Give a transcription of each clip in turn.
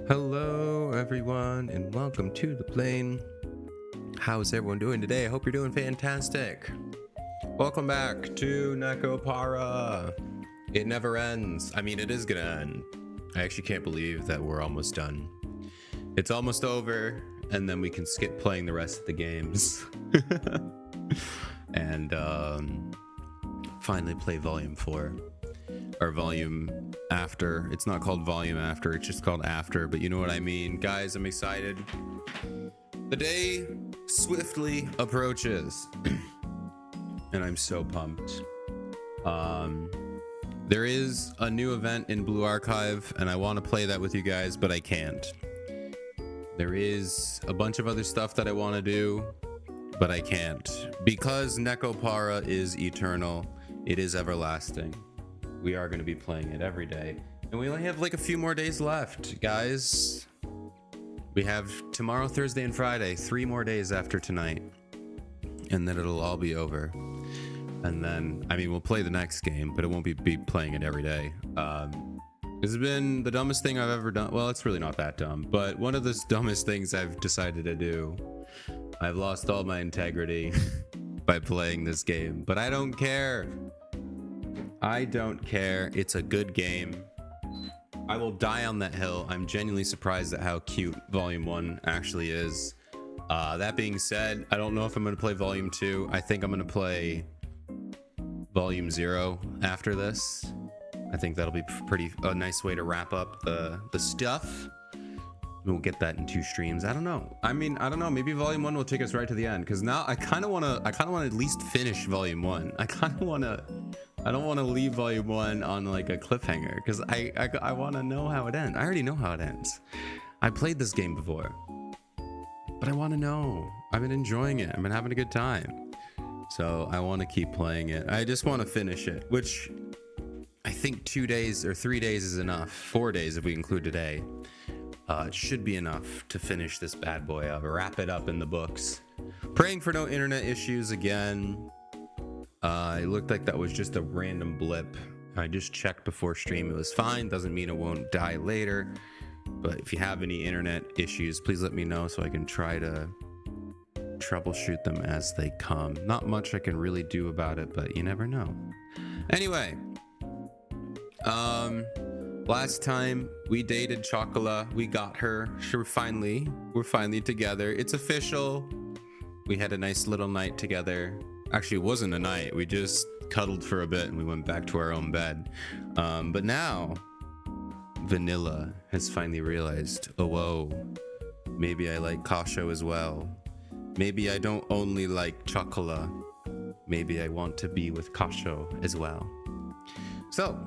Hello everyone and welcome to the plane. How's everyone doing today? I hope you're doing fantastic. Welcome back to Nekopara. It never ends. I mean, it is gonna end. I actually can't believe that we're almost done. It's almost over and then we can skip playing the rest of the games and finally play volume 4 or volume after. It's not called volume after, it's just called after, but you know what I mean. Guys, I'm excited. The day swiftly approaches and I'm so pumped. There is a new event in Blue Archive and I want to play that with you guys, but I can't. There is a bunch of other stuff that I want to do, but I can't because Nekopara is eternal. It is everlasting. We are going to be playing it every day. And we only have like a few more days left, guys. We have tomorrow, Thursday, and Friday, 3 more days after tonight. And then it'll all be over. And then, I mean, we'll play the next game, but it won't be playing it every day. It's been the dumbest thing I've ever done. Well, it's really not that dumb, but one of the dumbest things I've decided to do. I've lost all my integrity by playing this game, but I don't care. I don't care. It's a good game. I will die on that hill. I'm genuinely surprised at how cute Volume 1 actually is. That being said, I don't know if I'm going to play Volume 2. I think I'm going to play Volume 0 after this. I think that'll be a nice way to wrap up the stuff. We'll get that in 2 streams. I don't know. I mean, I don't know. Maybe Volume 1 will take us right to the end, because now I kind of want to at least finish Volume 1. I don't want to leave Volume 1 on like a cliffhanger, because I want to know how it ends. I already know how it ends. I played this game before, but I want to know. I've been enjoying it. I've been having a good time. So I want to keep playing it. I just want to finish it, which I think 2 days or 3 days is enough. 4 days if we include today. It should be enough to finish this bad boy up, wrap it up in the books. Praying for no internet issues again. It looked like that was just a random blip. I just checked before stream. It was fine. Doesn't mean it won't die later. But if you have any internet issues, please let me know so I can try to troubleshoot them as they come. Not much I can really do about it, but you never know. Anyway, last time we dated Chocola, we got her. We're finally together. It's official. We had a nice little night together. Actually, it wasn't a night. We just cuddled for a bit and we went back to our own bed. But now, Vanilla has finally realized, oh, whoa, maybe I like Kasho as well. Maybe I don't only like Chocola. Maybe I want to be with Kasho as well. So,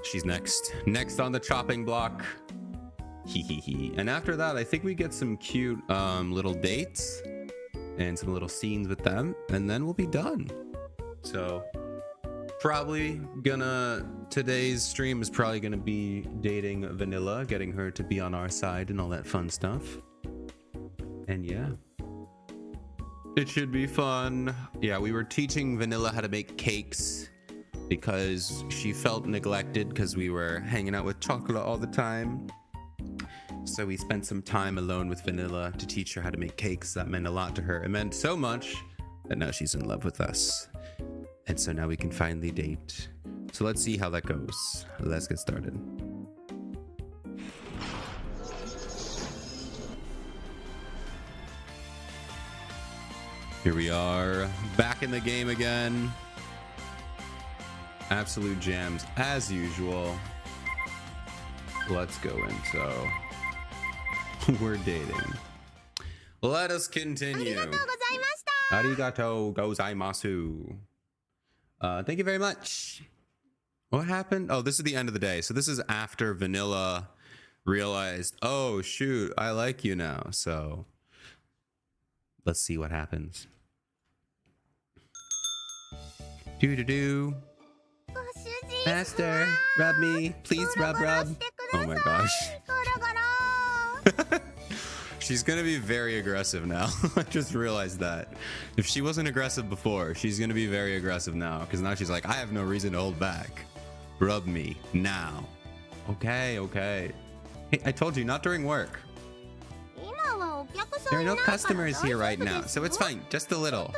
she's next on the chopping block. And after that, I think we get some cute little dates and some little scenes with them, and then we'll be done. So today's stream is probably gonna be dating Vanilla, getting her to be on our side and all that fun stuff. And yeah, it should be fun. Yeah, we were teaching Vanilla how to make cakes because she felt neglected because we were hanging out with Chocolate all the time. So we spent some time alone with Vanilla to teach her how to make cakes. That meant a lot to her. It meant so much that now she's in love with us. And so now we can finally date. So let's see how that goes. Let's get started. Here we are, back in the game again. Absolute jams as usual. Let's go into we're dating. Let us continue. Arigatou gozaimasu. Thank you very much. What happened? Oh, this is the end of the day. So this is after Vanilla realized, oh shoot, I like you now. So let's see what happens. Do. Master, rub me. Please rub. Oh my gosh. She's gonna be very aggressive now. I just realized that. If she wasn't aggressive before, she's gonna be very aggressive now. Because now she's like, I have no reason to hold back. Rub me now. Okay. Hey, I told you, not during work. There are no customers here right now, so it's fine. Just a little.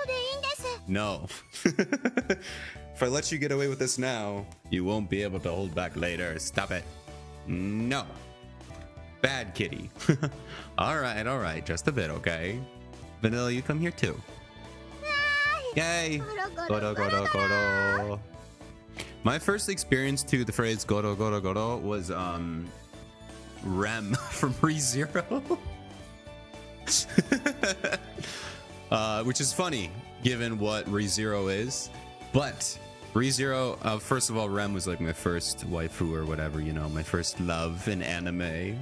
No. If I let you get away with this now, you won't be able to hold back later. Stop it. No. Bad kitty. All right. Just a bit, okay? Vanilla, you come here too. Yay. Goro. My first experience to the phrase goro was Rem from ReZero. Which is funny given what ReZero is, but ReZero, first of all, Rem was like my first waifu or whatever, you know, my first love in anime.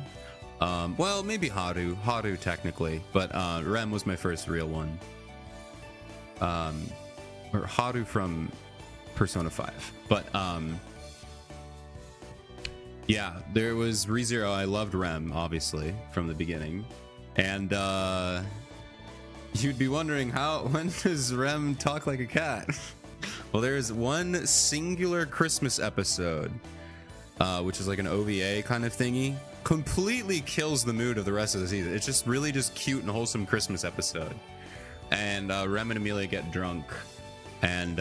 Well, maybe Haru technically, but Rem was my first real one. Or Haru from Persona 5, but yeah, there was ReZero. I loved Rem obviously from the beginning, and you'd be wondering when does Rem talk like a cat? Well, there's one singular Christmas episode, which is like an OVA kind of thingy. Completely kills the mood of the rest of the season. It's just really just cute and wholesome Christmas episode. And Rem and Amelia get drunk. And,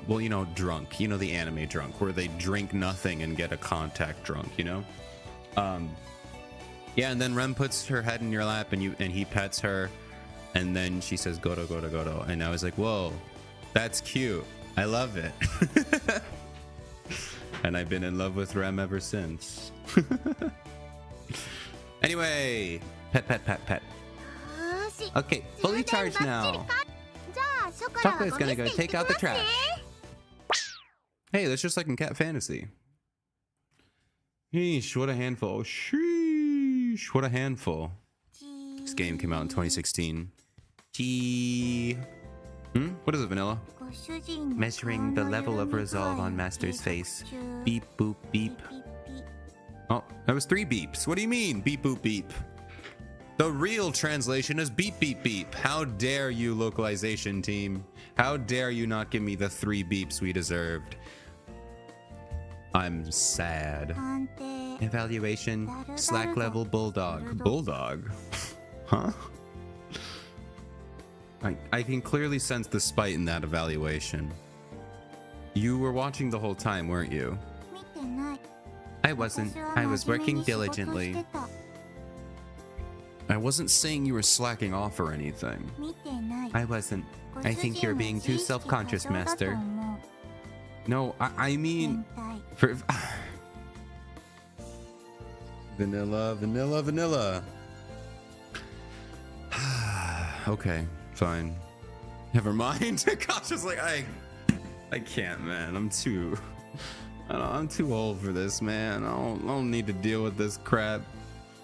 well, you know, drunk. You know, the anime drunk, where they drink nothing and get a contact drunk, you know? Yeah, and then Rem puts her head in your lap and he pets her. And then she says, Goro. And I was like, whoa, that's cute. I love it. And I've been in love with Rem ever since. Anyway, pet. Okay, fully charged now. Chocolate's gonna go take out the trash. Hey, that's just like in Cat Fantasy. Sheesh, what a handful. Sheesh, what a handful. This game came out in 2016. What is it, Vanilla? Measuring the level of resolve on Master's face. Beep, boop, beep. Oh, that was 3 beeps. What do you mean, beep, boop, beep? The real translation is beep, beep, beep. How dare you, localization team? How dare you not give me the 3 beeps we deserved? I'm sad. Evaluation, slack level, bulldog. Bulldog? Huh? I can clearly sense the spite in that evaluation. You were watching the whole time, weren't you? I wasn't. I was working diligently. I wasn't saying you were slacking off or anything. I wasn't. I think you're being too self-conscious, Master. No, I mean... Vanilla. Okay, fine. Never mind. Gosh, it's like, I can't, man. I'm too old for this, man. I don't need to deal with this crap.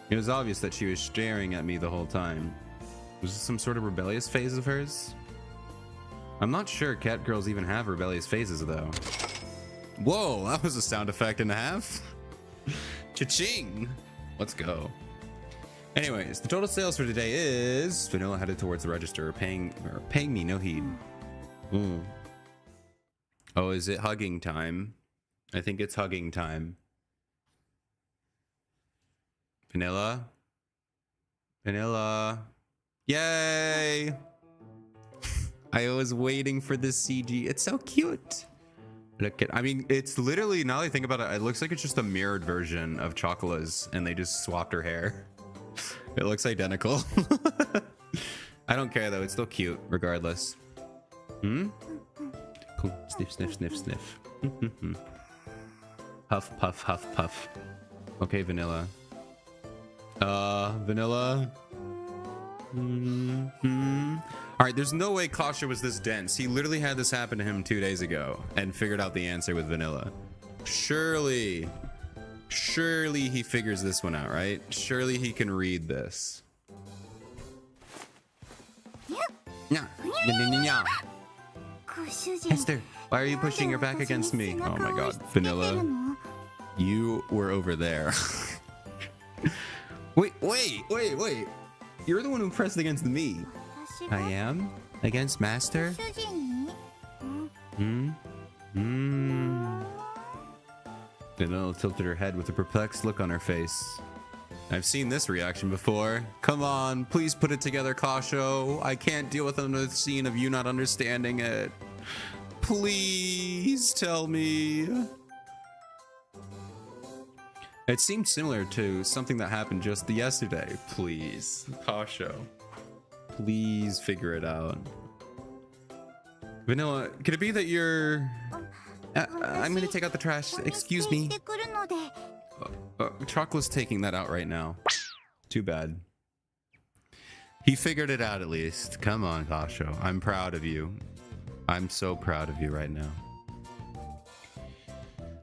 It was obvious that she was staring at me the whole time. Was this some sort of rebellious phase of hers? I'm not sure cat girls even have rebellious phases, though. Whoa, that was a sound effect and a half. Cha-ching! Let's go. Anyways, the total sales for today is Vanilla headed towards the register, paying me no heed. Oh, is it hugging time? I think it's hugging time. Vanilla. Yay! I was waiting for this CG. It's so cute. Look at, I mean, it's literally, now that I think about it, it looks like it's just a mirrored version of Chocola's and they just swapped her hair. It looks identical. I don't care though, it's still cute regardless. Hmm? Cool. Sniff, sniff, sniff, sniff. Huff, puff, huff, puff. Okay, Vanilla. Vanilla? Alright, there's no way Kasha was this dense. He literally had this happen to him 2 days ago and figured out the answer with Vanilla. Surely he figures this one out, right? Surely he can read this. Esther, why are you pushing your back against me? Oh my god, Vanilla, you were over there. Wait. You're the one who pressed against me. I am? Against Master? Vanilla tilted her head with a perplexed look on her face. I've seen this reaction before. Come on, please put it together, Kasho. I can't deal with another scene of you not understanding it. Please tell me. It seemed similar to something that happened just yesterday. Please, Kasho. Please figure it out. Vanilla, could it be that you're... I'm gonna take out the trash. Excuse me. Chocolate's taking that out right now. Too bad. He figured it out at least. Come on, Kasho. I'm proud of you. I'm so proud of you right now.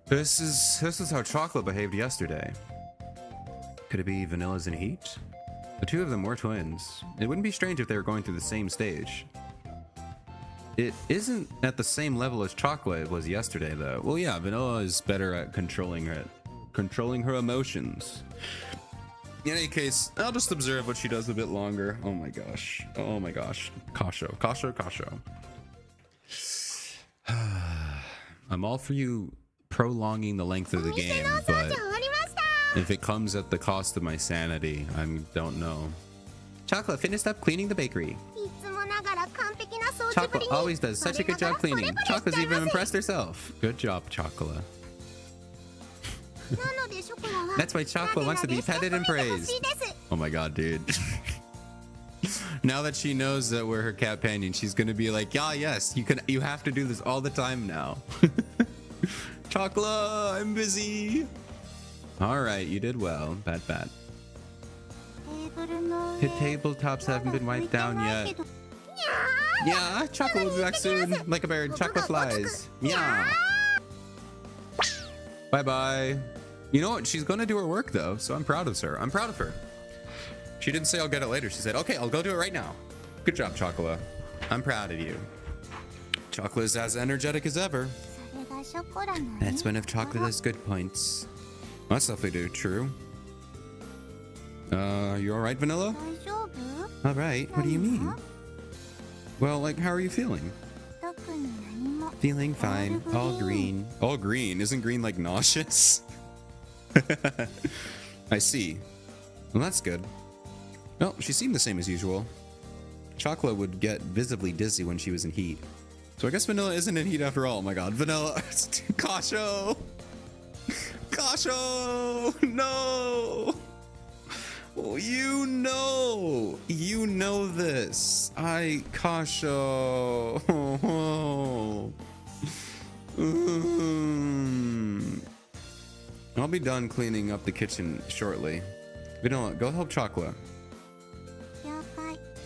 This is how Chocolate behaved yesterday. Could it be Vanilla's in heat? The two of them were twins. It wouldn't be strange if they were going through the same stage. It isn't at the same level as Chocolate was yesterday, though. Well, yeah, Vanilla is better at controlling her emotions. In any case, I'll just observe what she does a bit longer. Oh my gosh. Oh my gosh. Kasho. I'm all for you prolonging the length of the game, but if it comes at the cost of my sanity, I don't know. Chocolate finished up cleaning the bakery. Chocolate always does such a good job cleaning. Chocolate's even impressed herself. Good job, Chocolate. That's why Chocolate wants to be petted and praised. Oh my god, dude. Now that she knows that we're her companion, she's gonna be like, yeah, yes, you have to do this all the time now. Chocolate, I'm busy. All right, you did well. Bad. The tabletops haven't been wiped down yet. Yeah, Chocolate will be back soon. Like a bird, Chocolate flies. Yeah. Bye. You know what? She's gonna do her work though, so I'm proud of her. She didn't say I'll get it later. She said, okay, I'll go do it right now. Good job, Chocolate. I'm proud of you. Chocolate is as energetic as ever. That's one of Chocolate's good points. That's definitely true. You alright, Vanilla? Alright, what do you mean? Well, like, how are you feeling? Feeling fine. All green. All green? Isn't green like nauseous? I see. Well, that's good. Well, she seemed the same as usual. Chocolate would get visibly dizzy when she was in heat. So I guess Vanilla isn't in heat after all. Oh my god, Vanilla. Kasho! Kasho! No! Oh, you know this. Kasho. I'll be done cleaning up the kitchen shortly. Vanilla, go help Chocolate.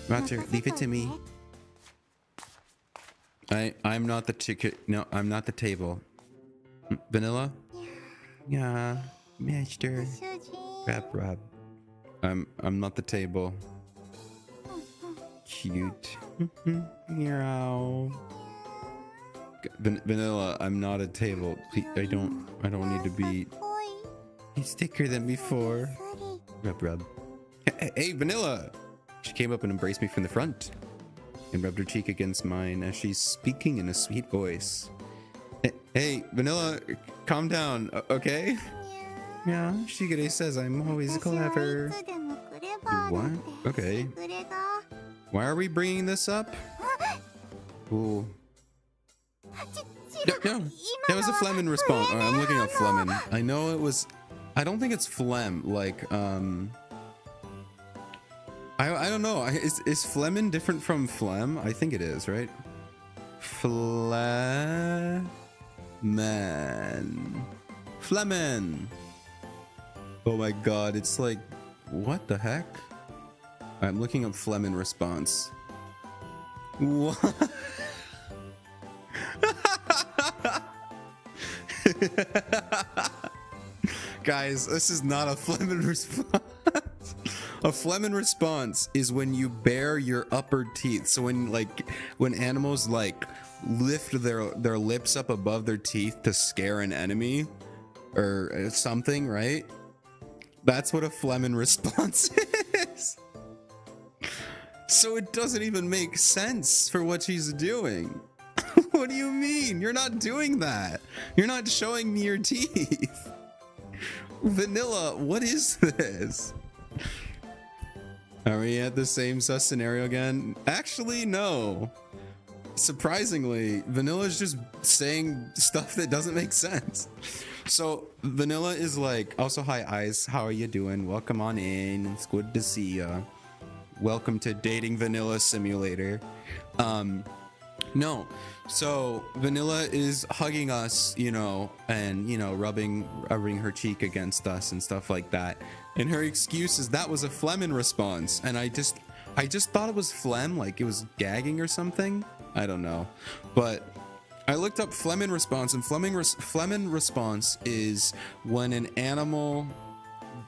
Roger, leave it to me. I'm not the ticket. No, I'm not the table. Vanilla? Yeah, Master. Rub. I'm not the table. Cute. Meow. Vanilla, I'm not a table. Please, I don't need to be. He's thicker than before. Rub. Hey, Vanilla! She came up and embraced me from the front and rubbed her cheek against mine as she's speaking in a sweet voice. Hey, Vanilla, calm down, okay? Yeah, Shigure says I'm always clever. What? Okay. Why are we bringing this up? Ooh. No, that was a Flemin response. Oh, I'm looking up Flemin. I know it was... I don't think it's phlegm, like, I don't know. Is phlegm different from phlegm? I think it is, right? Flemen. Flemen. Oh my god, it's like, what the heck? I'm looking up Flemen response. What? Guys, this is not a Flemen response. A Flemen response is when you bare your upper teeth. So when animals like lift their lips up above their teeth to scare an enemy or something, right? That's what a Flemen response is. So it doesn't even make sense for what she's doing. What do you mean? You're not doing that. You're not showing me your teeth. Vanilla, what is this? Are we at the same sus scenario again? Actually, no. Surprisingly, Vanilla's just saying stuff that doesn't make sense. So Vanilla is like, also, hi Ice, how are you doing? Welcome on in. It's good to see ya. Welcome to Dating Vanilla Simulator. No, so Vanilla is hugging us, you know, and, you know, rubbing her cheek against us and stuff like that. And her excuse is that was a Flemen response. And I just thought it was phlegm, like it was gagging or something. I don't know. But I looked up Flemen response, and Flemen response is when an animal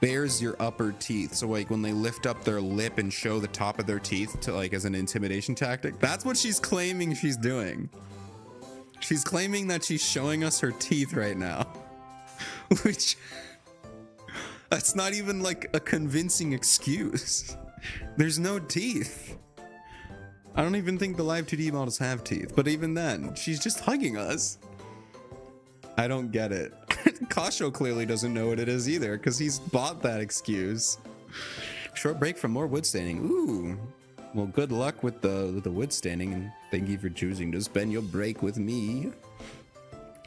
bares your upper teeth. So like when they lift up their lip and show the top of their teeth to like as an intimidation tactic. That's what she's claiming she's doing. She's claiming that she's showing us her teeth right now. Which that's not even like a convincing excuse. There's no teeth. I don't even think the live 2D models have teeth, but even then, she's just hugging us. I don't get it. Kasho clearly doesn't know what it is either, because he's bought that excuse. Short break from more wood staining. Ooh. Well, good luck with the wood staining, and thank you for choosing to spend your break with me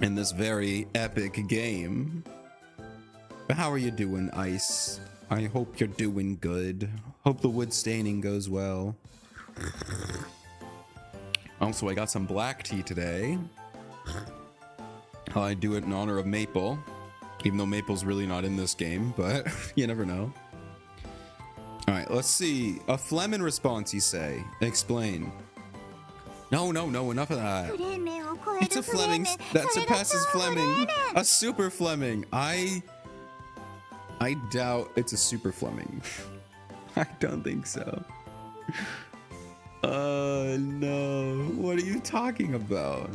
in this very epic game. But how are you doing, Ice? I hope you're doing good. Hope the wood staining goes well. Also, I got some black tea today. I do it in honor of Maple, even though Maple's really not in this game, but you never know. All right, let's see. A Flemen response, you say? Explain. No, enough of that. It's a Fleming that surpasses Fleming. A super Fleming. I doubt it's a super Fleming. I don't think so. No. What are you talking about?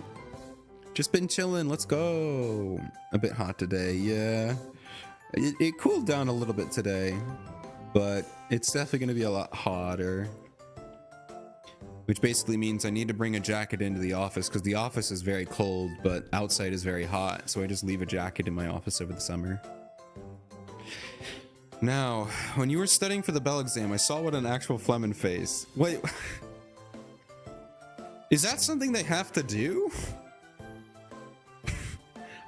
Just been chilling. Let's go. A bit hot today. Yeah. It cooled down a little bit today, but it's definitely going to be a lot hotter. Which basically means I need to bring a jacket into the office because the office is very cold, but outside is very hot. So I just leave a jacket in my office over the summer. Now, when you were studying for the Bell exam, I saw what an actual Flemen face. Wait. Is that something they have to do?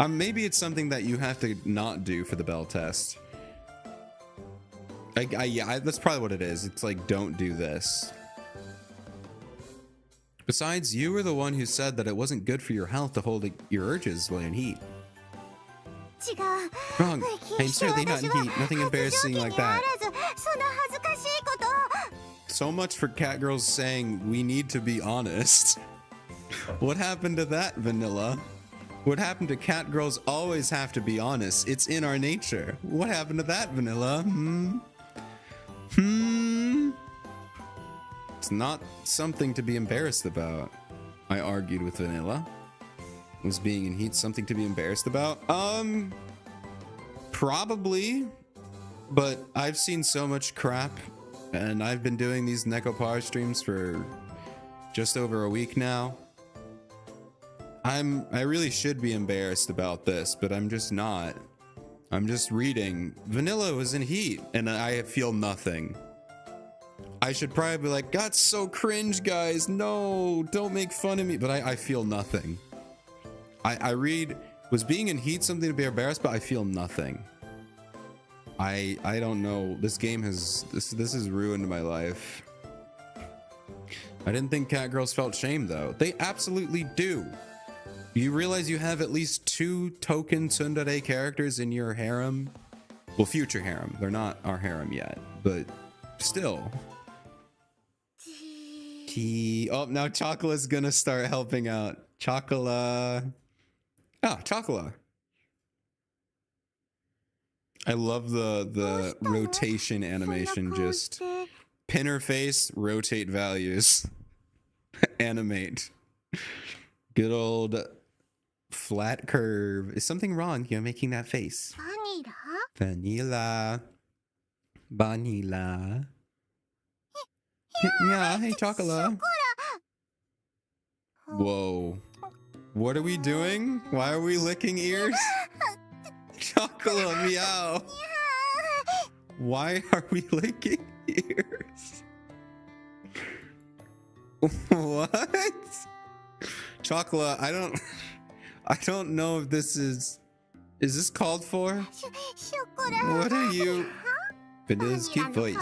Maybe it's something that you have to not do for the Bell test. Yeah, that's probably what it is. It's like, don't do this. Besides, you were the one who said that it wasn't good for your health to hold your urges while in heat. Wrong. I'm certainly not in heat. Nothing embarrassing like that. So much for Catgirls saying we need to be honest. What happened to that, Vanilla? What happened to Catgirls always have to be honest? It's in our nature. What happened to that, Vanilla? It's not something to be embarrassed about. I argued with Vanilla. Was being in heat something to be embarrassed about? Probably. But I've seen so much crap, and I've been doing these Nekopara streams for just over a week now. I really should be embarrassed about this, but I'm just not. I'm just reading. Vanilla was in heat, and I feel nothing. I should probably be like, that's so cringe, guys. No, don't make fun of me. But I feel nothing. I read, was being in heat something to be embarrassed, but I feel nothing. I don't know. This game has, this has ruined my life. I didn't think cat girls felt shame though. They absolutely do. You realize you have at least 2 token tsundere characters in your harem? Well, future harem. They're not our harem yet, but still. Oh, now Chocola's gonna start helping out. Chocola. Ah, Chocola. I love the rotation animation. Just pin her face, rotate values, animate. Good old flat curve. Is something wrong? You're making that face. Vanilla. Vanilla. Yeah, hey, Chocola. Whoa. What are we doing? Why are we licking ears? Chocola, meow. Why are we licking ears? What? Chocola, I don't know if this is this called for? What are you? Vanilla's cute voice.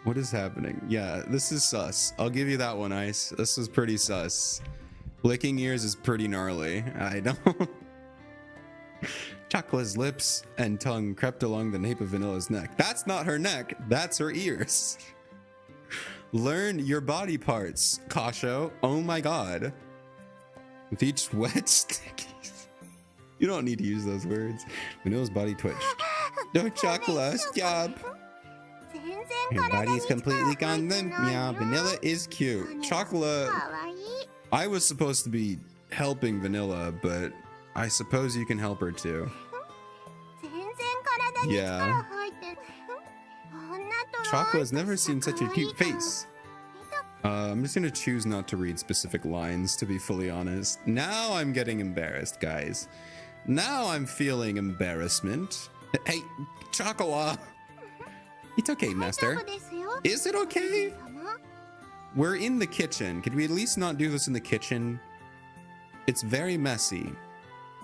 What is happening? Yeah, this is sus. I'll give you that one, Ice. This was pretty sus. Licking ears is pretty gnarly. I don't. Chocola's lips and tongue crept along the nape of Vanilla's neck. That's not her neck. That's her ears. Learn your body parts, Kasho. Oh my god. With each wet sticky. You don't need to use those words. Vanilla's body twitched. No, Chocolate, stop. Your body is completely gone then. Yeah, Vanilla is cute. Chocolate. I was supposed to be helping Vanilla, but I suppose you can help her too. Yeah. Chocola's never seen such a cute face. I'm just gonna choose not to read specific lines, to be fully honest. Now I'm getting embarrassed, guys. Now I'm feeling embarrassment. Hey, Chocola. It's okay, Master. Is it okay? We're in the kitchen. Could we at least not do this in the kitchen? It's very messy.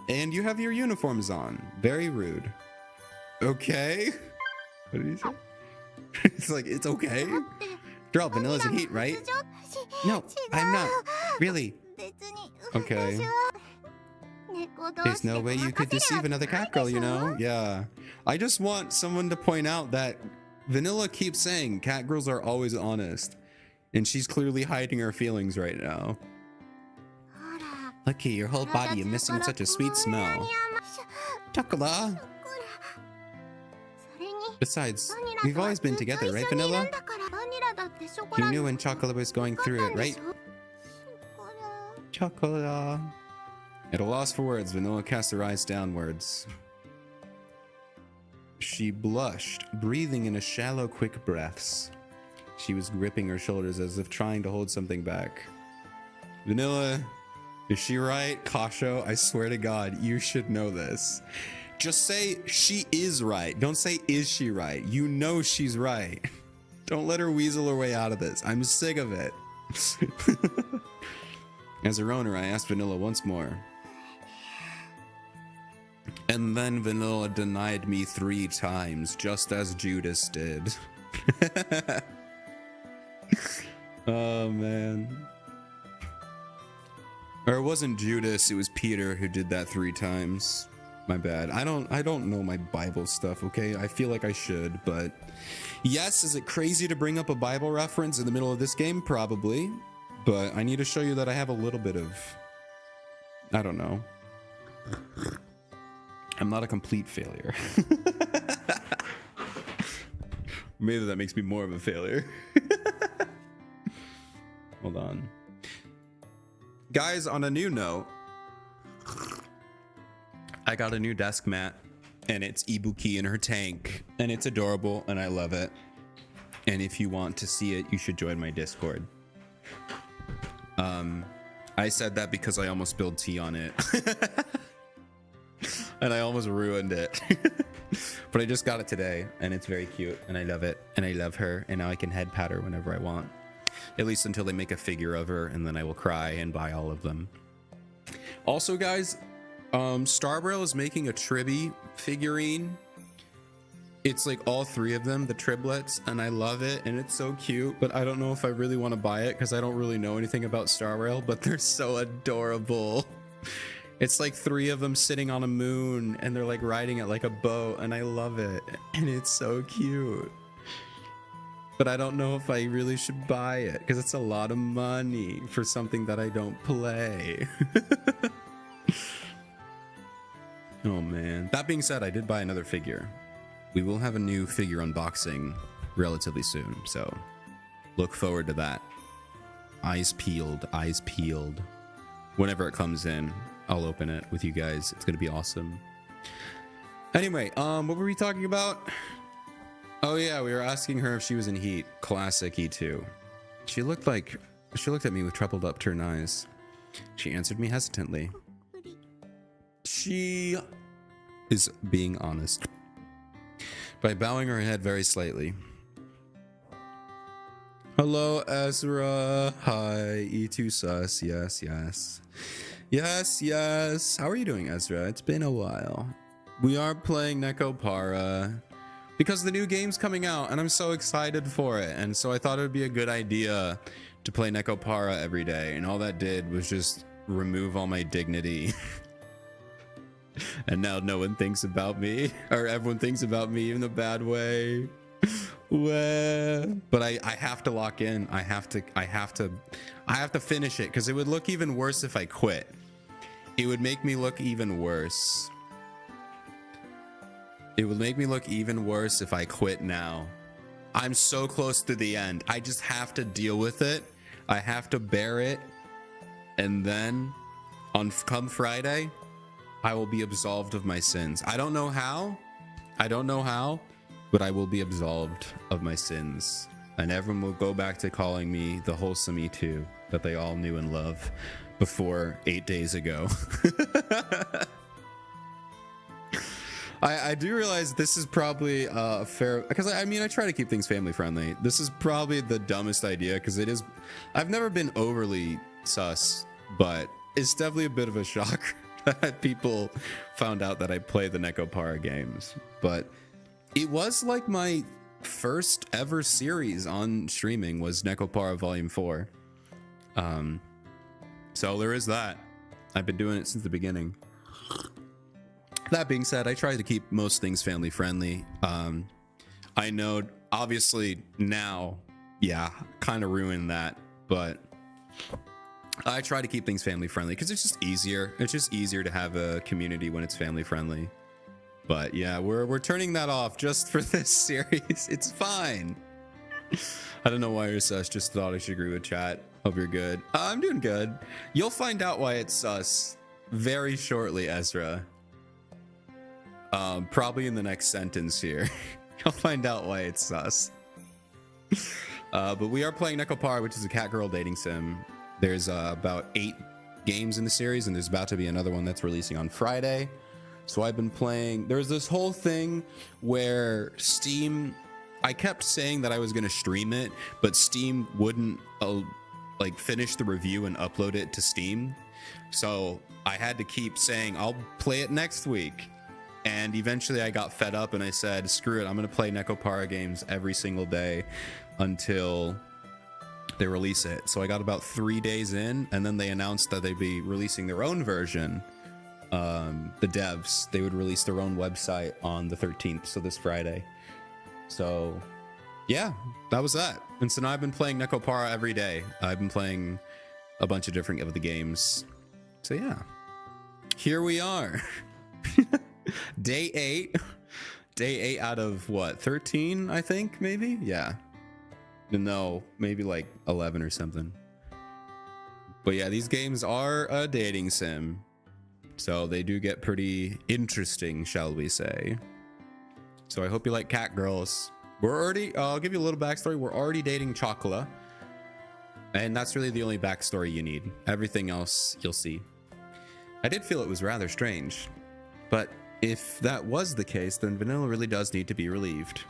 And you have your uniforms on. Very rude. Okay? What did he say? It's like, it's okay? Girl, Vanilla's in heat, right? No, I'm not. Really? Okay. There's no way you could deceive another cat girl, you know? Yeah. I just want someone to point out that Vanilla keeps saying cat girls are always honest. And she's clearly hiding her feelings right now. Lucky, your whole body is missing such a sweet smell. Chocola! Besides, we've always been together, right, Vanilla? You knew when Chocola was going through it, right? Chocola. At a loss for words, Vanilla cast her eyes downwards. She blushed, breathing in a shallow, quick breaths. She was gripping her shoulders as if trying to hold something back. Vanilla, is she right? Kasho, I swear to God, you should know this. Just say she is right. Don't say is she right. You know she's right. Don't let her weasel her way out of this. I'm sick of it. As her owner, I asked Vanilla once more. And then Vanilla denied me 3 times, just as Judas did. Oh, man. Or it wasn't Judas, it was Peter who did that 3 times. My bad. I don't know my Bible stuff, okay? I feel like I should, but yes, is it crazy to bring up a Bible reference in the middle of this game? Probably. But I need to show you that I have a little bit of, I don't know. I'm not a complete failure. Maybe that makes me more of a failure. Hold on. Guys, on a new note, I got a new desk mat, and it's Ibuki in her tank, and it's adorable, and I love it. And if you want to see it, you should join my Discord. I said that because I almost spilled tea on it. And I almost ruined it. But I just got it today, and it's very cute, and I love it, and I love her, and now I can head pat her whenever I want. At least until they make a figure of her, and then I will cry and buy all of them. Also, guys, Starbrail is making a Triby figurine. it's like all three of them, the triplets, and I love it, and it's so cute, but I don't know if I really want to buy it because I don't really know anything about Star Rail, but they're so adorable. It's like three of them sitting on a moon and they're like riding it like a boat, and I love it, and it's so cute. But I don't know if I really should buy it because it's a lot of money for something that I don't play. Oh man. That being said, I did buy another figure. We will have a new figure unboxing relatively soon, so look forward to that. Eyes peeled, eyes peeled. Whenever it comes in, I'll open it with you guys. It's gonna be awesome. Anyway, what were we talking about? Oh yeah, we were asking her if she was in heat. Classic E2. She looked at me with troubled upturned eyes. She answered me hesitantly. She is being honest by bowing her head very slightly. Hello, Ezra. Hi, E2 sus. Yes, yes. Yes, yes. How are you doing, Ezra? It's been a while. We are playing Nekopara because the new game's coming out and I'm so excited for it. And so I thought it would be a good idea to play Nekopara every day. And all that did was just remove all my dignity. And now no one thinks about me, or everyone thinks about me in a bad way. Well, but I have to lock in. I have to finish it because it would look even worse if I quit. It would make me look even worse. It would make me look even worse if I quit now. I'm so close to the end. I just have to deal with it. I have to bear it. And then come Friday, I will be absolved of my sins. I don't know how. But I will be absolved of my sins. And everyone will go back to calling me the wholesome E2 that they all knew and loved before 8 days ago. I do realize this is probably fair, because I mean, I try to keep things family friendly. This is probably the dumbest idea because it is, I've never been overly sus, but it's definitely a bit of a shock that people found out that I play the Nekopara games. But it was like my first ever series on streaming was Nekopara Volume 4. So there is that. I've been doing it since the beginning. That being said, I try to keep most things family friendly. I know obviously now, yeah, kind of ruined that, but I try to keep things family friendly because it's just easier. It's just easier to have a community when it's family friendly. But yeah, we're turning that off just for this series. It's fine. I don't know why you're sus. Just thought I should agree with chat. Hope you're good. I'm doing good. You'll find out why it's sus very shortly, Ezra. Probably in the next sentence here. You'll find out why it's sus. But we are playing Nekopara, which is a cat girl dating sim. There's about 8 games in the series, and there's about to be another one that's releasing on Friday. So I've been playing. There's this whole thing where Steam, I kept saying that I was going to stream it, but Steam wouldn't like finish the review and upload it to Steam. So I had to keep saying I'll play it next week. And eventually I got fed up and I said, screw it, I'm going to play Nekopara games every single day until they release it. So I got about 3 days in, and then they announced that they'd be releasing their own version. The devs, they would release their own website on the 13th, so this Friday. So yeah, that was that. And so now I've been playing Nekopara every day. I've been playing a bunch of different of the games. So yeah, here we are. Day 8 out of what, 13 I think, maybe. Yeah, no, maybe like 11 or something. But yeah, these games are a dating sim, so they do get pretty interesting, shall we say. So I hope you like cat girls. We're already, I'll give you a little backstory. We're already dating Chocula, and that's really the only backstory you need. Everything else you'll see. I did feel it was rather strange, but if that was the case, then Vanilla really does need to be relieved.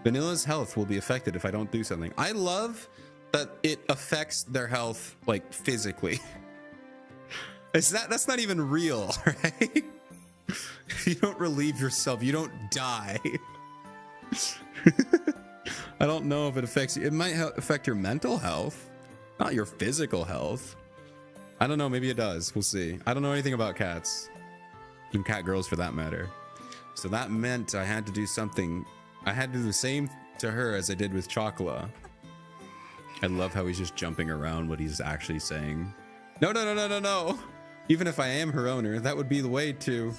Vanilla's health will be affected if I don't do something. I love that it affects their health, like, physically. That's not even real, right? If you don't relieve yourself, you don't die. I don't know if it affects you. It might affect your mental health, not your physical health. I don't know. Maybe it does. We'll see. I don't know anything about cats. And cat girls for that matter. So that meant I had to do something. I had to do the same to her as I did with Chocola. I love how he's just jumping around what he's actually saying. No, no, no, no, no, no. Even if I am her owner, that would be the way to.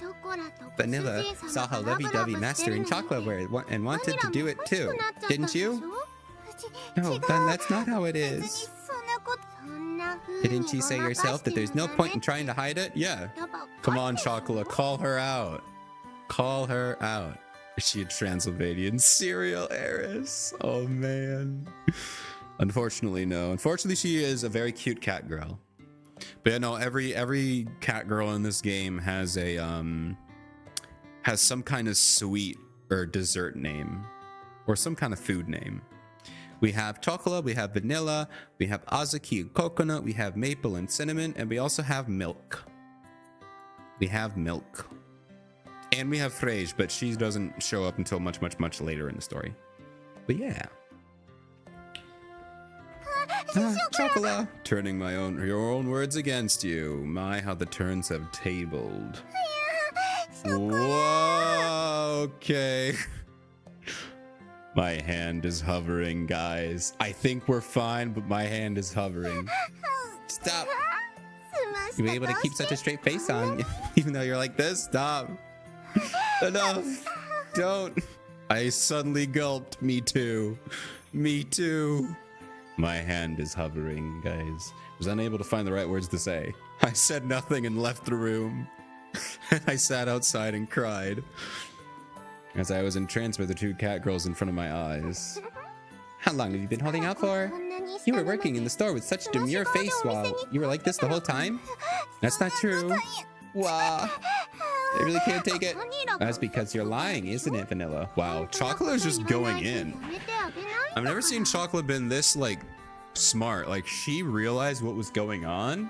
Vanilla saw how lovey-dovey Master and Chocola were and wanted to do it too. Didn't you? No, then that's not how it is. Didn't you say yourself that there's no point in trying to hide it? Yeah. Come on, Chocola, call her out. Call her out. Is she a Transylvanian serial heiress? Oh, man. Unfortunately, no. Unfortunately, she is a very cute cat girl. But yeah, no, every cat girl in this game has a has some kind of sweet or dessert name or some kind of food name. We have chocolate, we have vanilla, we have azuki and coconut, we have maple and cinnamon, and we also have milk. We have milk. And we have Frege, but she doesn't show up until much, much, much later in the story. But yeah. Chocolat, turning your own words against you. My, how the turns have tabled. Whoa, okay. My hand is hovering, guys. I think we're fine, but my hand is hovering. Stop. You be able to keep such a straight face on, even though you're like this? Stop. Enough. Don't. I suddenly gulped. Me too. Me too. My hand is hovering, guys. Was unable to find the right words to say. I said nothing and left the room. I sat outside and cried as I was entranced by the two cat girls in front of my eyes. How long have you been holding out for? You were working in the store with such a demure face while you were like this the whole time? That's not true. Wow. I really can't take it. That's because you're lying, isn't it, Vanilla? Wow, Chocolate is just going in. I've never seen Chocolate been this, like, smart. Like, she realized what was going on,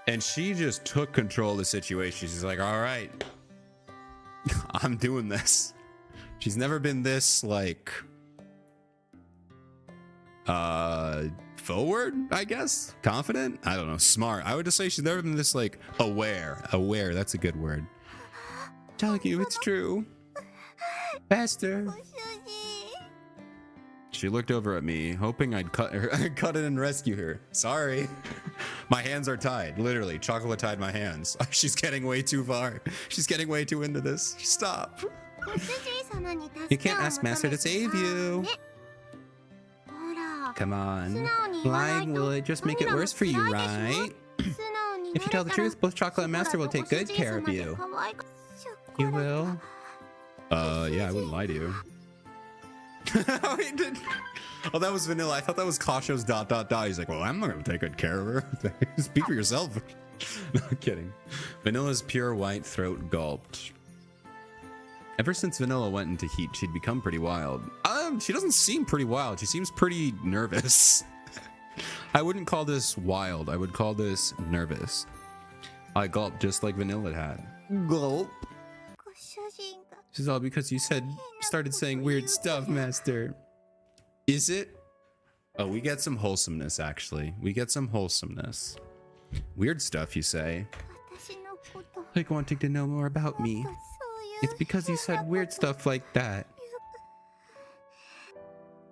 and she just took control of the situation. She's like, all right, I'm doing this. She's never been this, like, forward, I guess? Confident? I don't know. Smart. I would just say she's never been this, like, aware. Aware, that's a good word. Telling you it's true. Faster. She looked over at me, hoping I'd cut it and rescue her. Sorry. My hands are tied. Literally, Chocolate tied my hands. She's getting way too far. She's getting way too into this. Stop. You can't ask Master to save you. Come on. Lying will just make it worse for you, right? If you tell the truth, both Chocolate and Master will take good care of you. You will? Yeah, I wouldn't lie to you. Oh, he did. Oh, that was Vanilla. I thought that was Kasho's ... He's like, well, I'm not gonna take good care of her. Speak for yourself. No, I'm kidding. Vanilla's pure white throat gulped. Ever since Vanilla went into heat, she'd become pretty wild. She doesn't seem pretty wild. She seems pretty nervous. I wouldn't call this wild. I would call this nervous. I gulped just like Vanilla had. Gulp. This is all because you started saying weird stuff, Master. Is it? Oh, we get some wholesomeness, actually. We get some wholesomeness. Weird stuff, you say? Like wanting to know more about me. It's because you said weird stuff like that.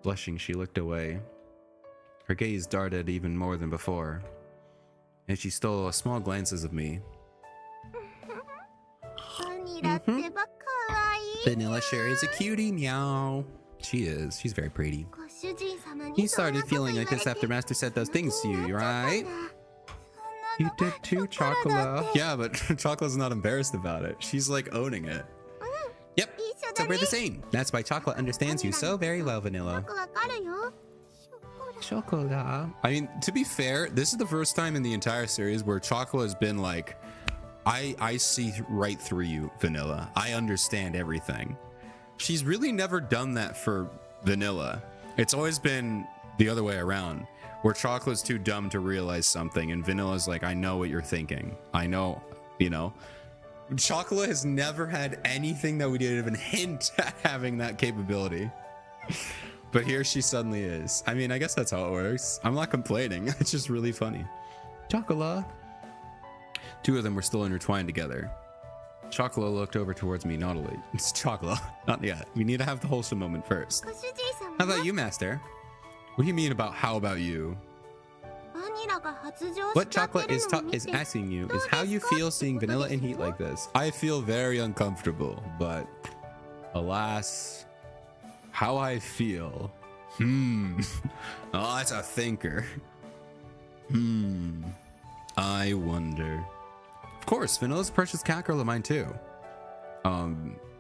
Blushing, she looked away. Her gaze darted even more than before, and she stole small glances of me. Vanilla sure is a cutie, meow. She is. She's very pretty. You started feeling like this after Master said those things to you, right? You did too, Chocola. Yeah, but Chocola's not embarrassed about it. She's like owning it. Yep, so we're the same. That's why Chocolate understands you so very well, Vanilla. Chocolat. I mean, to be fair, this is the first time in the entire series where Chocolat has been like, I see right through you, Vanilla. I understand everything. She's really never done that for Vanilla. It's always been the other way around, where Chocolate's too dumb to realize something, and Vanilla's like, I know what you're thinking. I know, you know. Chocolate has never had anything that we didn't even hint at having that capability. But here she suddenly is. I mean, I guess that's how it works. I'm not complaining. It's just really funny. Chocolate. Two of them were still intertwined together. Chocolate looked over towards me naughtily. It's Chocolate. Not yet. We need to have the wholesome moment first. How about you, Master? What do you mean about how about you? What Chocolate is asking you is how you feel seeing vanilla in heat like this. I feel very uncomfortable, but alas, how I feel. Oh, that's a thinker. I wonder. Of course, vanilla's a precious cat girl of mine too.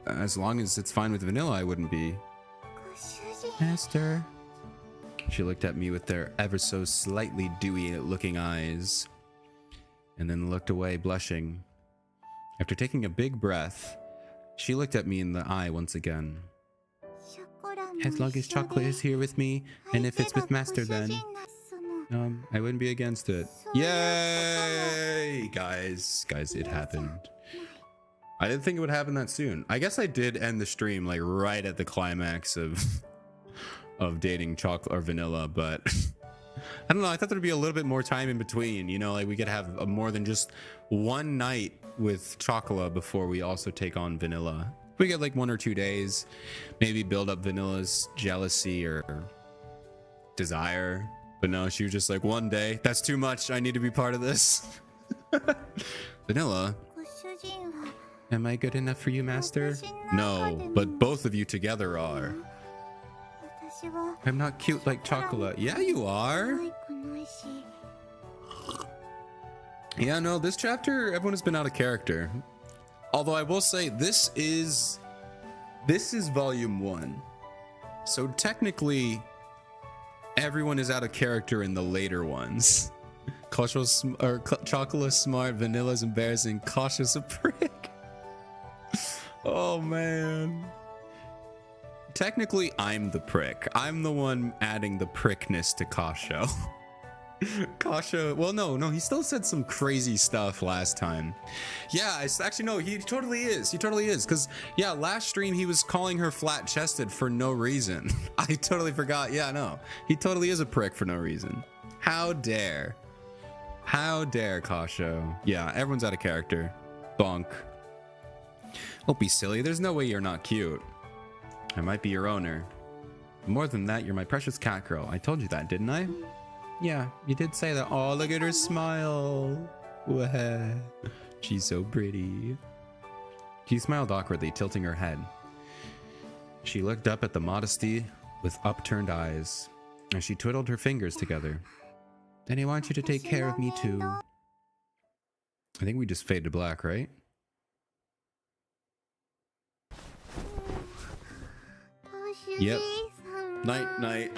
As long as it's fine with vanilla, I wouldn't be. Master. She looked at me with their ever so slightly dewy looking eyes, and then looked away, blushing. After taking a big breath, she looked at me in the eye once again. As long as Chocolate is here with me, and if it's with Master, then I wouldn't be against it. Yay! Guys, it happened. I didn't think it would happen that soon. I guess I did end the stream like right at the climax of dating Chocolate or Vanilla, but I don't know. I thought there'd be a little bit more time in between, you know, like we could have more than just one night with Chocolate before we also take on Vanilla. We get like 1 or 2 days, maybe build up Vanilla's jealousy or desire. But no, she was just like, one day, that's too much. I need to be part of this. Vanilla, am I good enough for you, Master? No, but both of you together are. I'm not cute like Chocolate. Yeah, you are. Yeah, no, this chapter, everyone has been out of character. Although I will say, this is volume 1. So technically, everyone is out of character in the later ones. Chocolate's smart, Vanilla's embarrassing, Cautious a prick. Oh man. Technically, I'm the prick. I'm the one adding the prickness to Kasho. Kasho, well, no, he still said some crazy stuff last time. Yeah, it's actually, no, he totally is. He totally is. Because, yeah, last stream, he was calling her flat-chested for no reason. I totally forgot. Yeah, no, he totally is a prick for no reason. How dare? How dare, Kasho? Yeah, everyone's out of character. Bonk. Don't be silly. There's no way you're not cute. I might be your owner. More than that, you're my precious cat girl. I told you that, didn't I? Yeah, you did say that. Oh, look at her smile. Wah. She's so pretty. She smiled awkwardly, tilting her head. She looked up at the modesty with upturned eyes, and she twiddled her fingers together. Then I want you to take care of me too. I think we just fade to black, right? Yep. Night.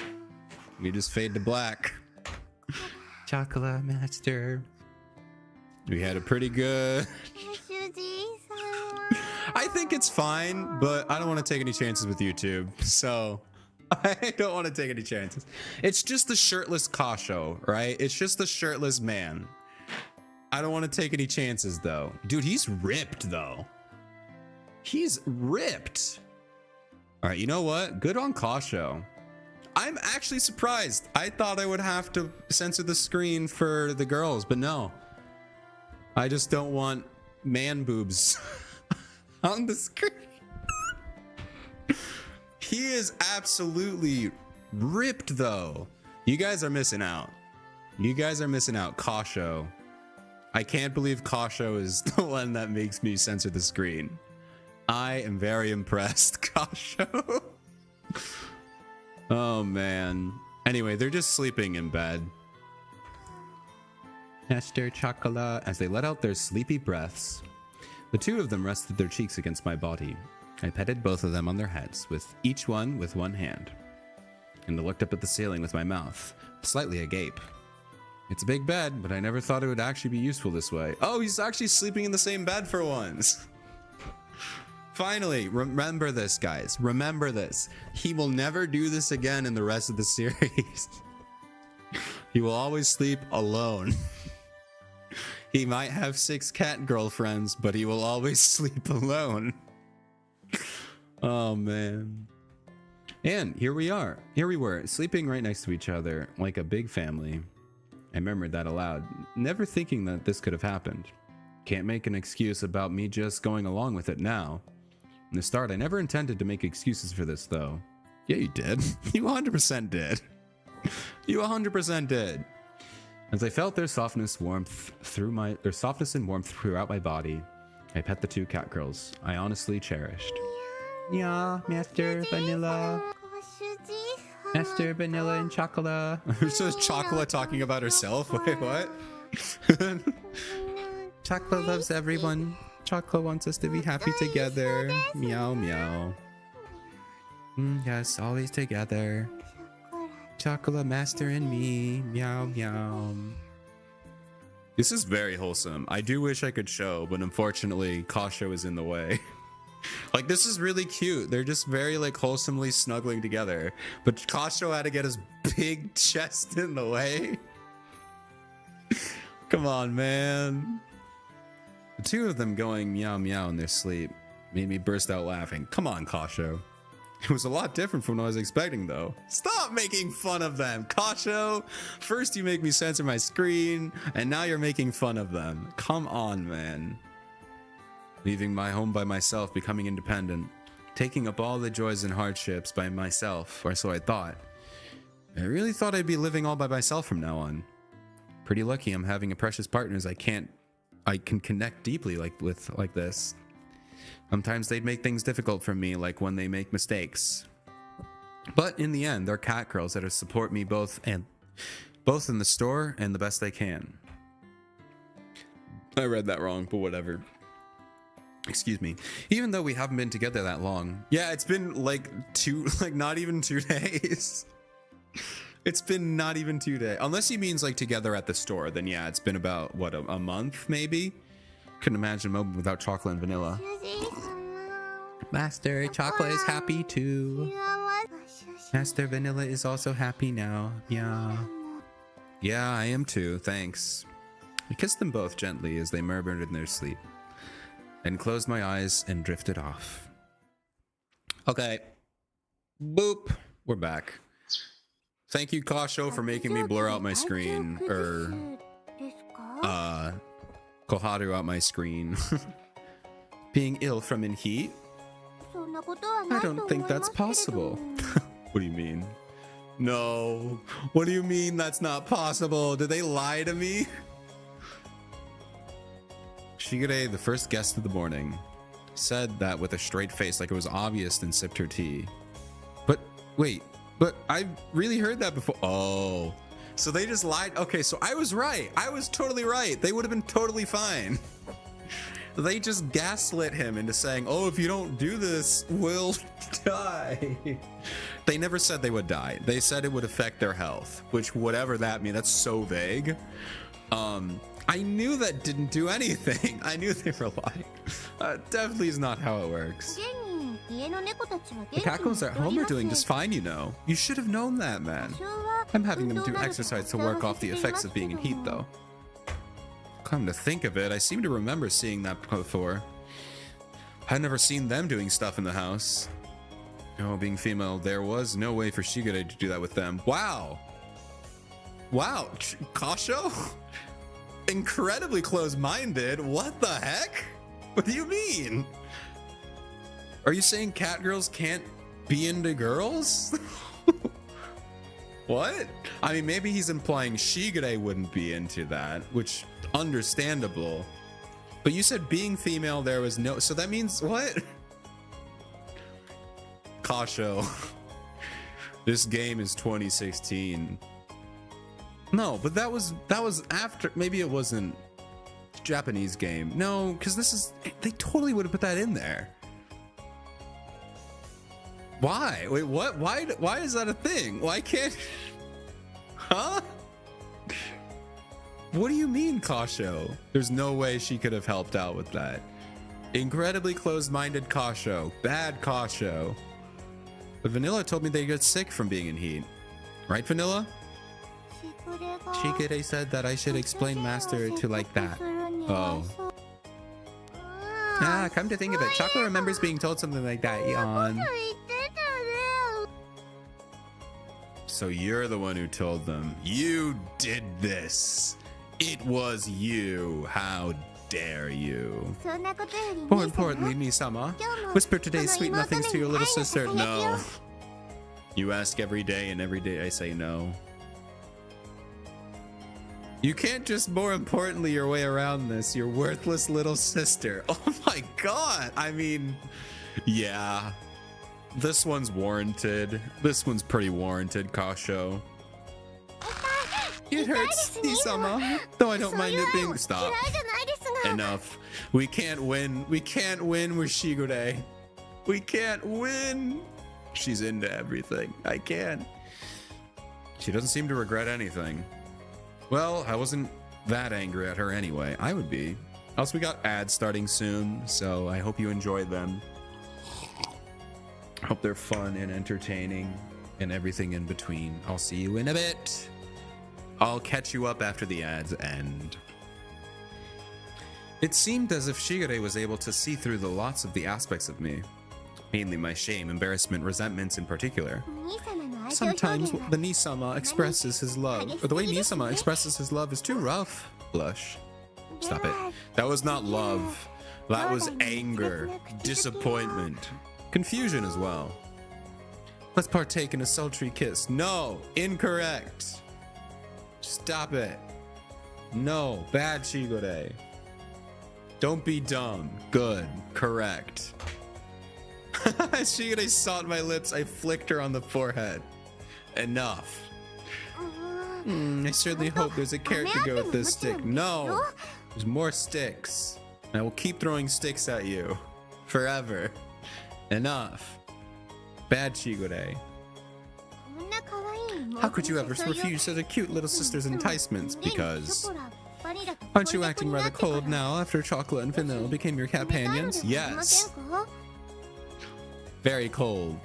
We just fade to black. Chocolate Master. We had a pretty good... I think it's fine, but I don't want to take any chances with YouTube. So I don't want to take any chances. It's just the shirtless Kasho, right? It's just the shirtless man. I don't want to take any chances though. Dude, he's ripped though. He's ripped. All right, you know what? Good on Kasho. I'm actually surprised. I thought I would have to censor the screen for the girls, but no. I just don't want man boobs on the screen. He is absolutely ripped though. You guys are missing out. You guys are missing out. Kasho. I can't believe Kasho is the one that makes me censor the screen. I am very impressed, Kasho. Oh man. Anyway, they're just sleeping in bed. Master Chocolate. As they let out their sleepy breaths, the two of them rested their cheeks against my body. I petted both of them on their heads, with each one with one hand, and I looked up at the ceiling with my mouth slightly agape. It's a big bed, but I never thought it would actually be useful this way. Oh, he's actually sleeping in the same bed for once. Finally, remember this, guys. Remember this. He will never do this again in the rest of the series. He will always sleep alone. He might have 6 cat girlfriends, but he will always sleep alone. Oh, man. And here we are. Here we were, sleeping right next to each other like a big family. I murmured that aloud, never thinking that this could have happened. Can't make an excuse about me just going along with it now. In the start, I never intended to make excuses for this, though. Yeah, you did. You 100% did. You 100% did. As I felt their softness, softness and warmth throughout my body, I pet the 2 cat girls I honestly cherished. Yeah, Master Vanilla. Master Vanilla and Chocolate. So is Chocolate talking about herself? Wait, what? Chocolate loves everyone. Chocolate wants us to be happy together. Meow, meow. Yes, always together. Chocolate Master and me. Meow, meow. This is very wholesome. I do wish I could show, but unfortunately, Kasho is in the way. Like, this is really cute. They're just very, like, wholesomely snuggling together. But Kasho had to get his big chest in the way. Come on, man. The 2 of them going meow meow in their sleep made me burst out laughing. Come on, Kasho. It was a lot different from what I was expecting, though. Stop making fun of them, Kasho. First you make me censor my screen, and now you're making fun of them. Come on, man. Leaving my home by myself, becoming independent, taking up all the joys and hardships by myself, or so I thought. I really thought I'd be living all by myself from now on. Pretty lucky I'm having a precious partner as I can connect deeply like this. Sometimes they'd make things difficult for me, like when they make mistakes. But in the end, they're cat girls that support me both in the store and the best they can. I read that wrong, but whatever. Excuse me. Even though we haven't been together that long. Yeah, it's been like not even 2 days. It's been not even 2 days. Unless he means like together at the store, then yeah, it's been about what, a month maybe? Couldn't imagine a moment without Chocolate and Vanilla. Master Chocolate is happy too. Master Vanilla is also happy now. Yeah. Yeah, I am too, thanks. I kissed them both gently as they murmured in their sleep, and closed my eyes and drifted off. Okay. Boop. We're back. Thank you, Kasho, for making me blur out my screen. Koharu out my screen. Being ill from in heat? I don't think that's possible. What do you mean? No. What do you mean that's not possible? Did they lie to me? Shigure, the first guest of the morning, said that with a straight face like it was obvious, then sipped her tea. But wait, but I really heard that before. Oh, so they just lied. Okay, so I was right. I was totally right. They would have been totally fine. They just gaslit him into saying, oh, if you don't do this, we'll die. They never said they would die. They said it would affect their health, which whatever that means, that's so vague. I knew that didn't do anything. I knew they were lying. Definitely is not how it works. The cackles at home are doing just fine, you know. You should have known that, man. I'm having them do exercise to work off the effects of being in heat, though. Come to think of it, I seem to remember seeing that before. I'd never seen them doing stuff in the house. Oh, being female, there was no way for Shigure to do that with them. Wow. Wow, Kasho? Incredibly close-minded. What the heck? What do you mean? Are you saying cat girls can't be into girls? What? I mean, maybe he's implying Shigure wouldn't be into that, which understandable. But you said being female there was no, so that means what? Kasho. This game is 2016. No, but that was after, maybe it wasn't Japanese game. No, because this is, they totally would have put that in there. Why? Wait, what? Why is that a thing? Why can't, huh? What do you mean, Kasho? There's no way she could have helped out with that. Incredibly closed-minded Kasho. Bad Kasho. But Vanilla told me they get sick from being in heat. Right, Vanilla? Shigure said that I should explain master to like that. Oh. Ah, come to think of it, Chocolate remembers being told something like that. Yawn. So you're the one who told them. You did this. It was you. How dare you? More importantly, Nisama, whisper today's sweet nothings to your little sister. No. You ask every day, and every day I say no. You can't just more importantly your way around this, your worthless little sister. Oh my god. I mean, yeah. This one's warranted. This one's pretty warranted, Kasho. It hurts, Nisama. Though I don't mind it being... Stop. Enough. We can't win. We can't win with Shigure. We can't win. She's into everything. I can't. She doesn't seem to regret anything. Well, I wasn't that angry at her anyway. I would be. Also, we got ads starting soon, so I hope you enjoy them. Hope they're fun and entertaining and everything in between. I'll see you in a bit. I'll catch you up after the ads end. It seemed as if Shigure was able to see through the lots of the aspects of me. Mainly my shame, embarrassment, resentments in particular. Sometimes the Nisama expresses his love, or the way Nisama expresses his love is too rough. Blush. Stop it. That was not love. That was anger, disappointment, confusion as well. Let's partake in a sultry kiss. No, incorrect. Stop it. No, bad Shigure. Don't be dumb. Good, correct. As Shigure sought my lips, I flicked her on the forehead. Enough. I certainly hope there's a carrot to go with this stick. No, there's more sticks. I will keep throwing sticks at you. Forever. Enough. Bad Shigure. How could you ever refuse such a cute little sister's enticements? Because... Aren't you acting rather cold now after Chocolate and Vanilla became your companions? Yes. Very cold.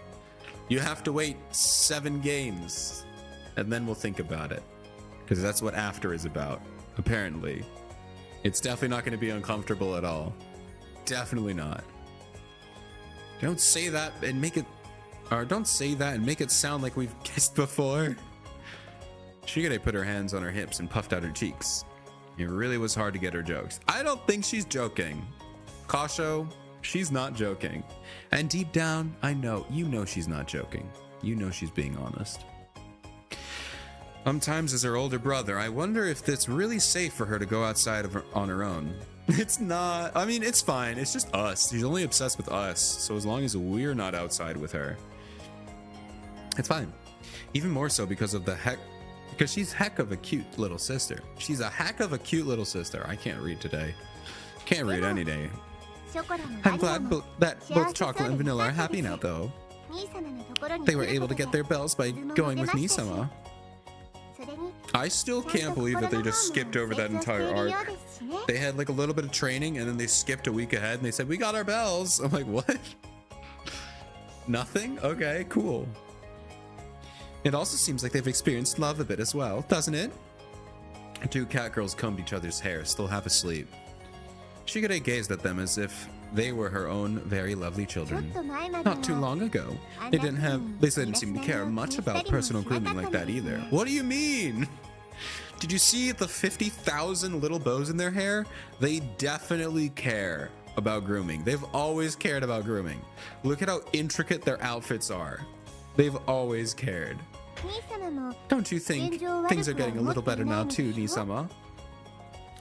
You have to wait 7 games and then we'll think about it, because that's what after is about, apparently. It's definitely not going to be uncomfortable at all. Definitely not. Don't say that and make it, or don't say that and make it sound like we've kissed before. Shigure put her hands on her hips and puffed out her cheeks. It really was hard to get her jokes. I don't think she's joking. Kasho, she's not joking. And deep down, I know, you know she's not joking. You know she's being honest. Sometimes as her older brother, I wonder if it's really safe for her to go outside on her own. It's not. I mean, it's fine. It's just us. She's only obsessed with us. So as long as we're not outside with her, it's fine. Even more so because she's heck of a cute little sister. She's a heck of a cute little sister. I can't read today. Can't read any day. I'm glad that both Chocolate and Vanilla are happy now, though. They were able to get their bells by going with Nisama. I still can't believe that they just skipped over that entire arc. They had like a little bit of training and then they skipped a week ahead and they said, we got our bells. I'm like, what? Nothing? Okay, cool. It also seems like they've experienced love a bit as well, doesn't it? The 2 cat girls combed each other's hair, still half asleep. Shigure gazed at them as if they were her own very lovely children. Not too long ago, they didn't seem to care much about personal grooming like that either. What do you mean? Did you see the 50,000 little bows in their hair? They definitely care about grooming. They've always cared about grooming. Look at how intricate their outfits are. They've always cared. Don't you think things are getting a little better now too, Nisama?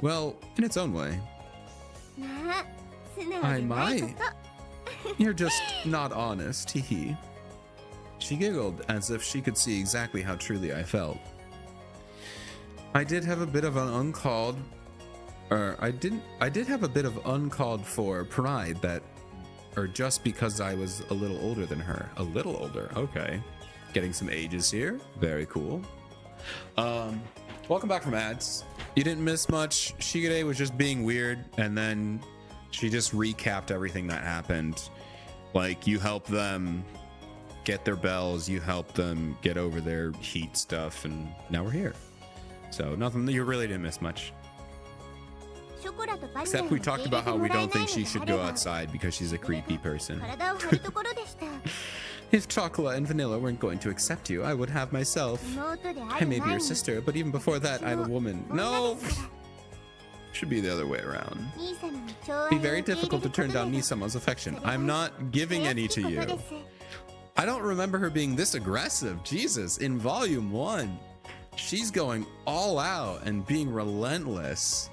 Well, in its own way. I might. You're just not honest, hee. She giggled as if she could see exactly how truly I felt. I did have a bit of an uncalled for pride that, or just because I was a little older than her. A little older, okay. Getting some ages here, very cool. Welcome back from ads. You didn't miss much. Shigure was just being weird, and then she just recapped everything that happened. Like, you help them get their bells, you help them get over their heat stuff, and now we're here. So nothing, you really didn't miss much. Except we talked about how we don't think she should go outside because she's a creepy person. If chocolate and vanilla weren't going to accept you, I would have myself. I may be your sister, but even before that, I'm a woman. No! Should be the other way around. Be very difficult to turn down Nisama's affection. I'm not giving any to you. I don't remember her being this aggressive. Jesus, in volume 1, she's going all out and being relentless.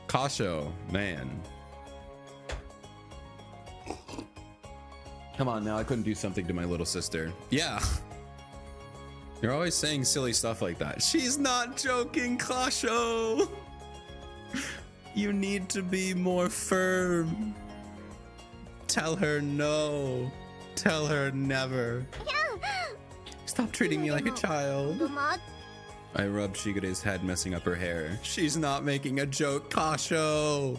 Kasho, man. Come on now, I couldn't do something to my little sister. Yeah. You're always saying silly stuff like that. She's not joking, Kasho. You need to be more firm. Tell her no. Tell her never. Stop treating me like a child. I rubbed Shigere's head, messing up her hair. She's not making a joke, Kasho.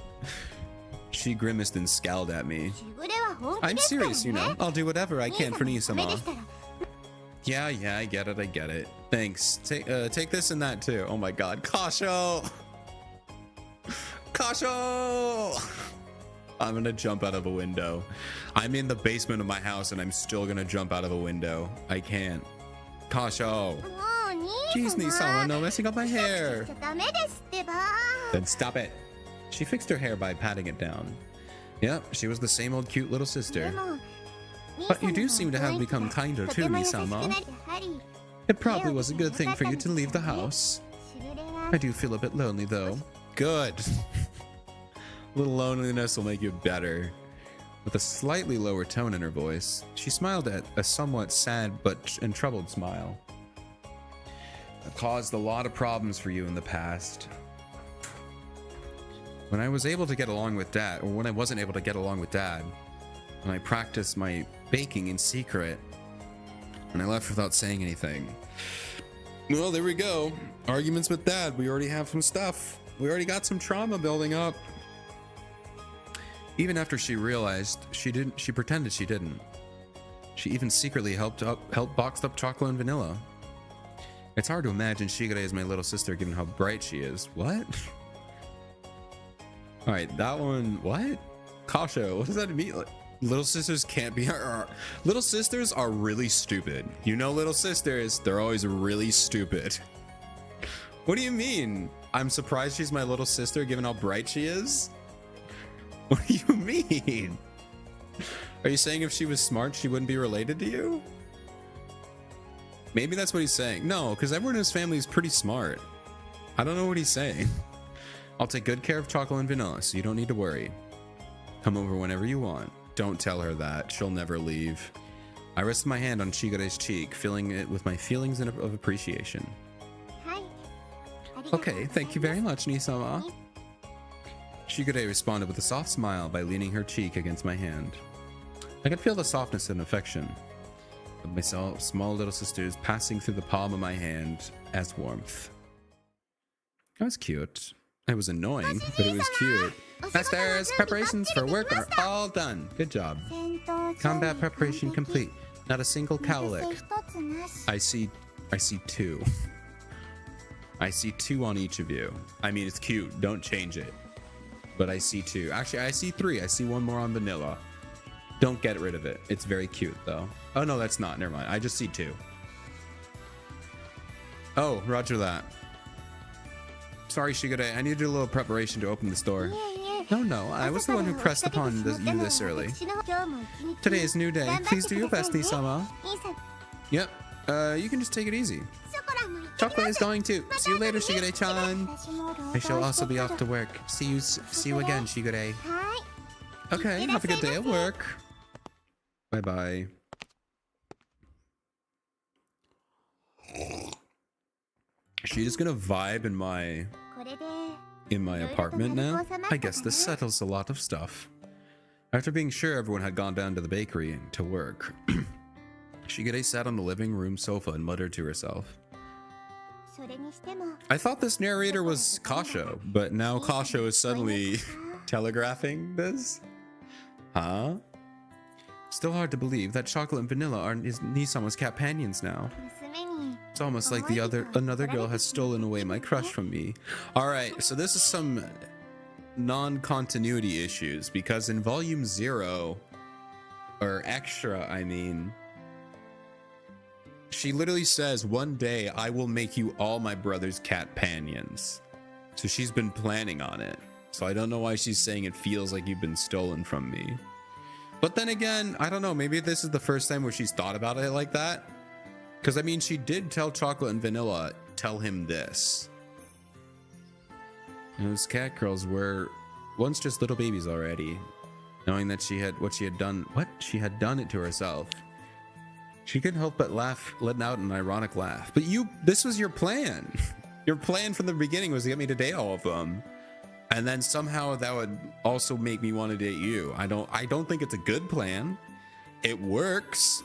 She grimaced and scowled at me. I'm serious, you know. I'll do whatever I can for Nisama. Yeah, I get it. Thanks. Take this and that too. Oh my god, Kasho! Kasho! I'm gonna jump out of a window. I'm in the basement of my house and I'm still gonna jump out of a window. I can't. Kasho! Jeez, Nisama, no messing up my hair. Then stop it. She fixed her hair by patting it down. Yep, she was the same old cute little sister. But you do seem to have become kinder too, Nisama. It probably was a good thing for you to leave the house. I do feel a bit lonely though. Good. A little loneliness will make you better. With a slightly lower tone in her voice, she smiled at a somewhat sad and troubled smile. I've caused a lot of problems for you in the past. When I was able to get along with Dad, or when I wasn't able to get along with Dad, when I practiced my baking in secret, and I left without saying anything. Well, there we go. Arguments with Dad. We already have some stuff. We already got some trauma building up. Even after she realized she pretended she didn't. She even secretly helped boxed up chocolate and vanilla. It's hard to imagine Shigure is my little sister given how bright she is. What? All right, that one, what? Kasho, what does that mean? Like, little sisters can't be little sisters are really stupid. You know, little sisters, they're always really stupid. What do you mean? I'm surprised she's my little sister given how bright she is? What do you mean? Are you saying if she was smart, she wouldn't be related to you? Maybe that's what he's saying. No, because everyone in his family is pretty smart. I don't know what he's saying. I'll take good care of chocolate and vanilla, so you don't need to worry. Come over whenever you want. Don't tell her that. She'll never leave. I rested my hand on Shigure's cheek, filling it with my feelings of appreciation. Okay, thank you very much, Nisama. Shigure responded with a soft smile by leaning her cheek against my hand. I could feel the softness and affection of my small little sisters passing through the palm of my hand as warmth. That was cute. It was annoying, but it was cute. Masters, preparations for work are all done. Good job. Combat preparation complete. Not a single cowlick. I see two. I see two on each of you. I mean, it's cute. Don't change it. But I see two. Actually, I see three. I see one more on vanilla. Don't get rid of it. It's very cute, though. Oh, no, that's not. Never mind. I just see two. Oh, roger that. Sorry, Shigure. I need to do a little preparation to open this door. No. I was the one who pressed upon you this early. Today is a new day. Please do your best, Nisama. Yep. You can just take it easy. Chocolate is going to. See you later, Shigure-chan. I shall also be off to work. See you again, Shigure. Okay, have a good day at work. Bye-bye. Is she just gonna vibe in my apartment now? I guess this settles a lot of stuff. After being sure everyone had gone down to the bakery to work, Shigure sat on the living room sofa and muttered to herself. I thought this narrator was Kasho, but now Kasho is suddenly telegraphing this? Huh? Still hard to believe that chocolate and vanilla are Nisama's companions now. It's almost like another girl has stolen away my crush from me. All right, so this is some non-continuity issues because in volume 0 or extra, I mean, she literally says, "One day I will make you all my brother's companions." So she's been planning on it. So I don't know why she's saying it feels like you've been stolen from me. But then again, I don't know, maybe this is the first time where she's thought about it like that. Because, I mean, she did tell Chocolate and Vanilla, tell him this. Those cat girls were once just little babies already. Knowing that she had done it to herself. She couldn't help but laugh, letting out an ironic laugh. But this was your plan. Your plan from the beginning was to get me to date all of them. And then somehow that would also make me want to date you. I don't think it's a good plan. It works.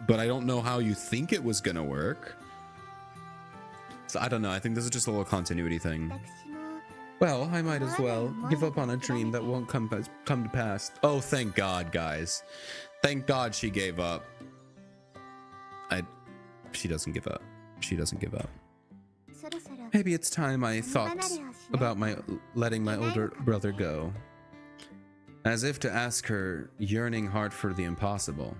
But I don't know how you think it was gonna work. So I don't know. I think this is just a little continuity thing. Well, I might as well give up on a dream that won't come to pass. Oh, thank God, guys. Thank God she gave up. She doesn't give up. She doesn't give up. Maybe it's time I thought about letting my older brother go. As if to ask her yearning heart for the impossible.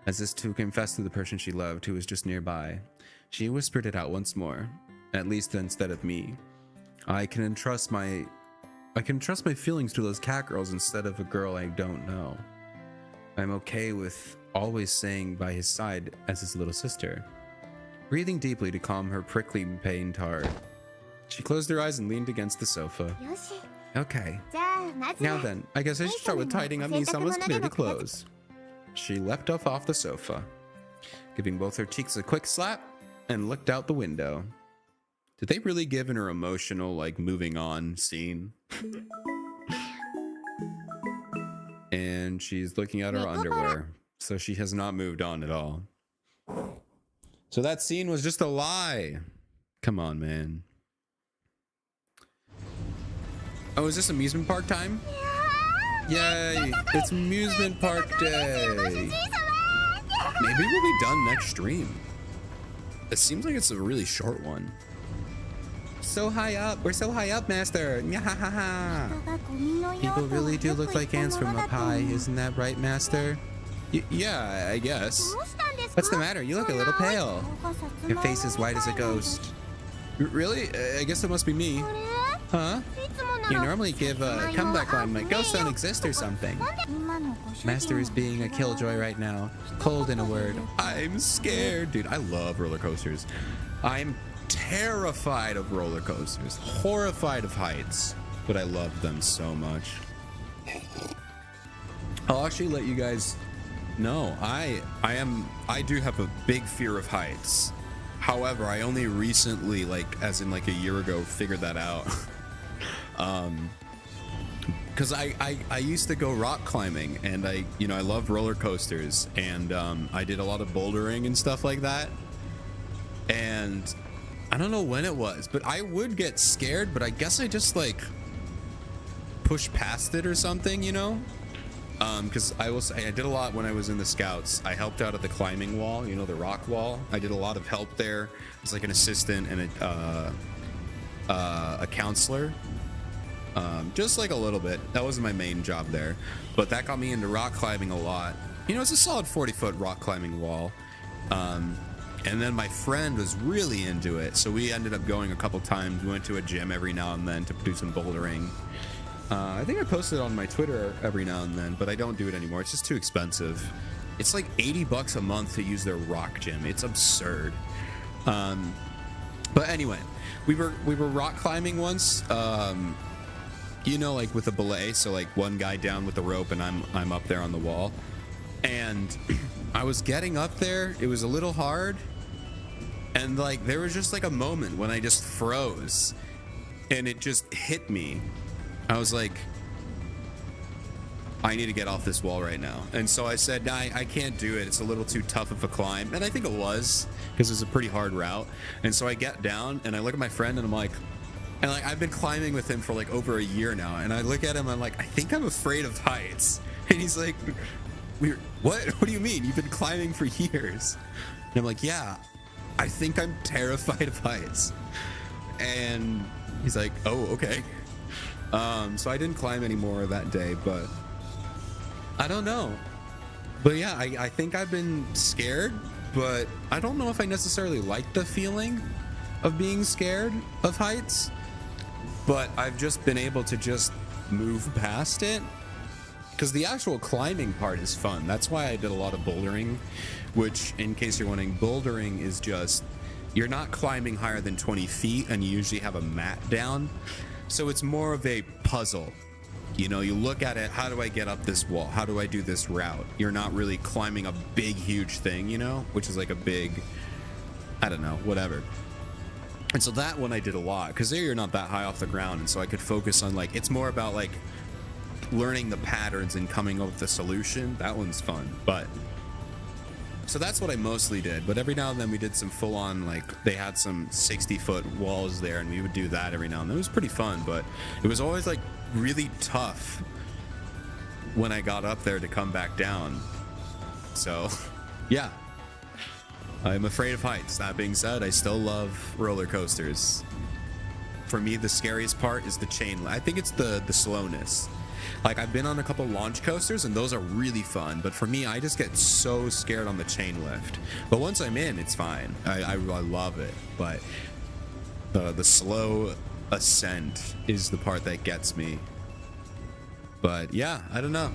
As if to confess to the person she loved who was just nearby. She whispered it out once more, at least instead of me. I can entrust my feelings to those cat girls instead of a girl I don't know. I'm okay with always staying by his side as his little sister. Breathing deeply to calm her prickly pained heart. She closed her eyes and leaned against the sofa. Okay. Now then, I guess I should start with tidying up Misama's dirty clothes. She leapt off the sofa, giving both her cheeks a quick slap, and looked out the window. Did they really give her emotional, like, moving on scene? And she's looking at her underwear, so she has not moved on at all. So that scene was just a lie. Come on, man. Oh, is this amusement park time? Yay, it's amusement park day. Maybe we'll be done next stream. It seems like it's a really short one. So high up. We're so high up, master. People really do look like ants from up high. Isn't that right, master? Yeah, I guess. What's the matter? You look a little pale. Your face is white as a ghost. Really? I guess it must be me. Huh? You normally give a comeback line like ghosts don't exist or something. Master is being a killjoy right now. Cold in a word. I'm scared. Dude, I love roller coasters. I'm terrified of roller coasters. Horrified of heights. But I love them so much. I'll actually let you guys know. I do have a big fear of heights. However, I only recently, like, as in like a year ago, figured that out. Because I used to go rock climbing, and I love roller coasters, and I did a lot of bouldering and stuff like that. And I don't know when it was, but I would get scared, but I guess I just like push past it or something, you know? Because I did a lot when I was in the Scouts. I helped out at the climbing wall, you know, the rock wall. I did a lot of help there. It's like an assistant and a counselor. Just like a little bit. That wasn't my main job there, but that got me into rock climbing a lot. You know, it's a solid 40-foot rock climbing wall. And then my friend was really into it, so we ended up going a couple times. We went to a gym every now and then to do some bouldering. I think I posted on my Twitter every now and then, but I don't do it anymore. It's just too expensive. It's like $80 a month to use their rock gym. It's absurd. But anyway, we were rock climbing once. You know, like with a belay, so like one guy down with the rope and I'm up there on the wall. And I was getting up there. It was a little hard. And like there was just like a moment when I just froze and it just hit me. I was like, I need to get off this wall right now. And so I said, nah, I can't do it. It's a little too tough of a climb. And I think it was, because it was a pretty hard route. And so I get down and I look at my friend and I'm like, and like I've been climbing with him for like over a year now. And I look at him, I'm like, I think I'm afraid of heights. And he's like, what? What do you mean? You've been climbing for years. And I'm like, yeah, I think I'm terrified of heights. And he's like, oh, okay. So I didn't climb anymore that day, but I don't know. But yeah, I think I've been scared, but I don't know if I necessarily like the feeling of being scared of heights, but I've just been able to just move past it, because the actual climbing part is fun. That's why I did a lot of bouldering, which, in case you're wondering, bouldering is just, you're not climbing higher than 20 feet and you usually have a mat down. So it's more of a puzzle. You know, you look at it, how do I get up this wall? How do I do this route? You're not really climbing a big, huge thing, you know, which is like a big, I don't know, whatever. And so that one I did a lot, because there you're not that high off the ground. And so I could focus on, like, it's more about like learning the patterns and coming up with the solution. That one's fun. But so that's what I mostly did. But every now and then we did some full on, like, they had some 60-foot walls there and we would do that every now and then. It was pretty fun, but it was always like really tough when I got up there to come back down. So yeah, I'm afraid of heights. That being said, I still love roller coasters. For me, the scariest part is the chain. I think it's the slowness. Like, I've been on a couple launch coasters and those are really fun, but for me, I just get so scared on the chain lift. But once I'm in, it's fine. I love it. But the slow ascent is the part that gets me. But yeah, I don't know.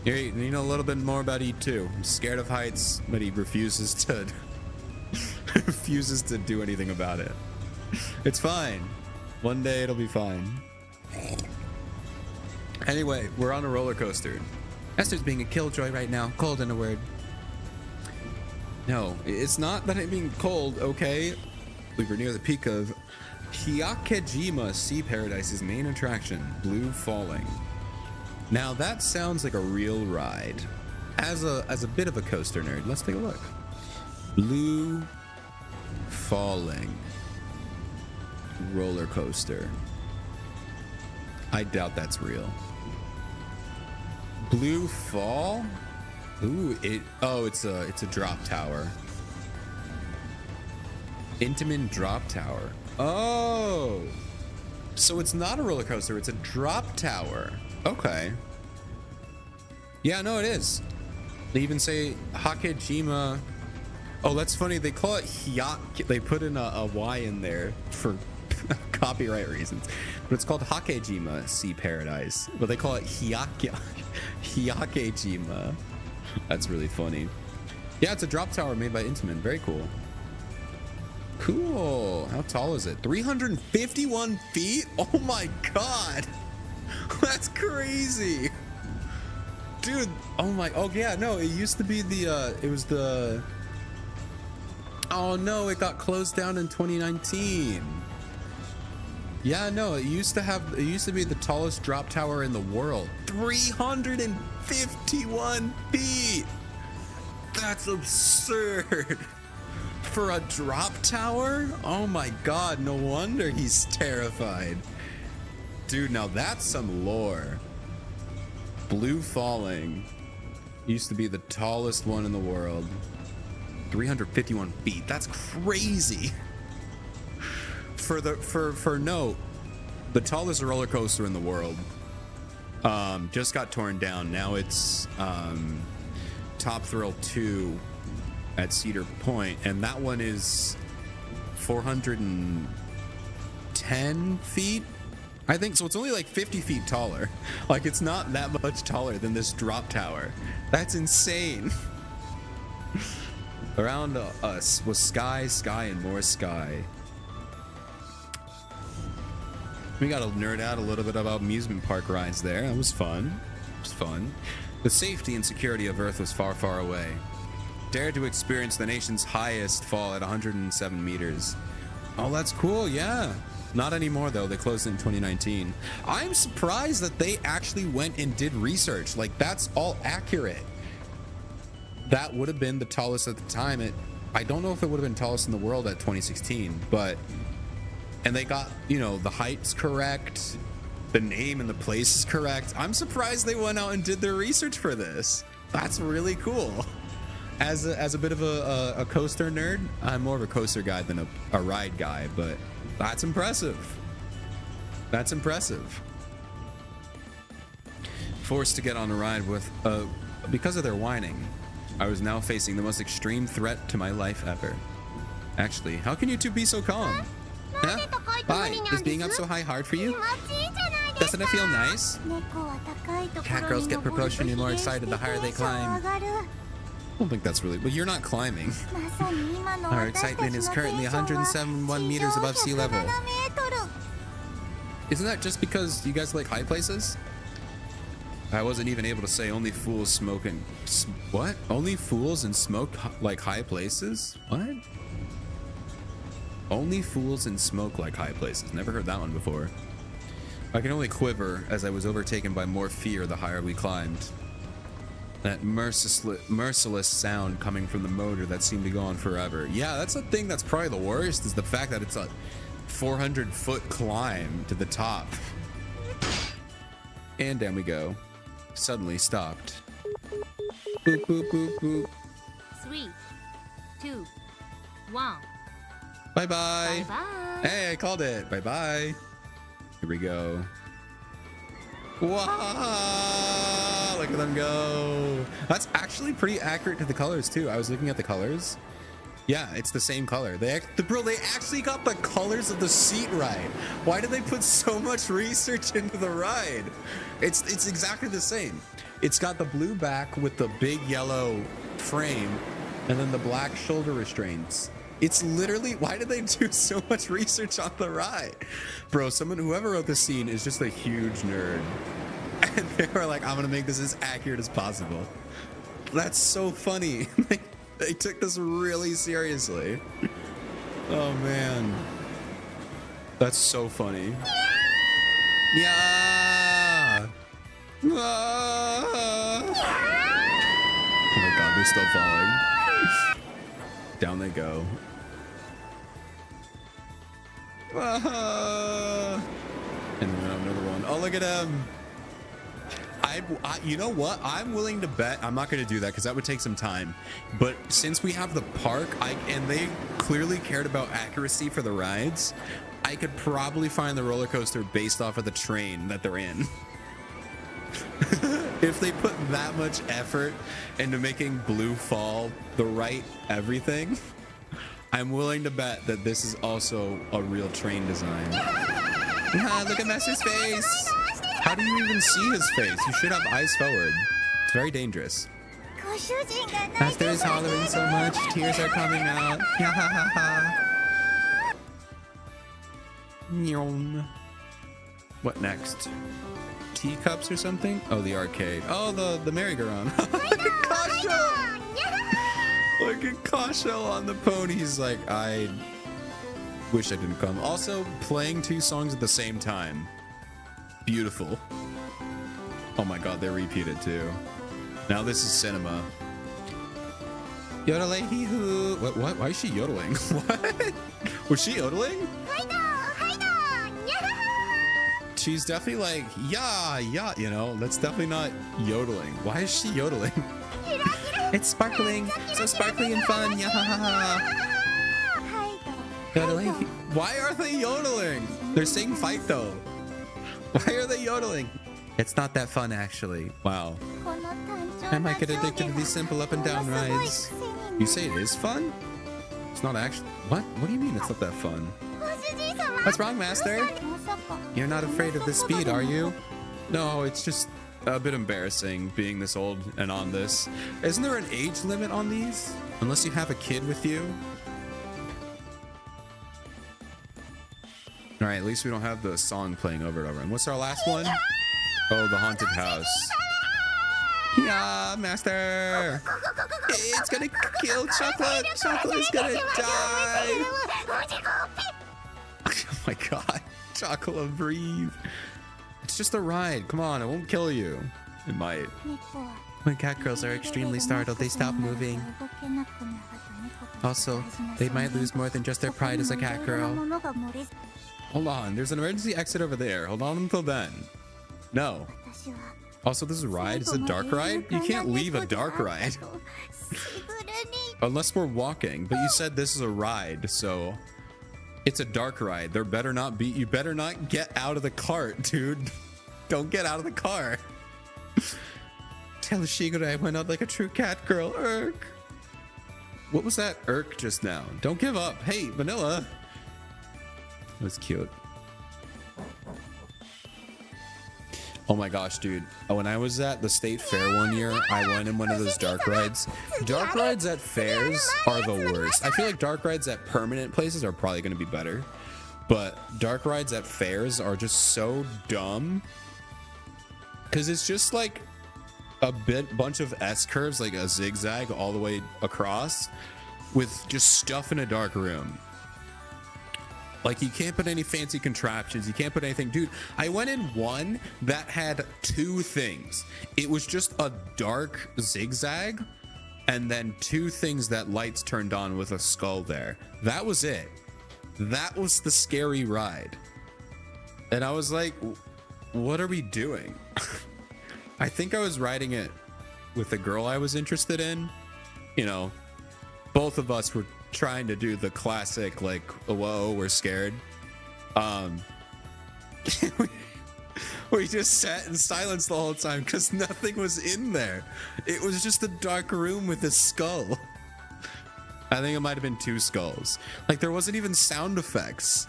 You know a little bit more about E2. I'm scared of heights, but he refuses to refuses to do anything about it. It's fine. One day it'll be fine. Anyway, we're on a roller coaster. Esther's being a killjoy right now. Cold in a word. No, it's not that I'm being cold, okay? We were near the peak of Hyakejima Sea Paradise's main attraction, Blue Falling. Now that sounds like a real ride. As a bit of a coaster nerd, let's take a look. Blue Falling roller coaster. I doubt that's real. Blue Fall? Ooh, it's a drop tower. Intamin drop tower. Oh, so it's not a roller coaster, it's a drop tower. Okay. Yeah, no, it is. They even say Hakejima. Oh, that's funny. They call it Hyak. They put in a Y in there for copyright reasons. But it's called Hakejima Sea Paradise. But they call it Hyakejima. That's really funny. Yeah, it's a drop tower made by Intamin. Very cool. Cool. How tall is it? 351 feet? Oh my god. That's crazy. Dude, oh my, oh yeah, no, it used to be oh no, it got closed down in 2019. Yeah, no, it used to be the tallest drop tower in the world. 351 feet. That's absurd. For a drop tower? Oh my god, no wonder he's terrified. Dude, now that's some lore. Blue Falling used to be the tallest one in the world. 351 feet. That's crazy. For note, the tallest roller coaster in the world just got torn down. Now it's Top Thrill 2 at Cedar Point, and that one is 410 feet, I think. So it's only like 50 feet taller. Like, it's not that much taller than this drop tower. That's insane. Around us was sky, sky, and more sky. We got to nerd out a little bit about amusement park rides there. That was fun. It was fun. The safety and security of Earth was far, far away. Dared to experience the nation's highest fall at 107 meters. Oh, that's cool. Yeah. Not anymore, though. They closed it in 2019. I'm surprised that they actually went and did research. Like, that's all accurate. That would have been the tallest at the time. I don't know if it would have been tallest in the world at 2016, but, and they got, you know, the heights correct, the name and the place is correct. I'm surprised they went out and did their research for this. That's really cool. as a bit of a coaster nerd, I'm more of a coaster guy than a ride guy, but that's impressive. That's impressive. Forced to get on a ride with because of their whining, I was now facing the most extreme threat to my life ever. Actually, how can you two be so calm? Huh? Why? Is being up so high hard for you? Doesn't it feel nice? Cat girls get proportionally more excited the higher they climb. I don't think that's really... But you're not climbing. Our excitement is currently 171 meters above sea level. Isn't that just because you guys like high places? I wasn't even able to say only fools smoke and... What? Only fools and smoke like high places? What? Only fools and smoke like high places. Never heard that one before. I can only quiver as I was overtaken by more fear the higher we climbed. That merciless sound coming from the motor that seemed to go on forever. Yeah, that's the thing that's probably the worst, is the fact that it's a 400-foot climb to the top. And down we go. Suddenly stopped. Boop, boop, boop, boop. 3, 2, 1. Bye-bye. Bye-bye. Hey, I called it. Bye-bye. Here we go. Wow! Look at them go. That's actually pretty accurate to the colors, too. I was looking at the colors. Yeah, it's the same color. They actually got the colors of the seat right. Why did they put so much research into the ride? It's exactly the same. It's got the blue back with the big yellow frame and then the black shoulder restraints. It's literally, why did they do so much research on the ride? Bro, whoever wrote this scene is just a huge nerd. And they were like, I'm gonna make this as accurate as possible. That's so funny. They took this really seriously. Oh man. That's so funny. Yeah. Ah. Oh my god, they're still falling. Down they go. Ah. And then another one. Oh, look at him. You know what? I'm willing to bet. I'm not going to do that because that would take some time. But since we have the park, and they clearly cared about accuracy for the rides, I could probably find the roller coaster based off of the train that they're in. If they put that much effort into making Blue fall the right everything, I'm willing to bet that this is also a real train design. Look at Master's face. How do you even see his face? You should have eyes forward. It's very dangerous. Master is hollering so much, tears are coming out. What next? Teacups or something? Oh, the arcade. Oh, the merry-go-round. Look at Kasho! Look at Kasho on the pony. He's like, I wish I didn't come. Also, playing 2 songs at the same time. Beautiful. Oh my god, they repeated too. Now this is cinema. Yodelay-hee-hoo. What? Why is she yodeling? What? Was she yodeling? She's definitely like, yeah, you know, that's definitely not yodeling. Why is she yodeling? It's sparkling, so sparkly and fun. Yeah. Yodelay. Why are they yodeling? They're saying fight though. Why are they yodeling? It's not that fun, actually. Wow. I might get addicted to these simple up and down rides. You say it is fun? It's not actually... What? What do you mean it's not that fun? What's wrong, Master? You're not afraid of the speed, are you? No, it's just a bit embarrassing being this old and on this. Isn't there an age limit on these? Unless you have a kid with you? All right, at least we don't have the song playing over and over. And what's our last one? Oh, the haunted house. Yeah, Master. It's gonna kill Chocolate. Chocolate is gonna die. Oh my god. Chocolate, breathe. It's just a ride. Come on, it won't kill you. It might. When cat girls are extremely startled, they stop moving. Also, they might lose more than just their pride as a cat girl. Hold on, there's an emergency exit over there. Hold on until then. No. Also, this is a ride. It's a dark ride. You can't leave a dark ride. Unless we're walking. But you said this is a ride, so it's a dark ride. You better not get out of the cart, dude. Don't get out of the car. Tell Shigure I went out like a true cat girl. Irk. What was that irk just now? Don't give up. Hey, Vanilla. That was cute. Oh my gosh, dude. When I was at the state fair one year, I went in one of those dark rides. Dark rides at fairs are the worst. I feel like dark rides at permanent places are probably going to be better. But dark rides at fairs are just so dumb. Because it's just like a bunch of S curves, like a zigzag all the way across with just stuff in a dark room. Like, you can't put any fancy contraptions. You can't put anything. Dude, I went in one that had two things. It was just a dark zigzag and then two things that lights turned on with a skull there. That was it. That was the scary ride. And I was like, what are we doing? I think I was riding it with a girl I was interested in. You know, both of us were trying to do the classic, like, whoa, we're scared. We just sat in silence the whole time because nothing was in there. It was just a dark room with a skull. I think it might have been two skulls. Like, there wasn't even sound effects.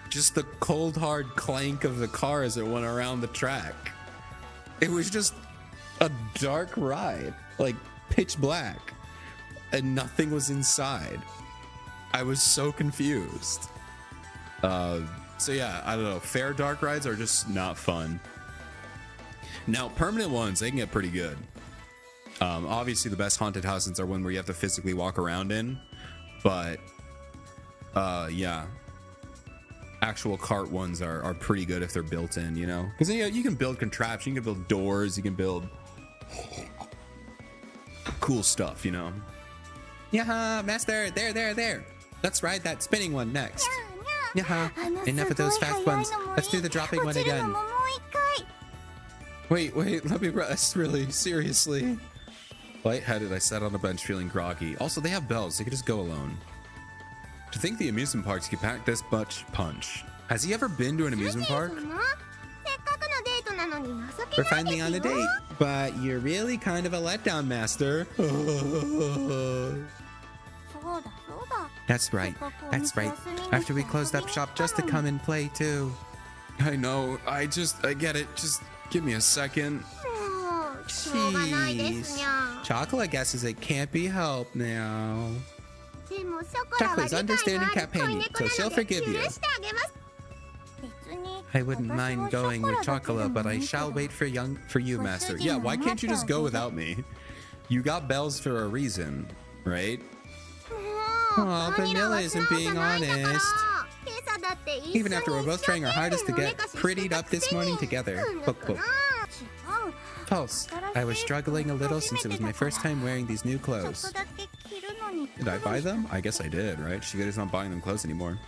Just the cold, hard clank of the car as it went around the track. It was just a dark ride, like pitch black, and nothing was inside. I was so confused. So yeah, I don't know. Fair dark rides are just not fun. Now, permanent ones, they can get pretty good. Obviously, the best haunted houses are one where you have to physically walk around in. But, yeah. Actual cart ones are pretty good if they're built in, you know? Because you can build contraptions, you can build doors, you can build cool stuff, you know? Yeah, master, there. Let's ride that spinning one next. Yeah, enough of those fast ones. Let's do the dropping one again. Wait, let me rest, really, seriously. Lightheaded, I sat on a bench feeling groggy. Also, they have bells, they could just go alone. To think the amusement parks could pack this much punch. Has he ever been to an amusement park? We're finally on a date, but you're really kind of a letdown, master. That's right. After we closed up shop just to come and play too. I know, I get it. Just give me a second. Jeez. Chocolate guesses it can't be helped now. Chocolate's understanding companion, so she'll forgive you. I wouldn't mind going with Chocolate, but I shall wait for you, master. Yeah, why can't you just go without me? You got bells for a reason, right? Oh, Vanilla isn't being honest. Even after we're both trying our hardest to get prettied up this morning together. False. I was struggling a little since it was my first time wearing these new clothes. Did I buy them? I guess I did, right? Shigeru's not buying them clothes anymore.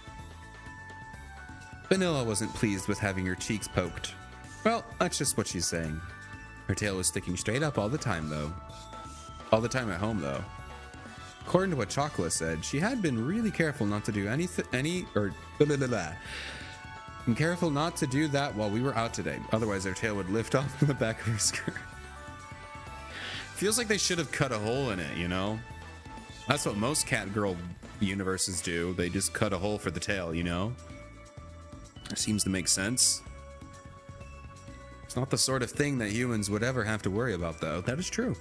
Vanilla wasn't pleased with having her cheeks poked. Well, that's just what she's saying. Her tail was sticking straight up all the time, though. All the time at home, though. According to what Chocolate said, she had been really careful not to do careful not to do that while we were out today. Otherwise, her tail would lift off the back of her skirt. Feels like they should have cut a hole in it, you know? That's what most cat girl universes do. They just cut a hole for the tail, you know? It seems to make sense. It's not the sort of thing that humans would ever have to worry about, though. That is true.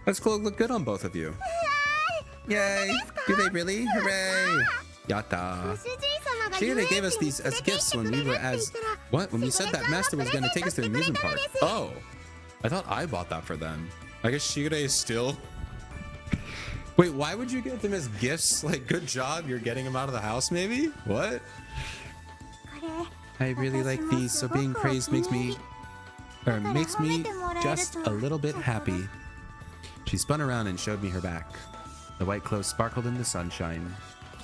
Let's look good on both of you. Yay! Do they really? Hooray! Yatta. Shigure gave us these as gifts when we were when we said that master was going to take us to the amusement park. Oh, I thought I bought that for them. I guess Shigure is still... Wait, why would you get them as gifts? Like, good job, you're getting them out of the house, maybe? What? I really like these, so being praised makes me just a little bit happy. She spun around and showed me her back. The white clothes sparkled in the sunshine.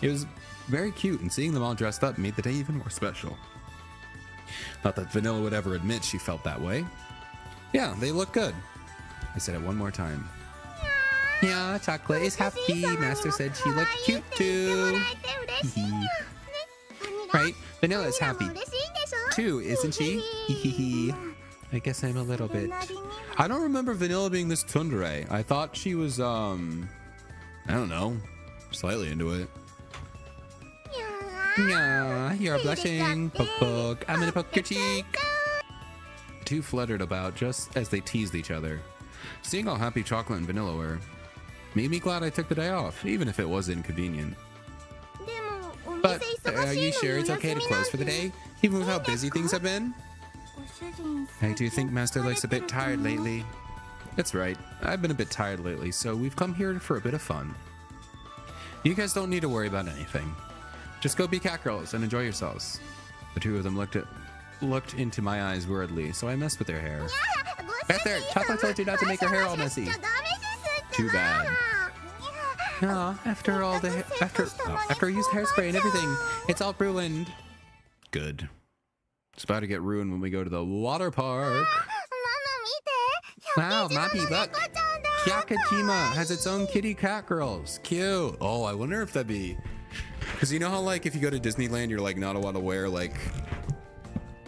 It was very cute, and seeing them all dressed up made the day even more special. Not that Vanilla would ever admit she felt that way. Yeah, they look good. I said it one more time. Yeah, Chocolate is happy. Master said she looked cute too. Right? Vanilla is happy too, isn't she? I guess I'm a little bit. I don't remember Vanilla being this tsundere. I thought she was, I don't know, slightly into it. Yeah, you're blushing. Poke, poke. I'm gonna poke your cheek. Two fluttered about just as they teased each other. Seeing how happy Chocolate and Vanilla were made me glad I took the day off, even if it was inconvenient. But are you sure it's okay to close for the day, even with how busy things have been? I do think Master looks a bit tired lately. That's right, I've been a bit tired lately, so we've come here for a bit of fun. You guys don't need to worry about anything. Just go be cat girls and enjoy yourselves. The two of them looked into my eyes worriedly, so I messed with their hair. Master, Chocolate told you not to make her hair all messy. Too bad. No, after all after I used hairspray and everything, it's all ruined. Good. It's about to get ruined when we go to the water park. Wow, Mommy, look. Hyakajima has its own kitty cat girls. Cute. Oh, I wonder if that'd be... Because you know how, like, if you go to Disneyland, you're, like, not allowed to wear, like,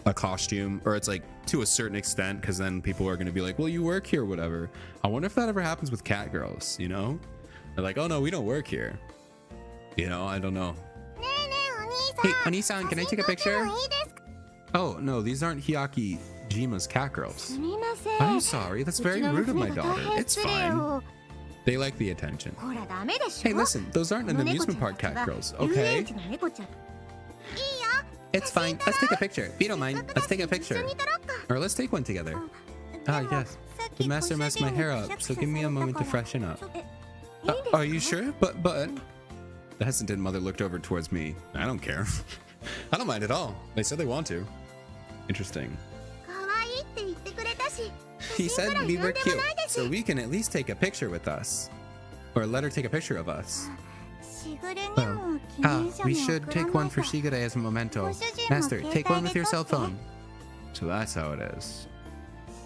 a costume? Or it's, like, to a certain extent, because then people are going to be like, well, you work here or whatever. I wonder if that ever happens with cat girls, you know? They're like, oh, no, we don't work here. You know, I don't know. Hey, Oni-san, can I take a picture? Oh, no, these aren't Hyakjima's cat girls. I'm sorry, that's very rude of my daughter. It's fine. They like the attention. Hey, listen, those aren't an amusement park cat girls, okay? It's fine. Let's take a picture. If you don't mind, let's take a picture. Or let's take one together. Ah, yes. The master messed my hair up, so give me a moment to freshen up. Are you sure? But... The hesitant mother looked over towards me. I don't care. I don't mind at all. They said they want to. Interesting. He said we were cute, so we can at least take a picture with us. Or let her take a picture of us. Oh, we should take one for Shigure as a memento. Master, take one with your cell phone. So that's how it is.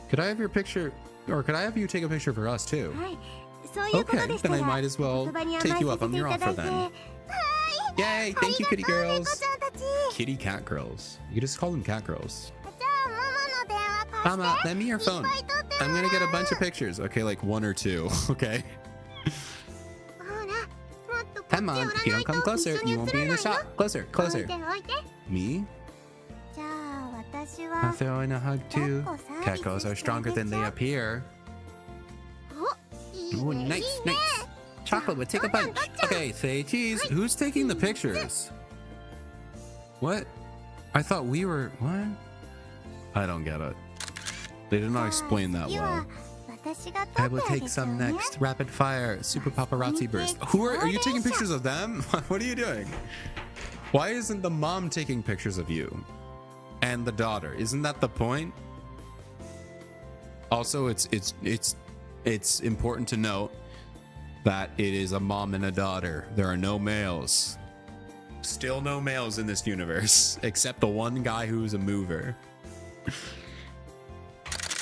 Could I have your picture, or could I have you take a picture for us too? Okay, then I might as well take you up on your offer then. Yay, thank you, kitty girls. Kitty cat girls. You could just call them cat girls. Mama, lend me your phone. I'm gonna get a bunch of pictures. Okay, like one or two, okay? Come on, if you don't come closer, you won't be in the shot. Closer, closer. Me? I'll throw in a hug too. Cat girls are stronger than they appear. Ooh, nice, nice. Chocolate would take a bunch. Okay, say cheese. Who's taking the pictures? What? I thought we were... What? I don't get it. They did not explain that well. I will take some next. Rapid fire. Super paparazzi burst. Who are you taking pictures of them? What are you doing? Why isn't the mom taking pictures of you? And the daughter. Isn't that the point? Also, it's important to note that it is a mom and a daughter. There are no males. Still no males in this universe, except the one guy who's a mover.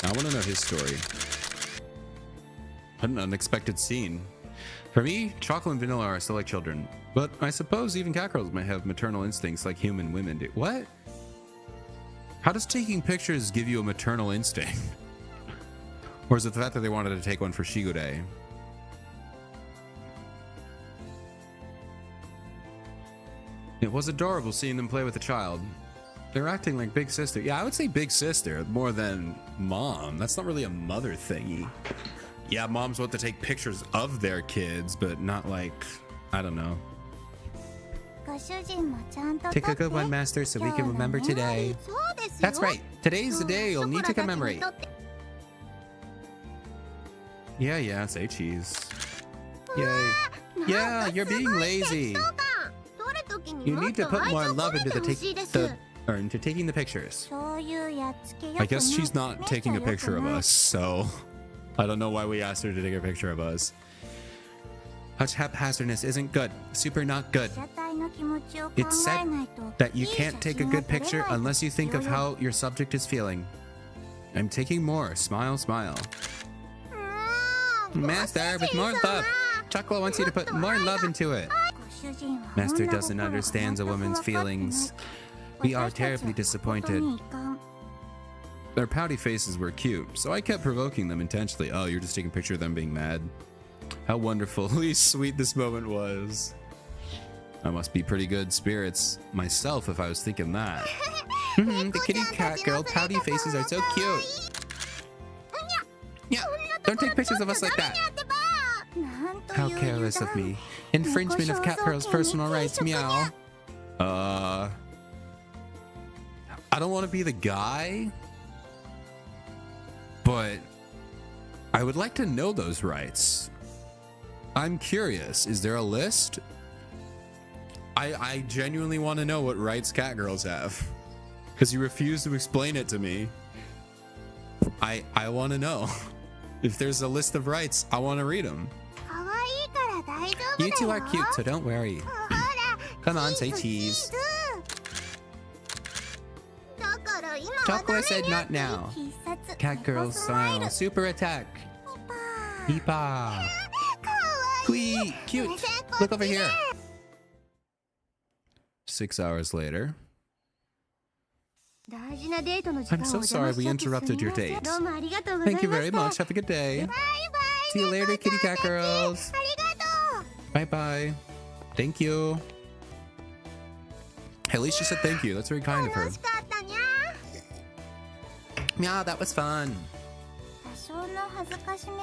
I want to know his story. What an unexpected scene. For me, Chocolate and Vanilla are still like children, but I suppose even cat girls might have maternal instincts like human women do. What? How does taking pictures give you a maternal instinct? Or is it the fact that they wanted to take one for Shigure? It was adorable seeing them play with a child. They're acting like big sister. Yeah, I would say big sister more than mom. That's not really a mother thingy. Yeah, moms want to take pictures of their kids, but not like, I don't know. Take a good one, Master, so we can remember today. That's right. Today's the day you'll need to commemorate. Yeah, say cheese. Yay. Yeah, you're being lazy. You need to put more love into into taking the pictures. I guess she's not taking a picture of us, so I don't know why we asked her to take a picture of us. Such haphazardness isn't good. Super not good. It's said that you can't take a good picture unless you think of how your subject is feeling. I'm taking more. Smile, smile. Master, with more love. Chocolate wants you to put more love into it. Master doesn't understand a woman's feelings. We are terribly disappointed. Their pouty faces were cute, so I kept provoking them intentionally. Oh, you're just taking a picture of them being mad? How wonderfully sweet this moment was. I must be pretty good spirits myself if I was thinking that. The kitty cat girl pouty faces are so cute. Yeah, don't take pictures of us like that. How careless of me. Infringement of cat girl's personal rights, meow. I don't want to be the guy, but I would like to know those rights. I'm curious. Is there a list? I genuinely want to know what rights cat girls have, because you refuse to explain it to me. I want to know. If there's a list of rights, I want to read them. You two are cute, so don't worry. Come on, say cheese. Chocolate said not now. Cat girl style. Super attack. Peepa. Quee. Cute. Look over here. 6 hours later. I'm so sorry we interrupted your date. Thank you very much. Have a good day. See you later, kitty cat girls. Bye-bye. Thank you. At least she said thank you. That's very kind of her. Meow, that was fun.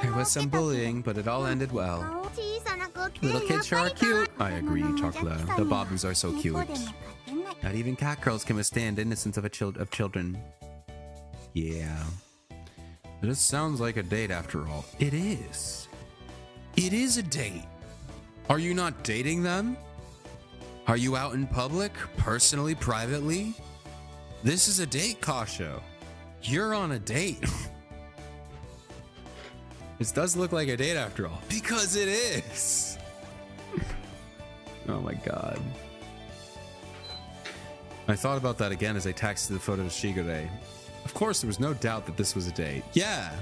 There was some bullying, but it all ended well. Little kids sure are cute. I agree, Chocolate. The bobbins are so cute. Not even cat girls can withstand innocence of children. Yeah. This sounds like a date after all. It is. It is a date. Are you not dating them? Are you out in public, personally, privately? This is a date, Kasho. You're on a date. This does look like a date after all. Because it is. Oh my god. I thought about that again as I texted the photo to Shigure. Of course, there was no doubt that this was a date. Yeah.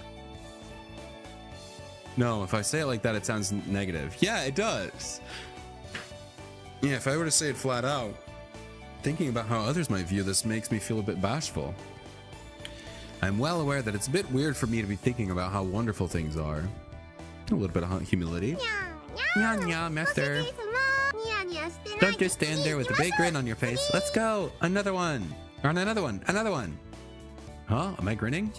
No, if I say it like that, it sounds negative. Yeah, it does. Yeah, if I were to say it flat out, thinking about how others might view this makes me feel a bit bashful. I'm well aware that it's a bit weird for me to be thinking about how wonderful things are. A little bit of humility. Nya nya, master. Don't just stand there with a big grin on your face. Let's go. Another one. Or another one. Another one. Huh? Am I grinning?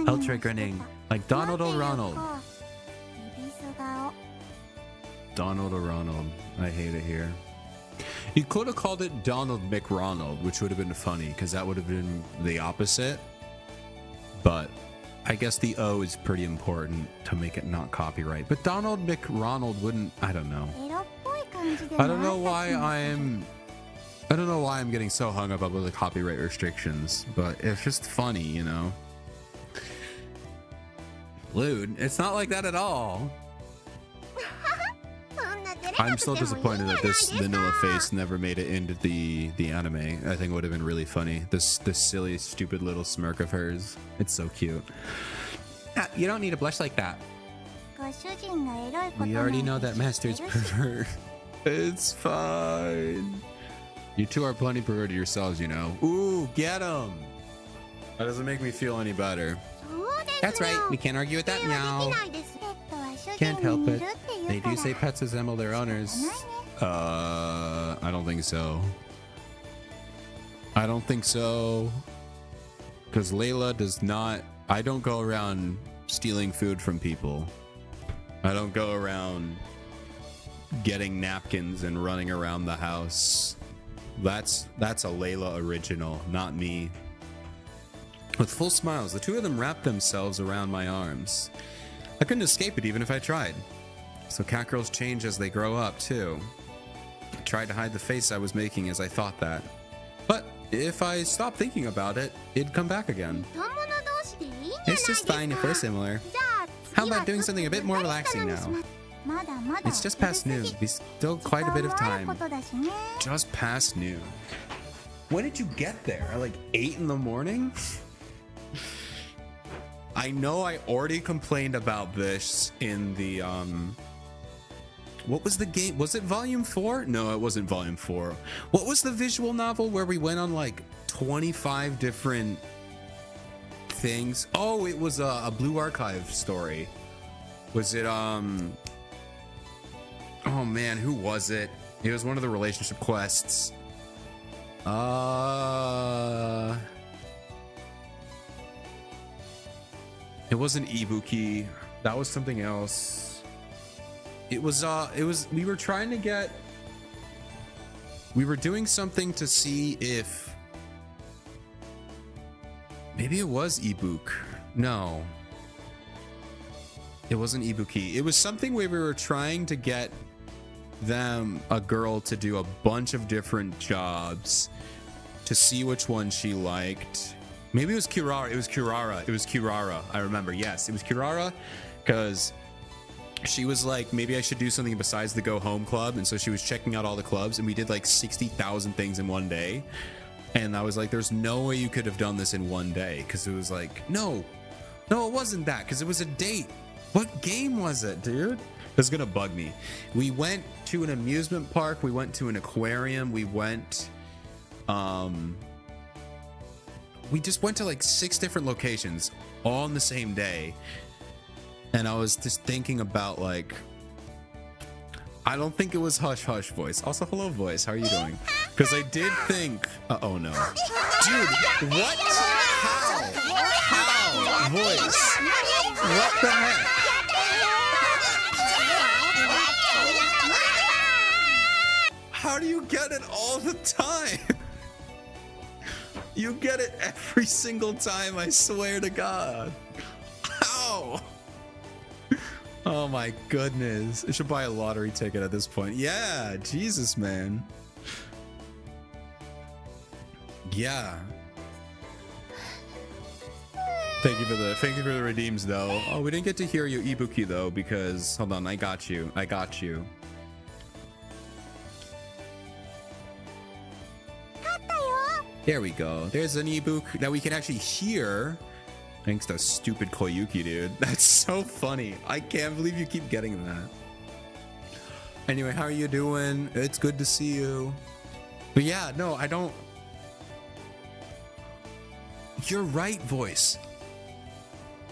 Ultra grinning. Like Donald or Ronald. Donald or Ronald. I hate it here. You could have called it Donald McRonald, which would have been funny, because that would have been the opposite. But I guess the O is pretty important to make it not copyright. But Donald McRonald wouldn't. I don't know. I don't know why I'm getting so hung up with the copyright restrictions, but it's just funny, you know. Lewd. It's not like that at all. I'm still disappointed that this vanilla face never made it into the anime. I think it would have been really funny. This silly, stupid little smirk of hers. It's so cute. Ah, you don't need to blush like that. We already know that Master's pervert. It's fine. You two are plenty perverted yourselves, you know. Ooh, get him. That doesn't make me feel any better. That's right. We can't argue with that, meow. Can't help it. They do say pets resemble their owners. I don't think so. I don't think so. Because Layla does not... I don't go around stealing food from people. I don't go around getting napkins and running around the house. That's a Layla original, not me. With full smiles, the two of them wrapped themselves around my arms. I couldn't escape it even if I tried. So cat girls change as they grow up too. I tried to hide the face I was making as I thought that. But if I stopped thinking about it, it'd come back again. It's just fine if we're similar. How about doing something a bit more relaxing now? It's just past noon. We still quite a bit of time. Just past noon. When did you get there? Like 8 in the morning? I know I already complained about this in the what was the game? Was it volume 4? No, it wasn't volume 4. What was the visual novel where we went on like 25 different things? Oh, it was a Blue Archive story. Was it oh man, who was it? It was one of the relationship quests. It wasn't Ibuki. That was something else. It was we were trying to get, we were doing something to see if maybe it was Ibuk. No, it wasn't Ibuki. It was something where we were trying to get a girl to do a bunch of different jobs to see which one she liked. Maybe it was Kirara. It was Kirara. I remember. Yes, it was Kirara, because she was like, maybe I should do something besides the go home club. And so she was checking out all the clubs, and we did like 60,000 things in one day. And I was like, there's no way you could have done this in one day. Because it was like, no, it wasn't that. Because it was a date. What game was it, dude? This is going to bug me. We went to an amusement park. We went to an aquarium. We went, we just went to like 6 different locations all on the same day. And I was just thinking about like, I don't think it was Hush Hush Voice. Also, hello Voice, how are you doing? Because I did think, oh no. Dude, what? How? Voice? What the heck? How do you get it all the time? You get it every single time, I swear to God. How? Oh my goodness. I should buy a lottery ticket at this point. Yeah, Jesus, man. Yeah. Thank you for the redeems though. Oh, we didn't get to hear you Ibuki though, because hold on, I got you. There we go. There's an ebook that we can actually hear. Thanks to stupid Koyuki, dude. That's so funny. I can't believe you keep getting that. Anyway, how are you doing? It's good to see you. But yeah, no, I don't. You're right, Voice.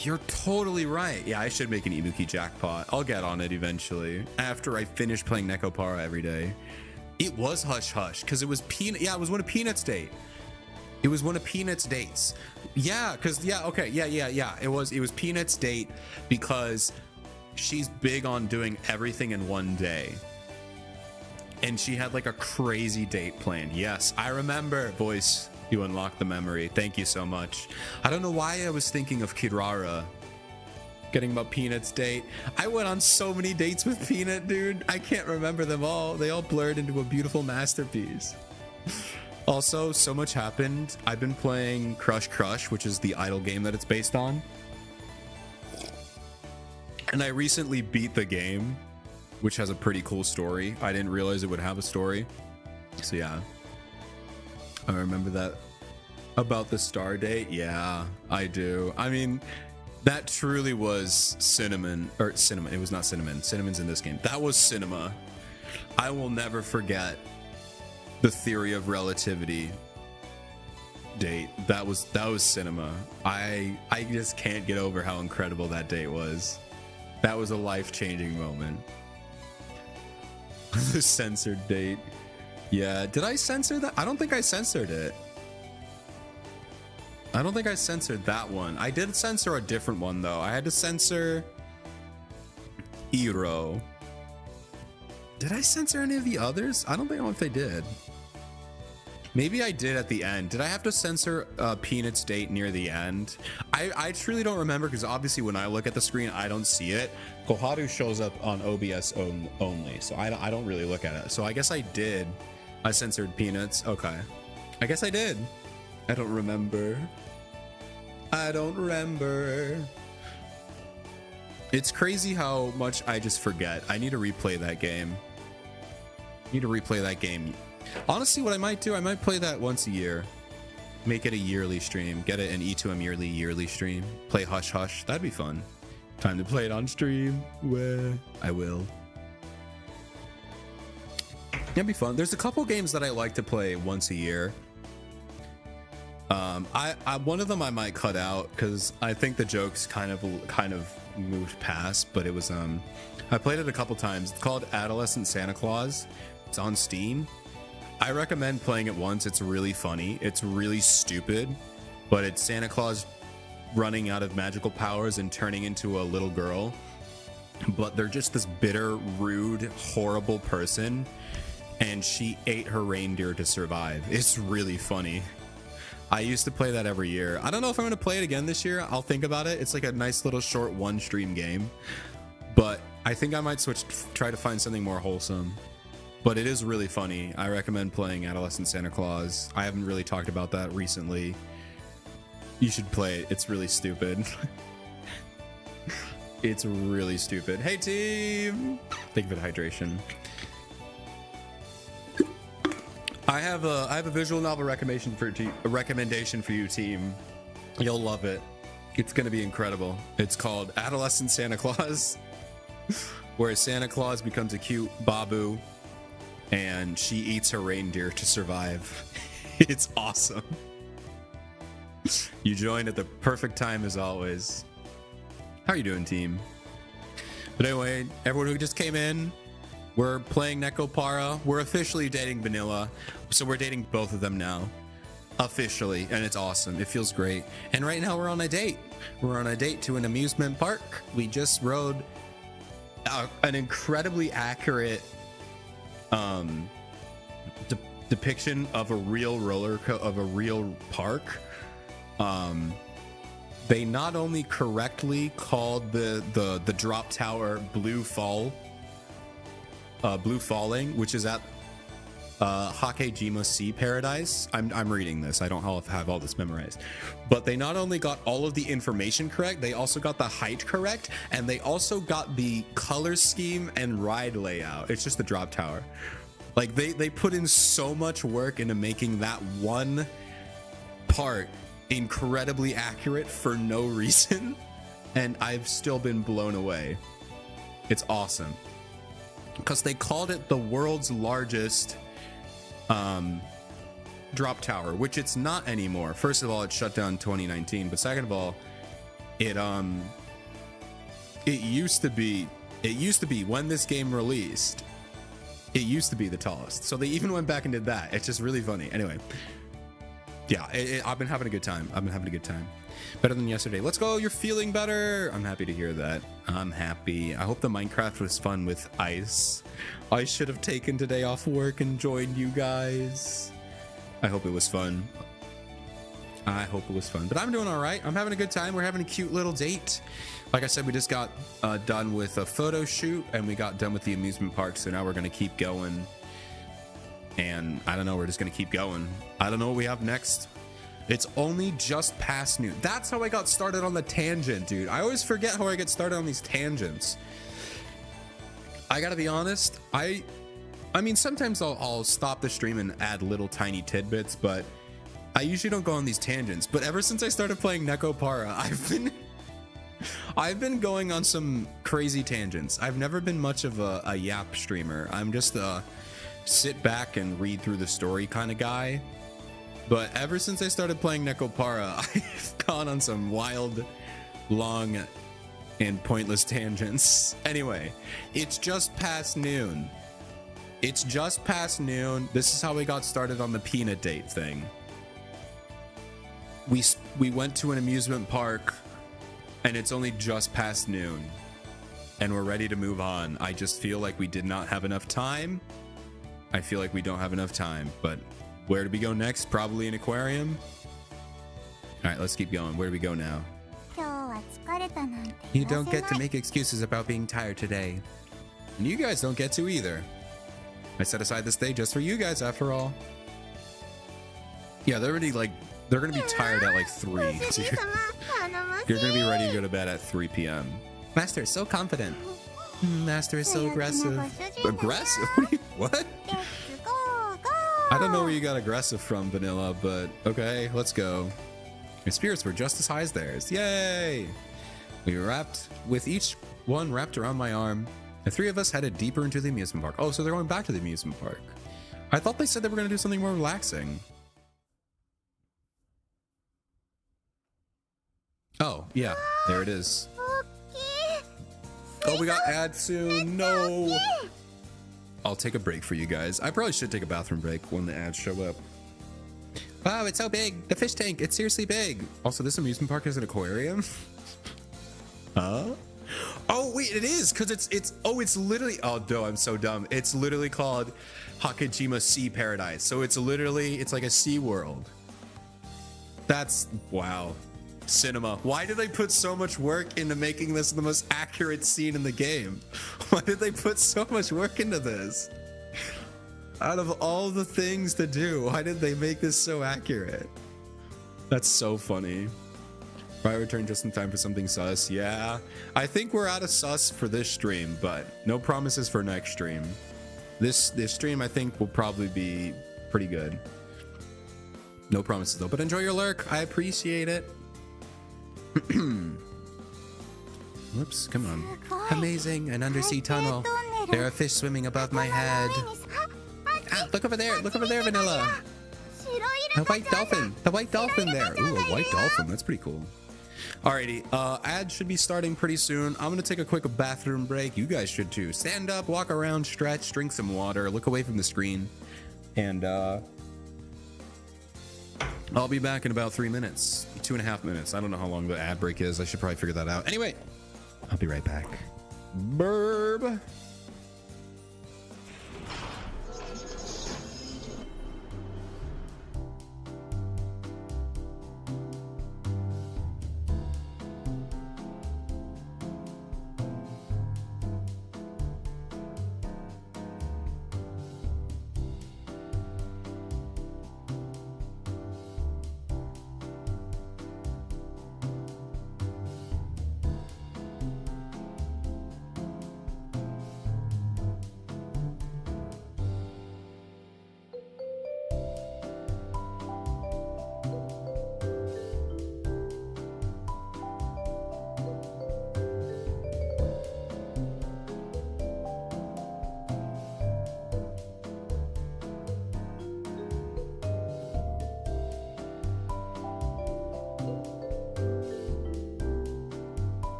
You're totally right. Yeah, I should make an Ibuki jackpot. I'll get on it eventually after I finish playing Nekopara every day. It was Hush Hush because it was Peanut. Yeah, it was one of Peanut's date. It was one of Peanut's dates. Yeah, because yeah. It was Peanut's date because she's big on doing everything in one day. And she had like a crazy date planned. Yes, I remember, Voice. You unlocked the memory. Thank you so much. I don't know why I was thinking of Kirara. Getting about Peanut's date. I went on so many dates with Peanut, dude. I can't remember them all. They all blurred into a beautiful masterpiece. Also, so much happened. I've been playing Crush Crush, which is the idol game that it's based on. And I recently beat the game, which has a pretty cool story. I didn't realize it would have a story. So yeah. I remember that about the star date. Yeah, I do. I mean, that truly was cinnamon. It was not cinnamon. Cinnamon's in this game. That was cinema. I will never forget the theory of relativity date. That was cinema. I just can't get over how incredible that date was. That was a life-changing moment. The censored date. Yeah, did I censor that? I don't think I censored it. I don't think I censored that one. I did censor a different one though. I had to censor Iro. Did I censor any of the others? I don't know if they did. Maybe I did at the end. Did I have to censor Peanut's date near the end? I truly don't remember because obviously when I look at the screen, I don't see it. Koharu shows up on OBS only, so I don't really look at it. So I guess I did. I censored Peanuts. Okay. I guess I did. I don't remember. It's crazy how much I just forget. I need to replay that game. Honestly, what I might do, I might play that once a year. Make it a yearly stream. Get it an E2M yearly stream. Play Hush Hush. That'd be fun. Time to play it on stream. Where I will. It'd be fun. There's a couple games that I like to play once a year. One of them I might cut out because I think the jokes kind of moved past, but it was I played it a couple times. It's called Adolescent Santa Claus. It's on Steam. I recommend playing it once. It's really funny. It's really stupid, but it's Santa Claus running out of magical powers and turning into a little girl. But they're just this bitter, rude, horrible person, and she ate her reindeer to survive. It's really funny. I used to play that every year. I don't know if I'm going to play it again this year. I'll think about it. It's like a nice little short one stream game, but I think I might try to find something more wholesome. But it is really funny. I recommend playing Adolescent Santa Claus. I haven't really talked about that recently. You should play it. It's really stupid. It's really stupid. Hey team! Thank you for the hydration. I have a visual novel recommendation for you, team. You'll love it. It's gonna be incredible. It's called Adolescent Santa Claus, where Santa Claus becomes a cute babu, and she eats her reindeer to survive. It's awesome. You joined at the perfect time as always. How are you doing, team? But anyway, everyone who just came in, we're playing Nekopara. We're officially dating Vanilla, so we're dating both of them now. Officially, and it's awesome. It feels great. And right now we're on a date. We're on a date to an amusement park. We just rode an incredibly accurate depiction of a real real park. They not only correctly called the drop tower Blue Falling, which is at Hakejima Sea Paradise. I'm reading this. I don't have all this memorized. But they not only got all of the information correct, they also got the height correct, and they also got the color scheme and ride layout. It's just the drop tower. Like they put in so much work into making that one part incredibly accurate for no reason, and I've still been blown away. It's awesome. Because they called it the world's largest drop tower, which it's not anymore. First of all, it shut down in 2019, but second of all, it used to be when this game released, it used to be the tallest. So they even went back and did that. It's just really funny. Anyway, yeah, I've been having a good time. Better than yesterday. Let's go. You're feeling better. I'm happy to hear that. I'm happy. I hope the Minecraft was fun with Ice. I should have taken today off work and joined you guys. I hope it was fun. But I'm doing all right. I'm having a good time. We're having a cute little date. Like I said, we just got done with a photo shoot, and we got done with the amusement park. So now we're going to keep going. And I don't know. We're just going to keep going. I don't know what we have next. It's only just past noon. That's how I got started on the tangent, dude. I always forget how I get started on these tangents. I gotta be honest. I mean, sometimes I'll stop the stream and add little tiny tidbits, but I usually don't go on these tangents. But ever since I started playing Nekopara, I've been going on some crazy tangents. I've never been much of a yap streamer. I'm just a sit back and read through the story kind of guy. But ever since I started playing Nekopara, I've gone on some wild, long, and pointless tangents. Anyway, it's just past noon. This is how we got started on the peanut date thing. We went to an amusement park, and it's only just past noon. And we're ready to move on. I just feel like we did not have enough time. I feel like we don't have enough time, but where do we go next? Probably an aquarium. All right, let's keep going. Where do we go now? You don't get to make excuses about being tired today. And you guys don't get to either. I set aside this day just for you guys, after all. Yeah, they're already they're gonna be tired at like 3. So you're gonna be ready to go to bed at 3 p.m. Master is so confident. Master is so aggressive. Aggressive? What? I don't know where you got aggressive from, Vanilla, but okay, let's go. Your spirits were just as high as theirs. Yay! We were wrapped with each one wrapped around my arm. The three of us headed deeper into the amusement park. Oh, so they're going back to the amusement park. I thought they said they were going to do something more relaxing. Oh, yeah, there it is. Oh, we got ads soon. No. I'll take a break for you guys. I probably should take a bathroom break when the ads show up. Wow, it's so big. The fish tank, it's seriously big. Also, this amusement park is an aquarium. Huh? Oh, wait, it is, because it's literally, oh, no, I'm so dumb. It's literally called Hakajima Sea Paradise. So it's like a sea world. That's, wow. Cinema. Why did they put so much work into making this the most accurate scene in the game? Why did they put so much work into this? Out of all the things to do, why did they make this so accurate? That's so funny. I returned just in time for something sus. Yeah, I think we're out of sus for this stream, but no promises for next stream. This stream I think will probably be pretty good. No promises though, but enjoy your lurk. I appreciate it. Whoops, come on. Amazing, an undersea tunnel. There are fish swimming above my head. Ah, look over there, Vanilla. A white dolphin, the white dolphin there. Ooh, a white dolphin, that's pretty cool. Alrighty, ads should be starting pretty soon. I'm gonna take a quick bathroom break. You guys should too. Stand up, walk around, stretch, drink some water, look away from the screen. And I'll be back in about 3 minutes, 2.5 minutes. I don't know how long the ad break is. I should probably figure that out. Anyway, I'll be right back. Burb.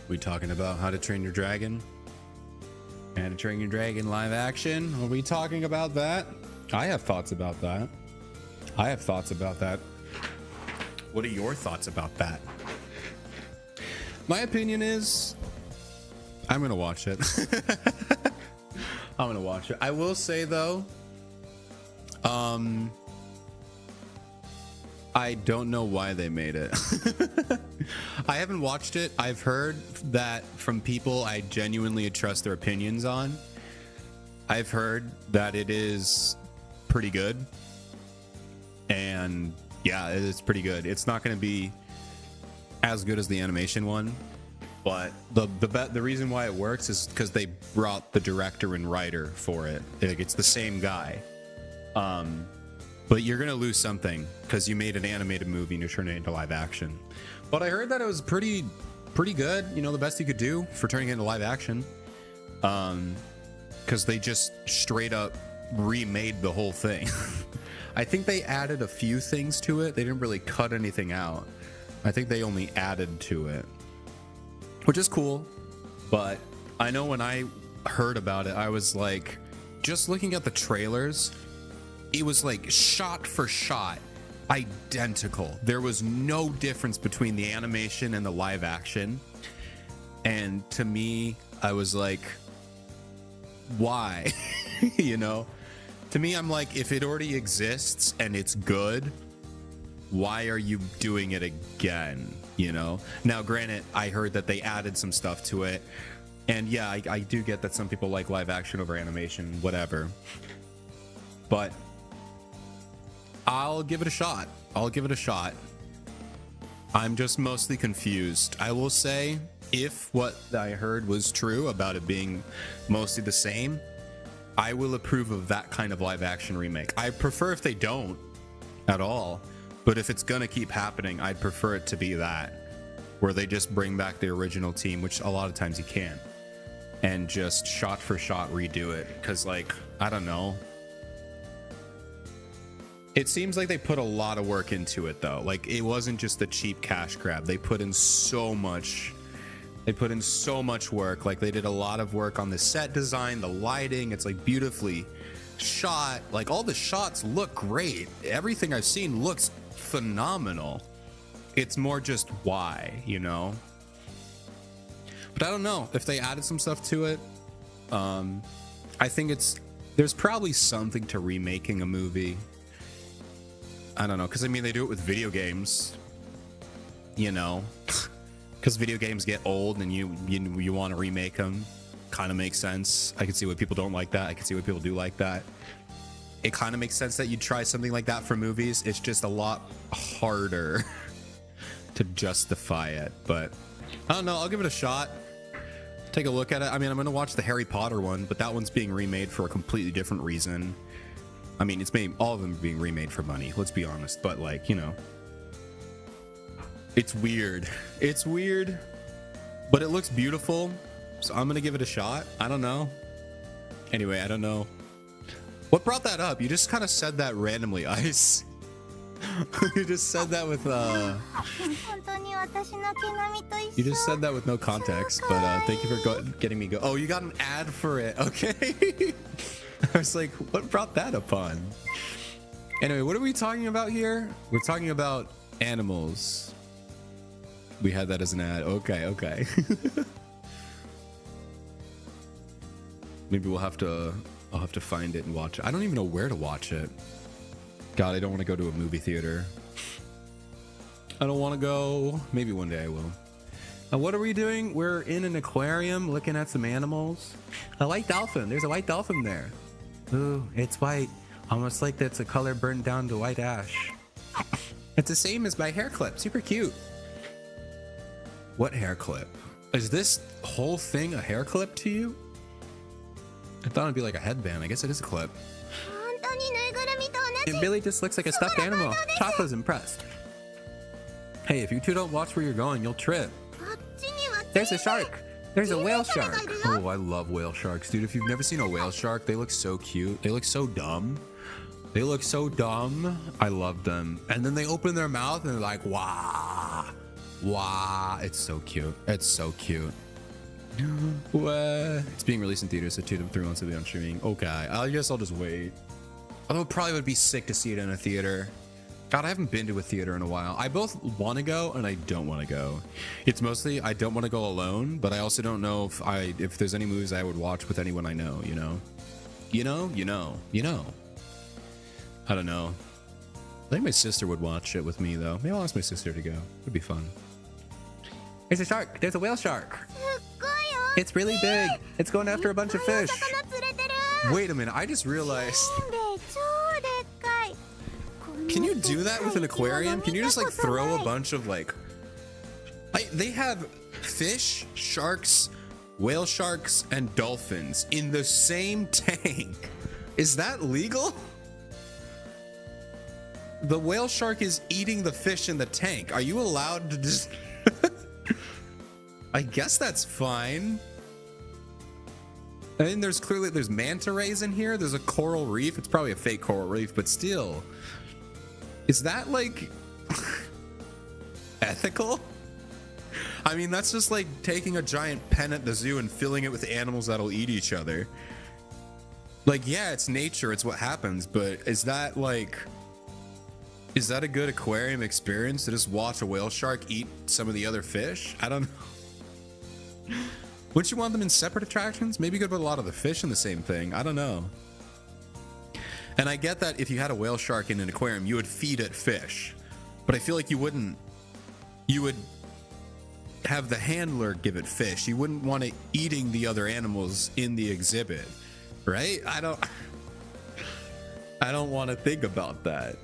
We talking about How to Train Your Dragon? And a Dragon Dragon live action. Are we talking about that? I have thoughts about that. What are your thoughts about that? My opinion is I'm gonna watch it. I'm gonna watch it. I will say though, I don't know why they made it. I haven't watched it. I've heard that from people I genuinely trust their opinions on. I've heard that it is pretty good. And yeah, it's pretty good. It's not going to be as good as the animation one, but the reason why it works is because they brought the director and writer for it. Like, it's the same guy. But you're gonna lose something because you made an animated movie and you're turning it into live action. But I heard that it was pretty good. You know, the best you could do for turning it into live action. Because they just straight up remade the whole thing. I think they added a few things to it. They didn't really cut anything out. I think they only added to it, which is cool. But I know when I heard about it, I was like, just looking at the trailers, it was like shot for shot identical. There was no difference between the animation and the live action. And to me, I was like, why? You know, to me, I'm like, if it already exists and it's good, why are you doing it again? You know, now granted, I heard that they added some stuff to it, and yeah, I do get that some people like live action over animation, whatever, but I'll give it a shot. I'm just mostly confused. I will say, if what I heard was true about it being mostly the same, I will approve of that kind of live action remake. I prefer if they don't at all, but if it's gonna keep happening, I'd prefer it to be that, where they just bring back the original team, which a lot of times you can't, and just shot for shot redo it. Because, like, I don't know, it seems like they put a lot of work into it, though. Like, it wasn't just a cheap cash grab. They put in so much work. Like, they did a lot of work on the set design, the lighting. It's like beautifully shot. Like, all the shots look great. Everything I've seen looks phenomenal. It's more just why, you know? But I don't know if they added some stuff to it. I think there's probably something to remaking a movie. I don't know, because I mean, they do it with video games, you know, because video games get old and you want to remake them. Kind of makes sense. I can see why people don't like that. I can see why people do like that. It kind of makes sense that you try something like that for movies. It's just a lot harder to justify it, but I don't know. I'll give it a shot. Take a look at it. I mean, I'm going to watch the Harry Potter one, but that one's being remade for a completely different reason. I mean, all of them are being remade for money, let's be honest, but, like, you know, it's weird, but it looks beautiful, so I'm gonna give it a shot. I don't know. Anyway, I don't know what brought that up. You just kind of said that randomly, Ice. You just said that with you just said that with no context, but thank you for getting me go. Oh, you got an ad for it. Okay. I was like, what brought that upon? Anyway, what are we talking about here? We're talking about animals. We had that as an ad. Okay. Maybe I'll have to find it and watch it. I don't even know where to watch it. God, I don't want to go to a movie theater. I don't want to go. Maybe one day I will. What are we doing? We're in an aquarium looking at some animals. A white dolphin. There's a white dolphin there. Ooh, it's white. Almost like that's a color burned down to white ash. It's the same as my hair clip. Super cute. What hair clip? Is this whole thing a hair clip to you? I thought it'd be like a headband. I guess it is a clip. It really just looks like a stuffed animal. Chapa's impressed. Hey, if you two don't watch where you're going, you'll trip. There's a shark. There's a whale shark. Oh, I love whale sharks, dude. If you've never seen a whale shark, they look so cute. They look so dumb. I love them. And then they open their mouth and they're like, wah. It's so cute. What? It's being released in theaters, so 2 to 3 months will be on streaming. Okay, I guess I'll just wait. Although it probably would be sick to see it in a theater. God, I haven't been to a theater in a while. I both want to go and I don't want to go. It's mostly I don't want to go alone, but I also don't know if there's any movies I would watch with anyone I know, you know? You know. I don't know. I think my sister would watch it with me, though. Maybe I'll ask my sister to go. It'd be fun. There's a shark. There's a whale shark. It's really big. It's going after a bunch of fish. Wait a minute. I just realized. Can you do that with an aquarium? Can you just like throw a bunch of like... they have fish, sharks, whale sharks, and dolphins in the same tank. Is that legal? The whale shark is eating the fish in the tank. Are you allowed to just... I guess that's fine. I mean, there's manta rays in here. There's a coral reef. It's probably a fake coral reef, but still. Is that like ethical? I mean, that's just like taking a giant pen at the zoo and filling it with animals that'll eat each other. Like, yeah, it's nature. It's what happens. But is that a good aquarium experience to just watch a whale shark eat some of the other fish? I don't know. Wouldn't you want them in separate attractions? Maybe you could put a lot of the fish in the same thing. I don't know. And I get that if you had a whale shark in an aquarium, you would feed it fish. But I feel like you would have the handler give it fish. You wouldn't want it eating the other animals in the exhibit, right? I don't want to think about that.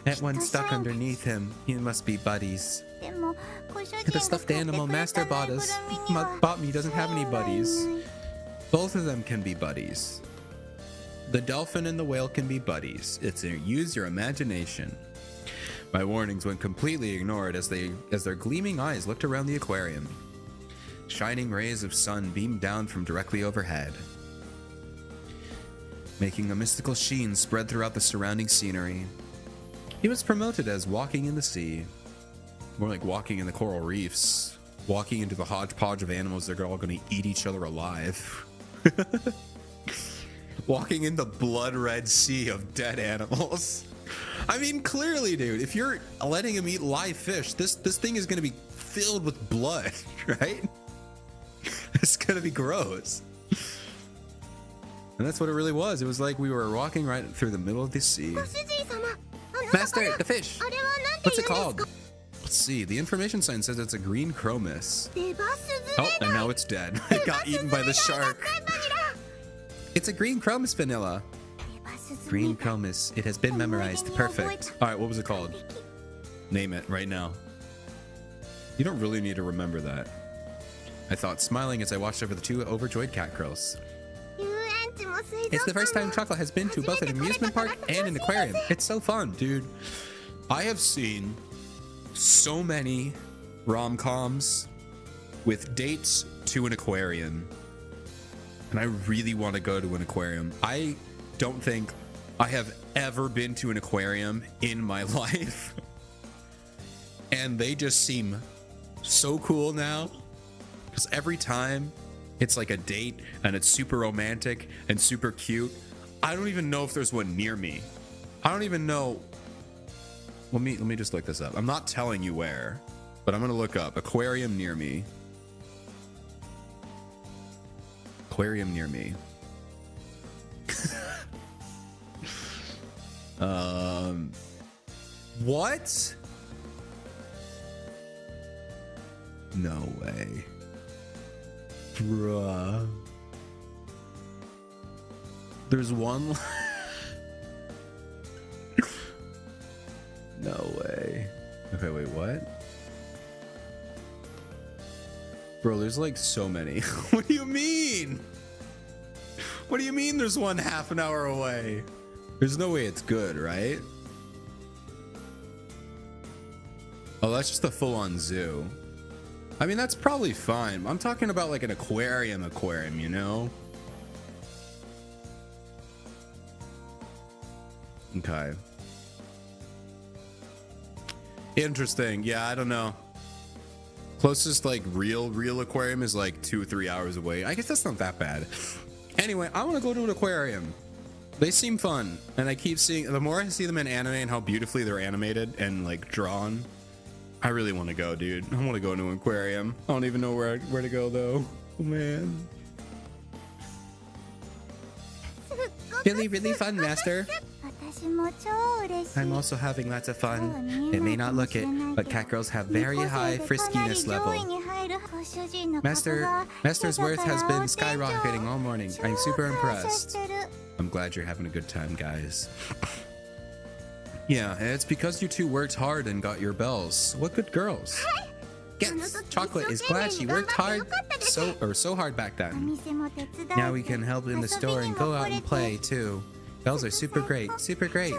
That one stuck underneath him. He must be buddies. The stuffed animal Master bought me doesn't have any buddies. Both of them can be buddies. The dolphin and the whale can be buddies. It's a use your imagination. My warnings went completely ignored as their gleaming eyes looked around the aquarium. Shining rays of sun beamed down from directly overhead, making a mystical sheen spread throughout the surrounding scenery. He was promoted as walking in the sea. More like walking in the coral reefs. Walking into the hodgepodge of animals that are all going to eat each other alive. Walking in the blood red sea of dead animals. I mean, clearly, dude, if you're letting him eat live fish, this thing is going to be filled with blood, right? It's going to be gross. And that's what it really was. It was like we were walking right through the middle of the sea. Master, the fish. What's it called? Let's see. The information sign says it's a green chromis. Oh, and now it's dead. It got eaten by the shark. It's a green chromis, vanilla. Green chromis. It has been memorized. Perfect. All right, what was it called? Name it right now. You don't really need to remember that. I thought, smiling as I watched over the two overjoyed cat girls. It's the first time Chocolate has been to both an amusement park and an aquarium. It's so fun, dude. I have seen so many rom-coms with dates to an aquarium, and I really want to go to an aquarium. I don't think I have ever been to an aquarium in my life, and they just seem so cool now, because every time it's like a date and it's super romantic and super cute. I don't even know if there's one near me. I don't even know. Let me just look this up. I'm not telling you where, but I'm gonna look up aquarium near me. Aquarium near me. What? No way. Bruh. There's one. No way. Okay, wait, what? Bro, there's like so many. What do you mean? What do you mean there's one half an hour away? There's no way it's good, right? Oh, that's just a full-on zoo. I mean, that's probably fine. I'm talking about like an aquarium, you know? Okay. Interesting. Yeah, I don't know. Closest like real aquarium is like 2 or 3 hours away. I guess that's not that bad. Anyway, I want to go to an aquarium. They seem fun, and I keep seeing, the more I see them in anime and how beautifully they're animated and like drawn, I really want to go, dude. I want to go to an aquarium. I don't even know where to go though. Oh man. Really fun, Master. I'm also having lots of fun. It may not look it, but cat girls have very high friskiness level. Master's worth has been skyrocketing all morning. I'm super impressed. I'm glad you're having a good time, guys. Yeah, it's because you two worked hard and got your bells. What good girls. Yes, Chocolate is glad she worked hard so hard back then. Now we can help in the store and go out and play too. Bells are super great, super great.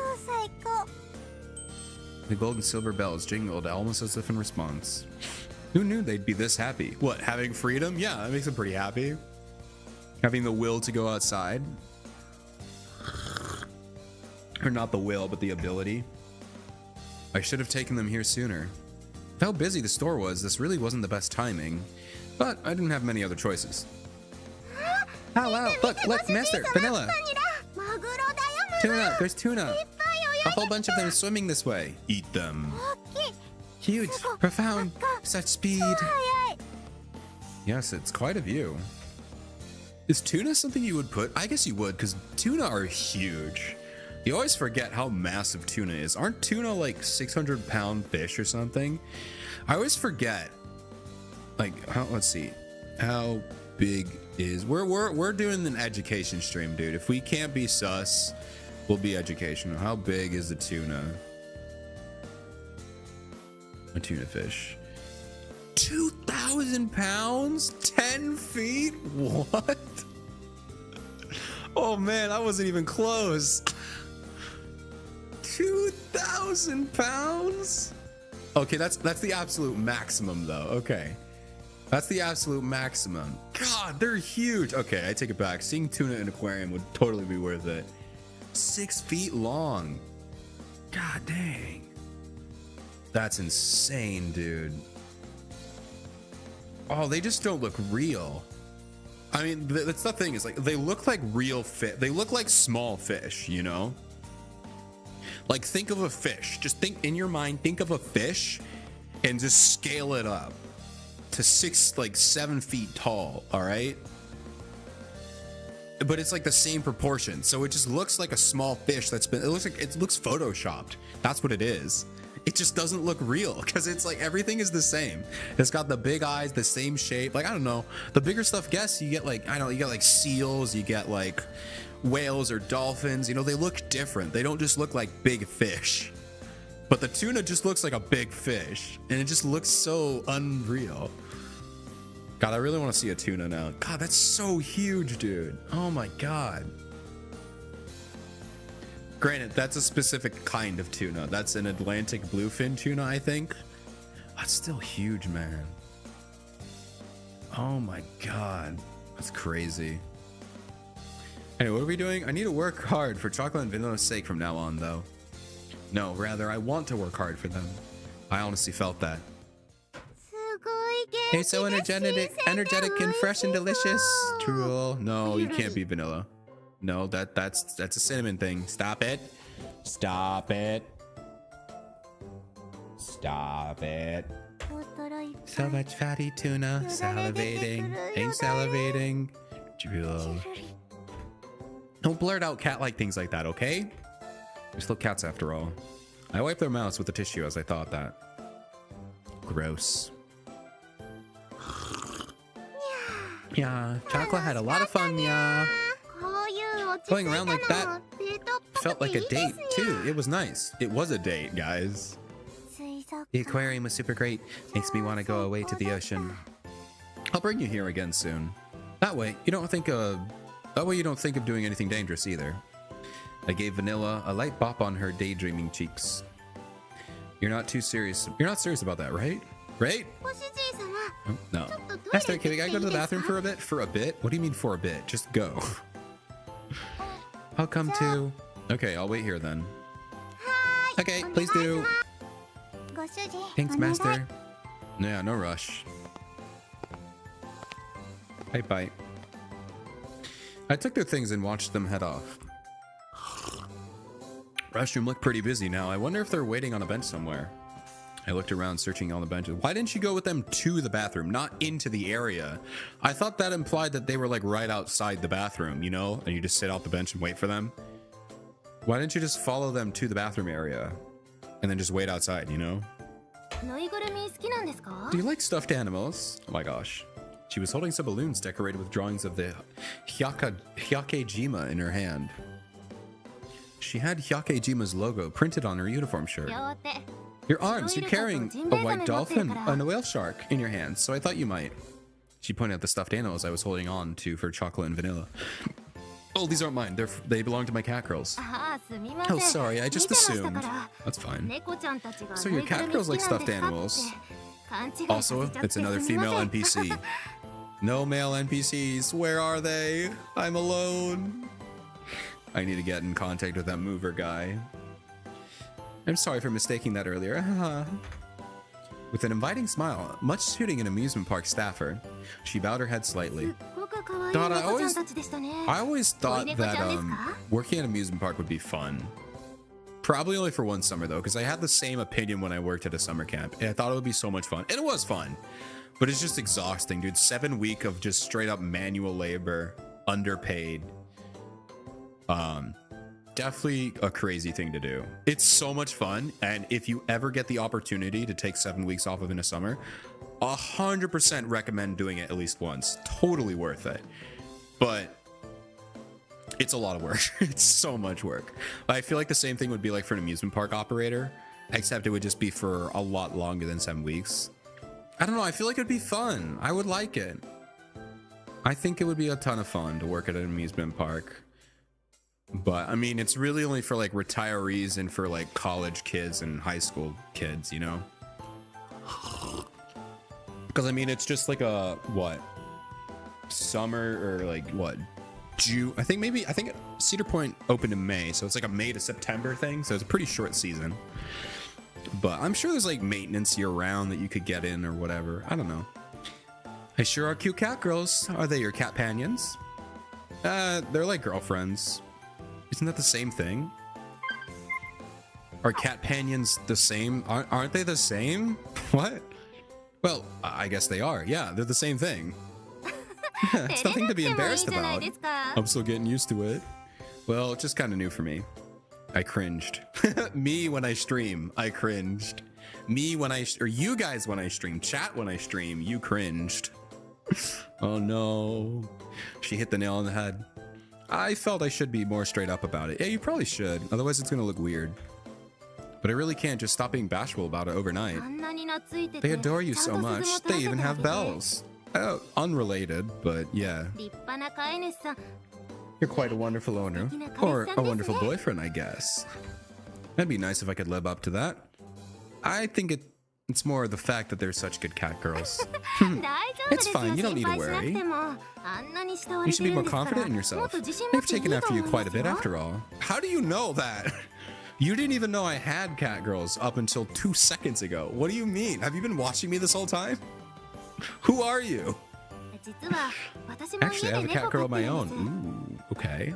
The gold and silver bells jingled almost as if in response. Who knew they'd be this happy? What, having freedom? Yeah, that makes them pretty happy. Having the will to go outside. Or not the will, but the ability. I should have taken them here sooner. With how busy the store was, this really wasn't the best timing. But I didn't have many other choices. Oh wow, look, Master, Vanilla. Tuna, there's tuna. A whole bunch of them swimming this way. Eat them. Huge, profound, such speed. Yes, it's quite a view. Is tuna something you would put? I guess you would, because tuna are huge. You always forget how massive tuna is. Aren't tuna like 600-pound fish or something? I always forget. Like, let's see. How big is... We're doing an education stream, dude. If we can't be sus, we'll be educational. How big is the tuna? A tuna fish. 2,000 pounds? 10 feet? What? Oh man, I wasn't even close. 2,000 pounds? Okay, that's the absolute maximum though. Okay. That's the absolute maximum. God, they're huge. Okay, I take it back. Seeing tuna in an aquarium would totally be worth it. 6 feet long. God dang. That's insane, dude. Oh, they just don't look real. I mean, that's the thing, is like they look like real fish. They look like small fish, you know? Like think of a fish. Just think in your mind, think of a fish and just scale it up to 7 feet tall, all right? But it's like the same proportion. So it just looks like a small fish it looks photoshopped. That's what it is. It just doesn't look real because it's like everything is the same. It's got the big eyes, the same shape. Like, I don't know. The bigger stuff, guess you get like, I don't know, you get like seals, you get like whales or dolphins. You know, they look different. They don't just look like big fish. But the tuna just looks like a big fish. And it just looks so unreal. God, I really want to see a tuna now. God, that's so huge, dude. Oh my God. Granted, that's a specific kind of tuna. That's an Atlantic bluefin tuna, I think. That's still huge, man. Oh my God. That's crazy. Anyway, what are we doing? I need to work hard for Chocolate and Vanilla's sake from now on, though. No, rather, I want to work hard for them. I honestly felt that. They're so energetic and fresh and delicious. Drool. No, you can't be vanilla. No, that's a cinnamon thing. Stop it. Stop it. Stop it. So much fatty tuna. Salivating. Ain't salivating. Drool. Don't blurt out cat-like things like that, okay? They're still cats after all. I wiped their mouths with a tissue as I thought that. Gross. Yeah, Chocolate had a lot of fun, yeah. Going around like that felt like a date, too. It was nice. It was a date, guys. The aquarium was super great. Makes me want to go away to the ocean. I'll bring you here again soon. That way, you don't think of doing anything dangerous either. I gave Vanilla a light bop on her daydreaming cheeks. You're not serious about that, right? Right? Oh, no. Master, can we go to the bathroom for a bit? For a bit? What do you mean for a bit? Just go. I'll come too. Okay, I'll wait here then. Okay, please do. Thanks, Master. Yeah, no rush. Bite bite. I took their things and watched them head off. Restroom looked pretty busy now. I wonder if they're waiting on a bench somewhere. I looked around searching on the benches. Why didn't you go with them to the bathroom, not into the area? I thought that implied that they were like right outside the bathroom, you know? And you just sit out the bench and wait for them. Why didn't you just follow them to the bathroom area and then just wait outside, you know? Do you like stuffed animals? Oh my gosh. She was holding some balloons decorated with drawings of the Hyakejima in her hand. She had Hyakejima's logo printed on her uniform shirt. Your arms, you're carrying a white dolphin and a whale shark in your hands, so I thought you might. She pointed at the stuffed animals I was holding on to for chocolate and vanilla. Oh, these aren't mine. They belong to my cat girls. Oh, sorry, I just assumed. That's fine. So your cat girls like stuffed animals. Also, it's another female NPC. No male NPCs. Where are they? I'm alone. I need to get in contact with that mover guy. I'm sorry for mistaking that earlier. With an inviting smile, much suiting an amusement park staffer, she bowed her head slightly. God, I always thought that working at an amusement park would be fun. Probably only for one summer though, because I had the same opinion when I worked at a summer camp. And I thought it would be so much fun. And it was fun. But it's just exhausting, dude. 7 weeks of just straight up manual labor, underpaid. Definitely a crazy thing to do. It's so much fun. And if you ever get the opportunity to take 7 weeks off of in a summer, 100% recommend doing it at least once. Totally worth it. But it's a lot of work. It's so much work. I feel like the same thing would be like for an amusement park operator, except it would just be for a lot longer than 7 weeks. I don't know. I feel like it'd be fun. I would like it. I think it would be a ton of fun to work at an amusement park. But I mean, it's really only for like retirees and for like college kids and high school kids, you know? Because I mean, it's just like a what? Summer or like what? June? I think Cedar Point opened in May, so it's like a May to September thing. So it's a pretty short season. But I'm sure there's like maintenance year round that you could get in or whatever. I don't know. They sure are cute cat girls. Are they your cat panions? They're like girlfriends. Isn't that the same thing? Are cat panions the same? Aren't they the same? What? Well, I guess they are. Yeah, they're the same thing. It's nothing to be embarrassed about. I'm still getting used to it. Well, it's just kind of new for me. I cringed. Me when I stream, I cringed. Me when or you guys when I stream, chat when I stream, you cringed. Oh no. She hit the nail on the head. I felt I should be more straight up about it. Yeah, you probably should. Otherwise it's gonna look weird. But I really can't just stop being bashful about it overnight. They adore you so much. They even have bells. Unrelated, but yeah. You're quite a wonderful owner. Or a wonderful boyfriend, I guess. That'd be nice if I could live up to that. I think it's more the fact that they're such good cat girls. It's fine, you don't need to worry. You should be more confident in yourself. They've taken after you quite a bit after all. How do you know that? You didn't even know I had cat girls up until 2 seconds ago. What do you mean? Have you been watching me this whole time? Who are you? Actually, I have a cat girl of my own. Ooh, okay.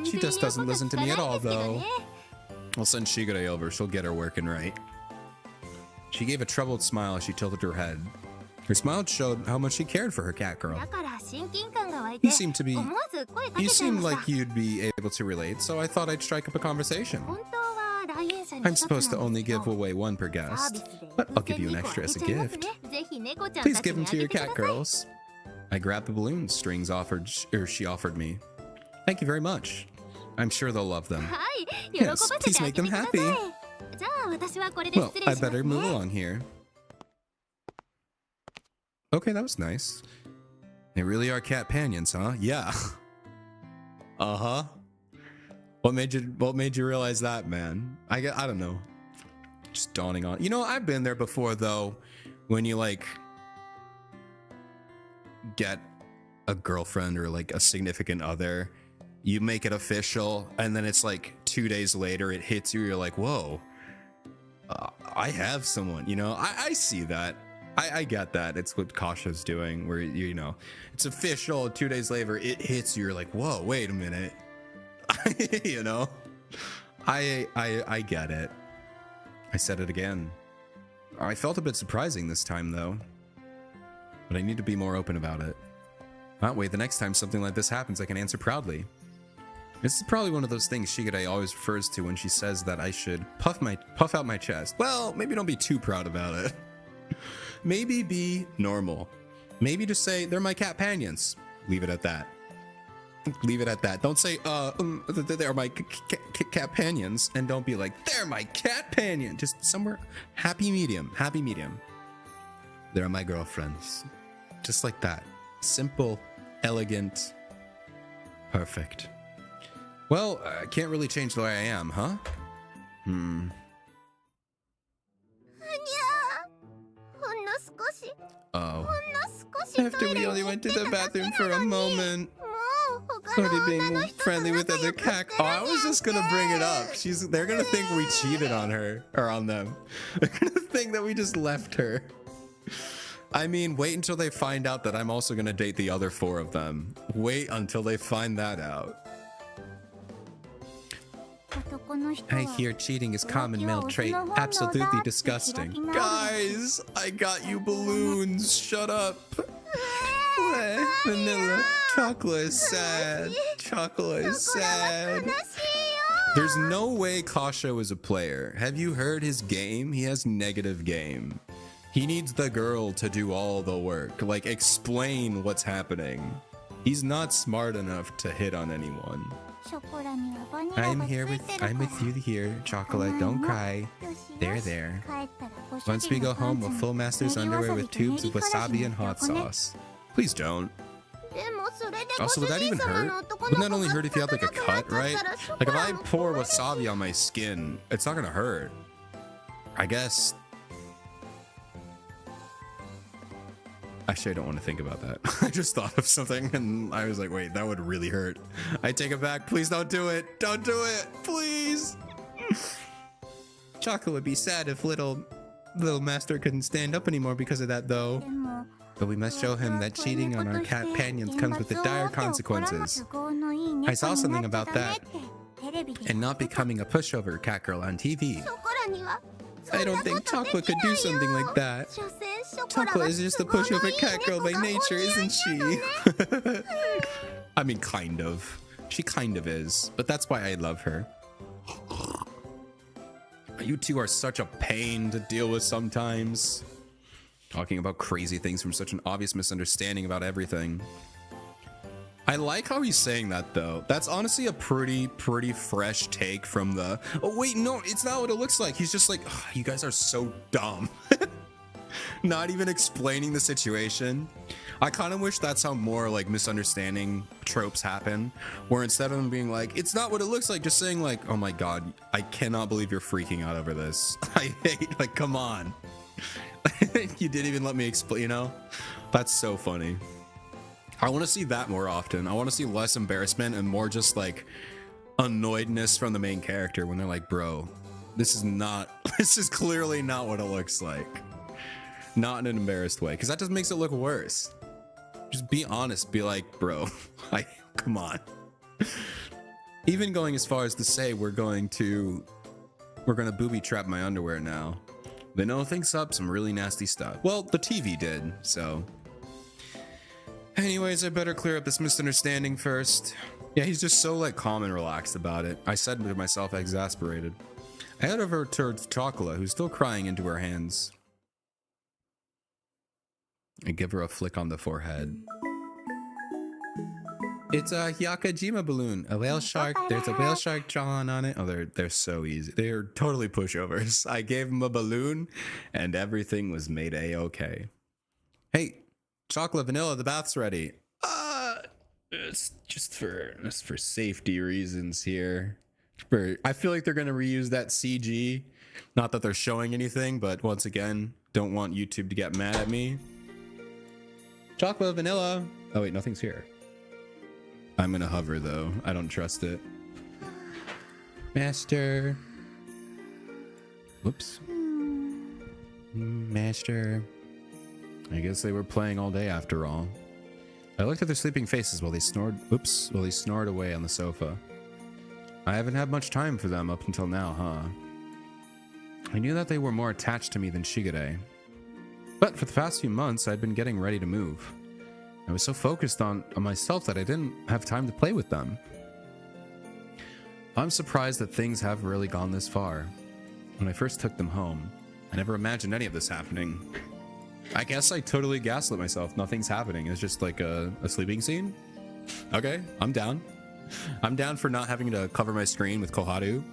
She just doesn't listen to me at all, though. I'll send Shigure over. She'll get her working right. She gave a troubled smile as she tilted her head. Her smile showed how much she cared for her cat girl. You seemed like you'd be able to relate, so I thought I'd strike up a conversation. I'm supposed to only give away one per guest, but I'll give you an extra as a gift. Please give them to your cat girls. I grabbed the balloon strings she offered me. Thank you very much. I'm sure they'll love them. Yes, please make them happy. Well, I better move along here. Okay, that was nice. They really are cat panions, huh? Yeah. Uh-huh. What made you realize that, man? I don't know. Just dawning on. You know, I've been there before though, when you like get a girlfriend or like a significant other, you make it official, and then it's like 2 days later it hits you, you're like, whoa. I have someone, you know, I see that. I get that. It's what Kasha's doing, where, you know, it's official. 2 days later, it hits you. You're like, whoa, wait a minute. You know, I get it. I said it again. I felt a bit surprising this time, though. But I need to be more open about it. That way, the next time something like this happens, I can answer proudly. This is probably one of those things Shigure always refers to when she says that I should puff out my chest. Well, maybe don't be too proud about it. Maybe be normal. Maybe just say, they're my cat companions. Leave it at that. Leave it at that. Don't say, they're my cat companions. And don't be like, they're my cat companion. Just somewhere, happy medium. Happy medium. They're my girlfriends. Just like that. Simple, elegant, perfect. Well, I can't really change the way I am, huh? Oh. After we only went to the bathroom for a moment. Started being friendly with other cat. Oh, I was just gonna bring it up. They're gonna think we cheated on her, or on them. They're gonna think that we just left her. I mean, wait until they find out that I'm also gonna date the other 4 of them. Wait until they find that out. I hear cheating is common male trait. Absolutely disgusting. Guys, I got you balloons. Shut up. Vanilla. Chocolate is sad. Chocolate is sad. There's no way Kasha is a player. Have you heard his game? He has negative game. He needs the girl to do all the work. Like, explain what's happening. He's not smart enough to hit on anyone. I'm with you here, Chocolate. Don't cry. There. Once we go home, we'll full master's underwear with tubes of wasabi and hot sauce. Please don't. Also, would that even hurt? Wouldn't that only hurt if you had like a cut, right? Like if I pour wasabi on my skin, it's not gonna hurt. I guess. Actually, I don't want to think about that. I just thought of something and I was like, wait, that would really hurt. I take it back. Please don't do it. Don't do it. Please. Chocolate would be sad if little master couldn't stand up anymore because of that, though. But we must show him that cheating on our cat companions comes with the dire consequences. I saw something about that. And not becoming a pushover cat girl on TV. I don't think Chocolate could do something like that. Chocolate is just a pushover cat girl by nature, isn't she? I mean, kind of. She kind of is, but that's why I love her. You two are such a pain to deal with sometimes. Talking about crazy things from such an obvious misunderstanding about everything. I like how he's saying that, though. That's honestly a pretty fresh take from the... Oh, wait, no, it's not what it looks like. He's just like, oh, you guys are so dumb. Not even explaining the situation. I kind of wish that's how more, like, misunderstanding tropes happen. Where instead of them being like, it's not what it looks like, just saying, like, oh my god, I cannot believe you're freaking out over this. I hate, like, come on. You didn't even let me explain, you know? That's so funny. I want to see that more often. I want to see less embarrassment and more just like annoyedness from the main character when they're like, bro, this is clearly not what it looks like. Not in an embarrassed way, because that just makes it look worse. Just be honest. Be like, bro, come on. Even going as far as to say we're gonna booby trap my underwear now. They know things up some really nasty stuff. Well, the TV did, so. Anyways, I better clear up this misunderstanding first. Yeah, he's just so like calm and relaxed about it. I said to myself, exasperated. I head over towards Chocolate, who's still crying into her hands. I give her a flick on the forehead. It's a Hyakajima balloon, a whale shark. There's a whale shark drawn on it. Oh, they're so easy. They're totally pushovers. I gave him a balloon, and everything was made a-okay. Hey, Chocolate, Vanilla, the bath's ready. It's just for safety reasons here. I feel like they're gonna reuse that CG. Not that they're showing anything, but once again, don't want YouTube to get mad at me. Chocolate, Vanilla. Oh wait, nothing's here. I'm gonna hover though. I don't trust it. Master. Whoops. Master. I guess they were playing all day after all. I looked at their sleeping faces while they snored. Oops, while they snored away on the sofa. I haven't had much time for them up until now, huh? I knew that they were more attached to me than Shigure. But for the past few months, I'd been getting ready to move. I was so focused on myself that I didn't have time to play with them. I'm surprised that things have really gone this far. When I first took them home, I never imagined any of this happening. I guess I totally gaslit myself. Nothing's happening. It's just like a sleeping scene. Okay, I'm down. I'm down for not having to cover my screen with Koharu.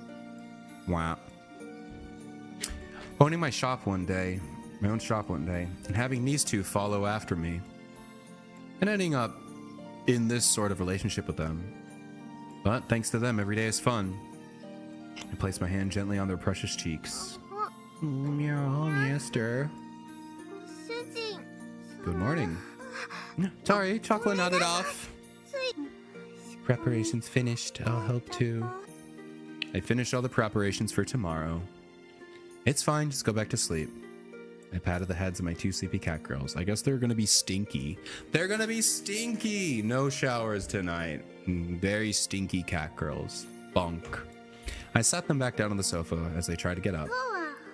Wow. Owning my own shop one day, and having these two follow after me, and ending up in this sort of relationship with them. But thanks to them, every day is fun. I place my hand gently on their precious cheeks. Meow, Mister. Good morning. Sorry, chocolate nodded off. Preparations finished. I'll help too. I finished all the preparations for tomorrow. It's fine, just go back to sleep. I patted the heads of my two sleepy cat girls. I guess they're gonna be stinky. They're gonna be stinky! No showers tonight. Very stinky cat girls. Bonk. I sat them back down on the sofa as they tried to get up.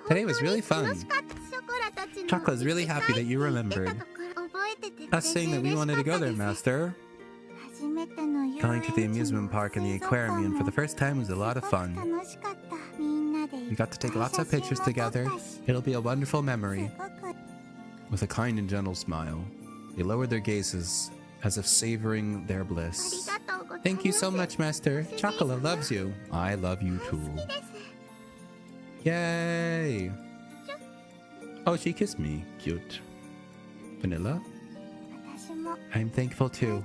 Today was really fun. Chocolate's really happy that you remembered. Us saying that we wanted to go there, Master. Going to the amusement park and the aquarium for the first time was a lot of fun. We got to take lots of pictures together. It'll be a wonderful memory. With a kind and gentle smile, they lowered their gazes as if savoring their bliss. Thank you so much, Master. Chocolate loves you. I love you too. Yay! Oh, she kissed me. Cute. Vanilla? I'm thankful too.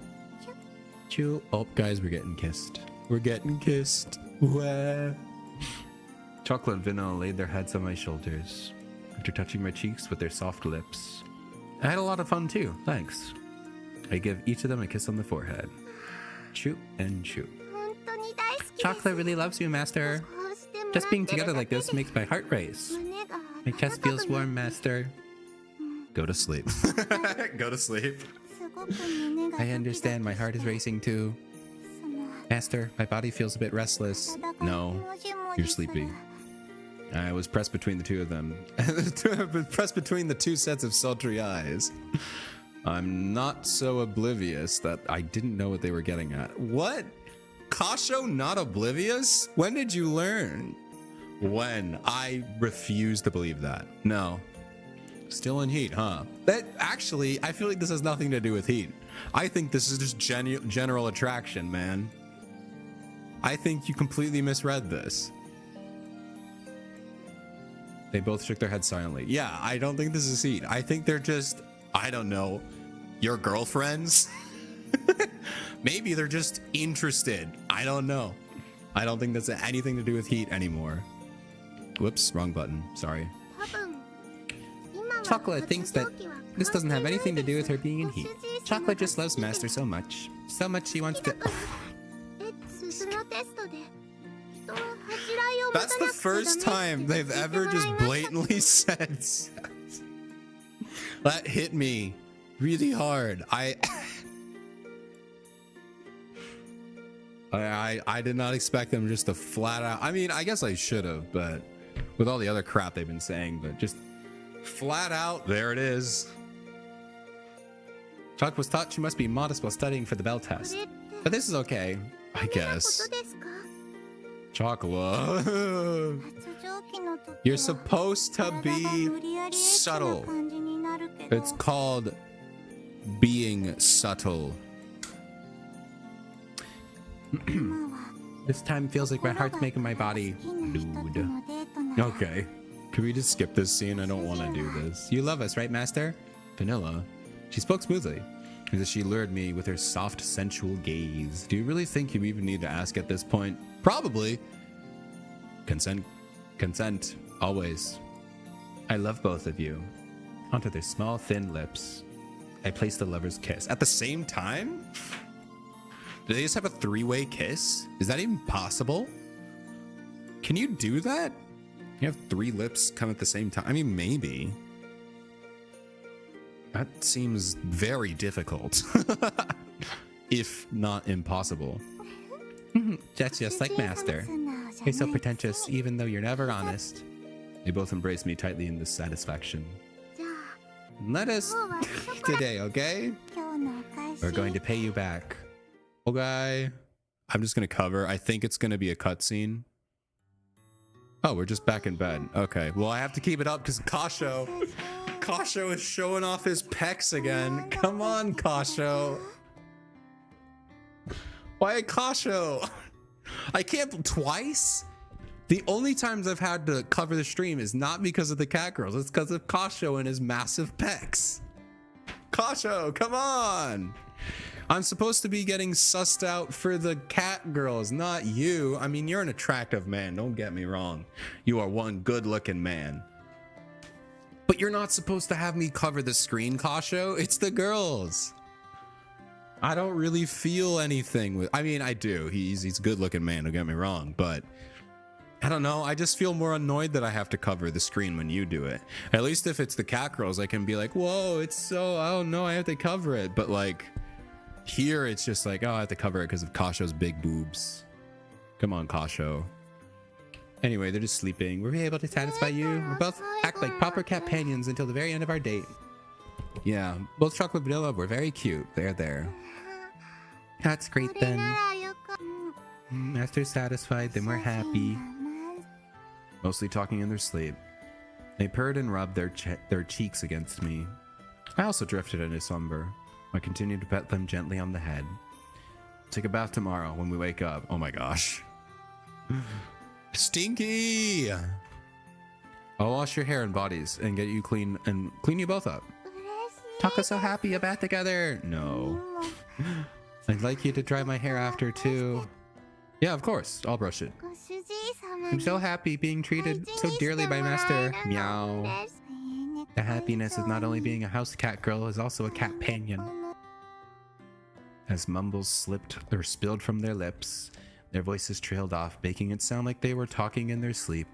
Chew. Oh, guys, we're getting kissed. We're getting kissed. Wah. Chocolate and Vanilla laid their heads on my shoulders after touching my cheeks with their soft lips. I had a lot of fun too. Thanks. I give each of them a kiss on the forehead. Chew and chew. Chocolate really loves you, Master. Just being together like this makes my heart race. My chest feels warm, Master. Go to sleep. Go to sleep. I understand my heart is racing too. Master, my body feels a bit restless. No, you're sleepy. I was pressed between the two of them. Pressed between the two sets of sultry eyes. I'm not so oblivious that I didn't know what they were getting at. What? Kasho not oblivious? When did you learn? When? I refuse to believe that. No. Still in heat, huh? That actually, I feel like this has nothing to do with heat. I think this is just general attraction, man. I think you completely misread this. They both shook their heads silently. Yeah, I don't think this is heat. I think they're just, I don't know, your girlfriends? Maybe they're just interested. I don't know. I don't think that's anything to do with heat anymore. Whoops, wrong button. Sorry. Chocolate thinks that this doesn't have anything to do with her being in heat. Chocolate just loves Master so much. So much she wants to... That's the first time they've ever just blatantly said sex. That hit me really hard. I did not expect them just to flat out. I mean, I guess I should have, but with all the other crap they've been saying, but just flat out, there it is. Choc was taught she must be modest while studying for the bell test. But this is okay, I guess. Chocolate. You're supposed to be subtle. It's called being subtle. This time feels like my heart's making my body nude. Okay. Can we just skip this scene? I don't want to do this. You love us, right, Master? Vanilla. She spoke smoothly, as if she lured me with her soft, sensual gaze. Do you really think you even need to ask at this point? Probably. Consent. Consent. Always. I love both of you. Onto their small, thin lips, I placed the lover's kiss. At the same time? Do they just have a three-way kiss? Is that even possible? Can you do that? You have three lips come at the same time? I mean, maybe. That seems very difficult. If not impossible. That's just like Master. You're so pretentious, even though you're never honest. They both embrace me tightly in this satisfaction. Let us today, okay? We're going to pay you back. Okay. I'm just going to cover. I think it's going to be a cutscene. Oh, we're just back in bed. Okay. Well, I have to keep it up because Kasho is showing off his pecs again. Come on, Kasho. Why Kasho? I can't twice? The only times I've had to cover the stream is not because of the cat girls. It's because of Kasho and his massive pecs. Kasho, come on. I'm supposed to be getting sussed out for the cat girls, not you. I mean, you're an attractive man. Don't get me wrong. You are one good looking man. But you're not supposed to have me cover the screen, Kasho. It's the girls. I don't really feel anything with, I mean, I do. He's a good looking man. Don't get me wrong. But I don't know. I just feel more annoyed that I have to cover the screen when you do it. At least if it's the cat girls, I can be like, whoa, it's so, oh no, I have to cover it. But like here, it's just like, oh, I have to cover it because of Kasho's big boobs. Come on, Kasho. Anyway, they're just sleeping. Were we able to satisfy you? We both act like proper companions until the very end of our date. Yeah, both chocolate vanilla were very cute. They're there. That's great then. Master's satisfied, then we're happy. Mostly talking in their sleep. They purred and rubbed their cheeks against me. I also drifted into slumber. I continued to pet them gently on the head. Take a bath tomorrow when we wake up. Oh my gosh. Stinky! I'll wash your hair and bodies and get you clean and clean you both up. Taka's so happy, a bath together. No. I'd like you to dry my hair after too. Yeah, of course. I'll brush it. I'm so happy being treated so dearly by Master. Meow. The happiness of not only being a house cat girl is also a cat companion. As mumbles slipped or spilled from their lips, their voices trailed off, making it sound like they were talking in their sleep.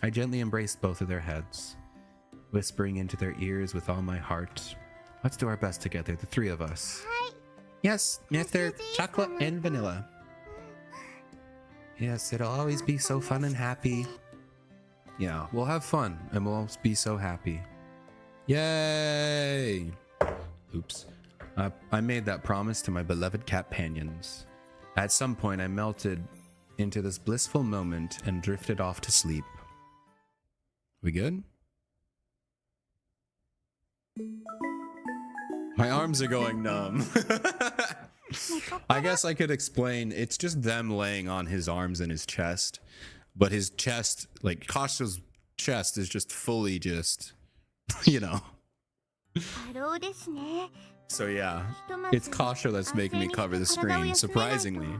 I gently embraced both of their heads, whispering into their ears with all my heart. Let's do our best together, the three of us. Yes, Master, chocolate and vanilla. Yes, it'll always be so fun and happy. Yeah, we'll have fun and we'll always be so happy. Yay! Oops. I made that promise to my beloved companions. At some point, I melted into this blissful moment and drifted off to sleep. We good? My arms are going numb. I guess I could explain. It's just them laying on his arms and his chest. But his chest, like Kasha's chest, is just fully just, you know. So yeah, it's Kasha that's making me cover the screen, surprisingly.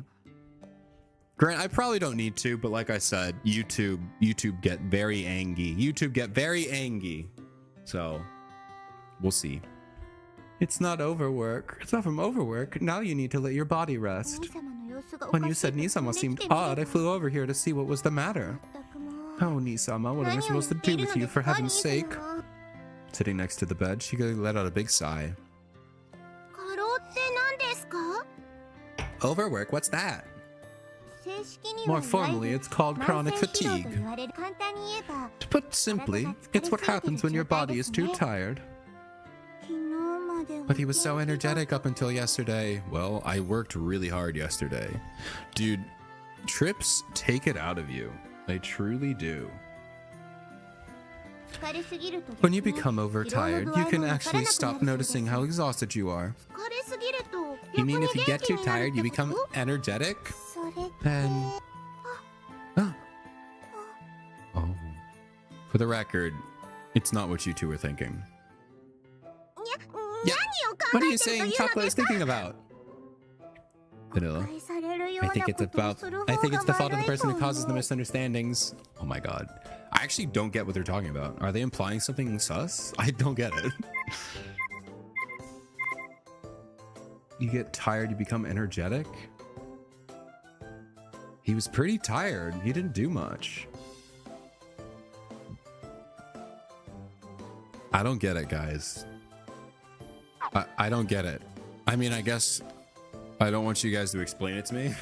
Grant, I probably don't need to, but like I said, YouTube get very angry. YouTube get very angry. So, we'll see. It's not overwork. It's not from overwork. Now you need to let your body rest. When you said Nisama seemed odd, I flew over here to see what was the matter. Oh, Nisama, what am I supposed to do with you, for heaven's sake? Sitting next to the bed, she let out a big sigh. Overwork? What's that? More formally, it's called chronic fatigue. To put simply, it's what happens when your body is too tired. But he was so energetic up until yesterday. Well, I worked really hard yesterday. Dude, trips take it out of you. They truly do. When you become overtired, you can actually stop noticing how exhausted you are. You mean if you get too tired, you become energetic? Then... Oh. For the record, it's not what you two were thinking. Yeah. What are you saying Chocolate is thinking about? Vanilla. I think it's the fault of the person who causes the misunderstandings. Oh my god. I actually don't get what they're talking about. Are they implying something sus? I don't get it. You get tired, you become energetic? He was pretty tired. He didn't do much. I don't get it, guys. I don't get it. I mean, I guess I don't want you guys to explain it to me.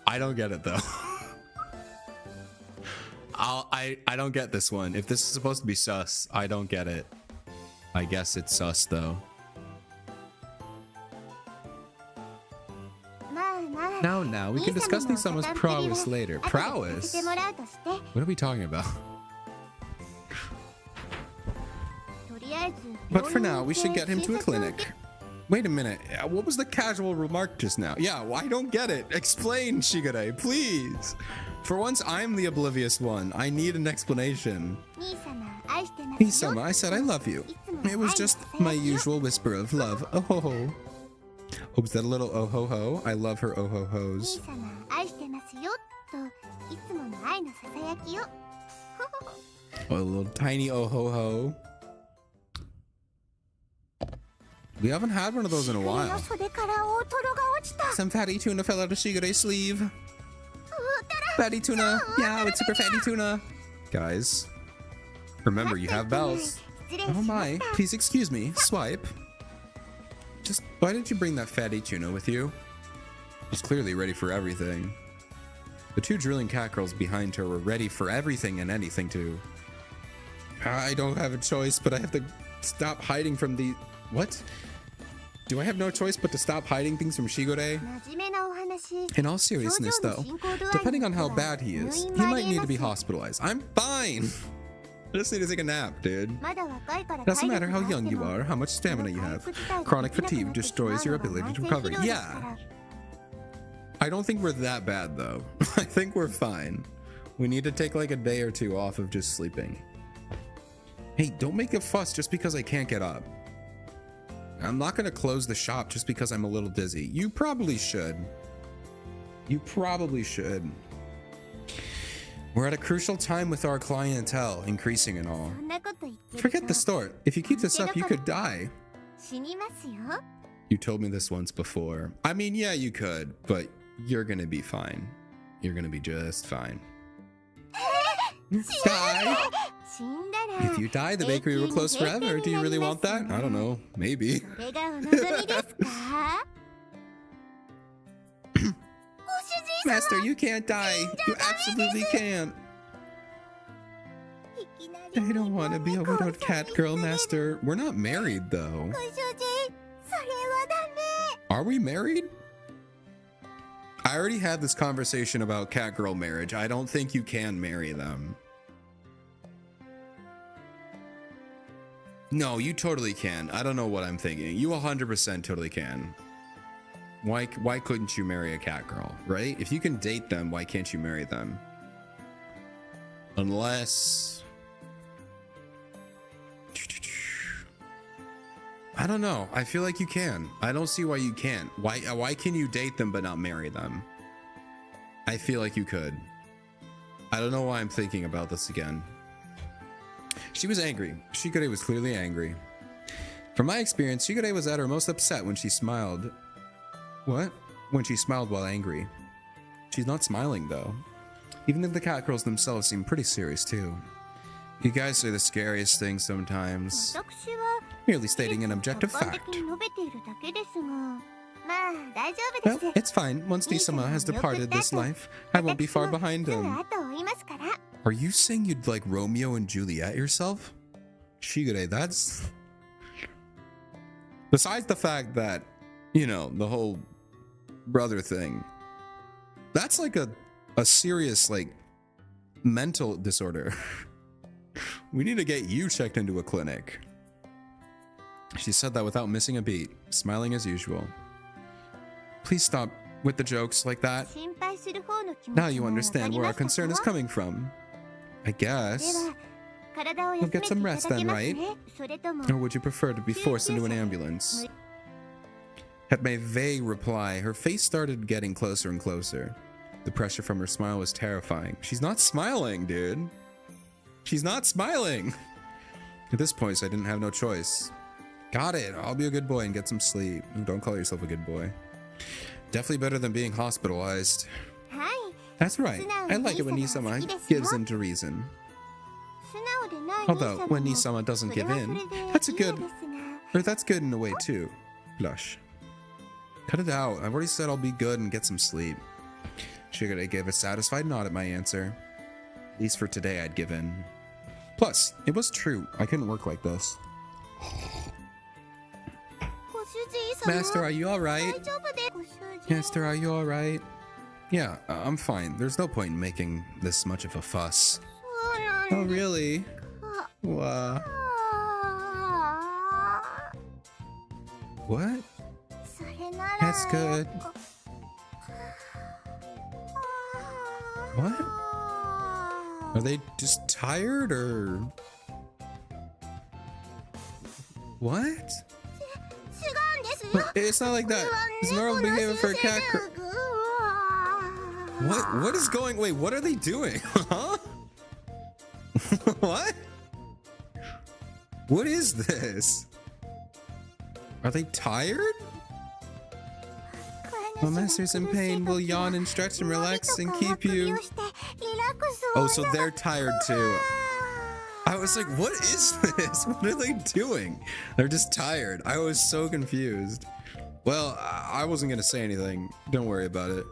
I don't get it though. I don't get this one. If this is supposed to be sus, I don't get it. I guess it's sus though. Now, we can discuss Nisama's prowess later. Prowess? What are we talking about? But for now, we should get him to a clinic. Wait a minute. What was the casual remark just now? Yeah, well, I don't get it. Explain, Shigure, please. For once, I'm the oblivious one. I need an explanation. Nisama, I said I love you. It was just my usual whisper of love. Oh ho ho. Oh, was that a little oh ho ho? I love her oh ho hos. Oh, a little tiny oh ho ho. We haven't had one of those in a while. Some fatty tuna fell out of Shigure's sleeve. Fatty tuna. Yeah, it's super fatty tuna. Guys, remember you have bells. Oh my, please excuse me. Swipe. Just, why did you bring that fatty tuna with you? She's clearly ready for everything. The two drilling cat girls behind her were ready for everything and anything too. I don't have a choice, but I have to stop hiding from the... What? Do I have no choice but to stop hiding things from Shigure? In all seriousness though, depending on how bad he is, he might need to be hospitalized. I'm fine! I just need to take a nap, dude. Doesn't matter how young you are, how much stamina you have. Chronic fatigue destroys your ability to recover. Yeah! I don't think we're that bad though. I think we're fine. We need to take like a day or two off of just sleeping. Hey, don't make a fuss just because I can't get up. I'm not gonna close the shop just because I'm a little dizzy. You probably should. You probably should. We're at a crucial time with our clientele increasing and all. Forget the store. If you keep this up, you could die. You told me this once before. I mean, yeah, you could, but you're gonna be fine. You're gonna be just fine. Die! If you die, the bakery will close forever. Do you really want that? I don't know. Maybe. Master, you can't die. You absolutely can't. I don't want to be a widowed cat girl, Master. We're not married, though. Are we married? I already had this conversation about cat girl marriage. I don't think you can marry them. No, you totally can. I don't know what I'm thinking. You 100% totally can. Why couldn't you marry a cat girl, right? If you can date them, why can't you marry them? Unless... I don't know. I feel like you can. I don't see why you can't. Why can you date them but not marry them? I feel like you could. I don't know why I'm thinking about this again. She was angry. Shigure was clearly angry. From my experience, Shigure was at her most upset when she smiled. What? When she smiled while angry. She's not smiling though. Even if the cat girls themselves seem pretty serious too. You guys say the scariest things sometimes. Merely stating an objective fact. Well, it's fine. Once Nisama has departed this life, I won't be far behind him. Are you saying you'd like Romeo and Juliet yourself? Shigure, that's... Besides the fact that, you know, the whole brother thing, that's like a serious, like, mental disorder. We need to get you checked into a clinic. She said that without missing a beat, smiling as usual. Please stop with the jokes like that. Now you understand where our concern is coming from. I guess. You'll get some rest then, right? Or would you prefer to be forced into an ambulance? At my vague reply, her face started getting closer and closer. The pressure from her smile was terrifying. She's not smiling, dude. She's not smiling. At this point, I didn't have no choice. Got it. I'll be a good boy and get some sleep. Don't call yourself a good boy. Definitely better than being hospitalized. That's right. I like it when Nisama gives in to reason. Although, when Nisama doesn't give in, that's a good... Or that's good in a way too. Blush. Cut it out. I've already said I'll be good and get some sleep. Shigure gave a satisfied nod at my answer. At least for today, I'd give in. Plus, it was true. I couldn't work like this. Master, are you alright? Master, are you alright? Yeah, I'm fine. There's no point in making this much of a fuss. Oh, really? What? That's good. What? Are they just tired or what? It's not like that. It's normal behavior for a cat. What is going? Wait, what are they doing? Huh? What? What is this? Are they tired? While Master's in pain, we'll yawn and stretch and relax and keep you. Oh, so they're tired too. I was like, what is this? What are they doing? They're just tired. I was so confused. Well, I wasn't going to say anything. Don't worry about it.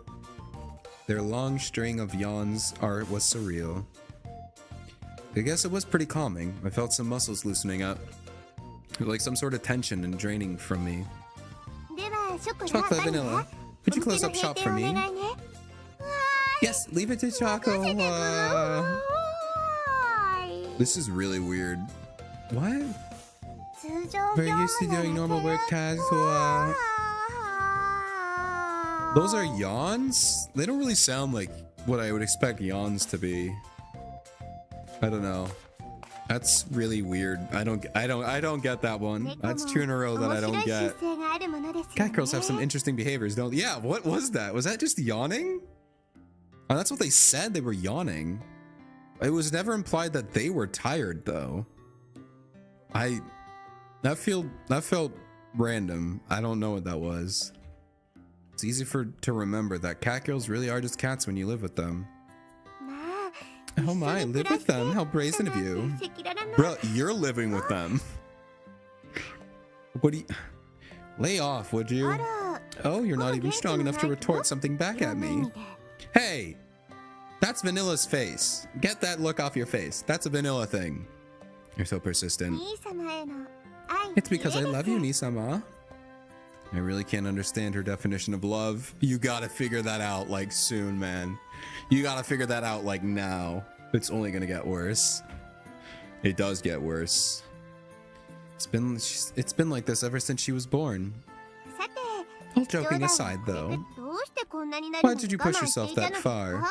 Their long string of yawns was surreal. I guess it was pretty calming. I felt some muscles loosening up. Like some sort of tension and draining from me. Chocolate vanilla. Could you close up shop for me? Yes, leave it to Choco. This is really weird. What? We're used to doing normal work tasks. Those are yawns? They don't really sound like what I would expect yawns to be. I don't know. That's really weird. I don't get that one. That's two in a row that I don't get. Cat girls have some interesting behaviors, don't they? Yeah, what was that? Was that just yawning? Oh, that's what they said. They were yawning. It was never implied that they were tired though. That felt random. I don't know what that was. It's easy to remember that cat girls really are just cats when you live with them. Oh my, live with them? How brazen of you. Bro, you're living with them. What do you... Lay off, would you? Oh, you're not even strong enough to retort something back at me. Hey! That's Vanilla's face. Get that look off your face. That's a Vanilla thing. You're so persistent. It's because I love you, Nisama. I really can't understand her definition of love. You gotta figure that out, like, soon, man. You gotta figure that out, like, now. It's only gonna get worse. It does get worse. It's been like this ever since she was born. All joking aside, though, why did you push yourself that far?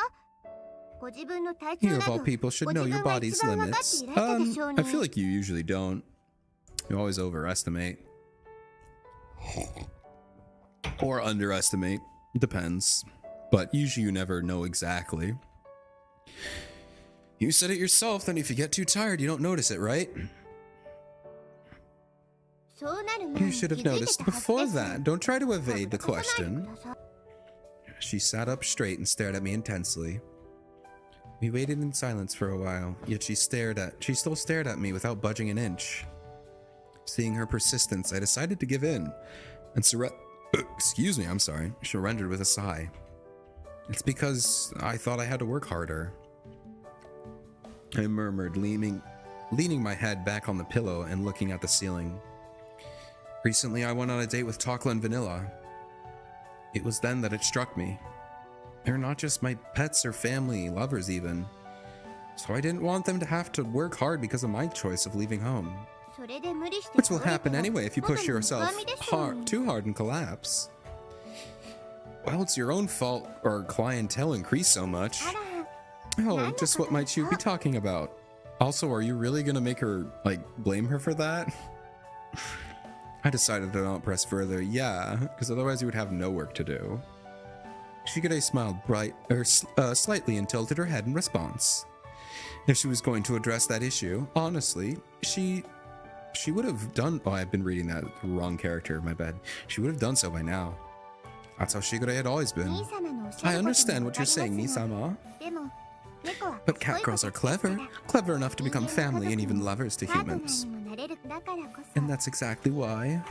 You, of all people, should know your body's limits. I feel like you usually don't. You always overestimate. Or underestimate. Depends. But usually you never know exactly. You said it yourself, then if you get too tired, you don't notice it, right? You should have noticed before that. Don't try to evade the question. She sat up straight and stared at me intensely. We waited in silence for a while, yet she still stared at me without budging an inch. Seeing her persistence, I decided to give in and surrendered with a sigh. It's because I thought I had to work harder. I murmured, leaning my head back on the pillow and looking at the ceiling. Recently, I went on a date with Chocolate and Vanilla. It was then that it struck me. They're not just my pets or family, lovers even. So I didn't want them to have to work hard because of my choice of leaving home. Which will happen anyway if you push yourself too hard and collapse. Well, it's your own fault our clientele increased so much. Oh, just what might you be talking about? Also, are you really gonna make her, like, blame her for that? I decided to not press further, yeah, because otherwise you would have no work to do. Shigure smiled slightly and tilted her head in response. If she was going to address that issue, honestly, she would have done... Oh, I've been reading that wrong character, my bad. She would have done so by now. That's how Shigure had always been. I understand what you're saying, Nisama. But cat girls are clever enough to become family and even lovers to humans. And that's exactly why.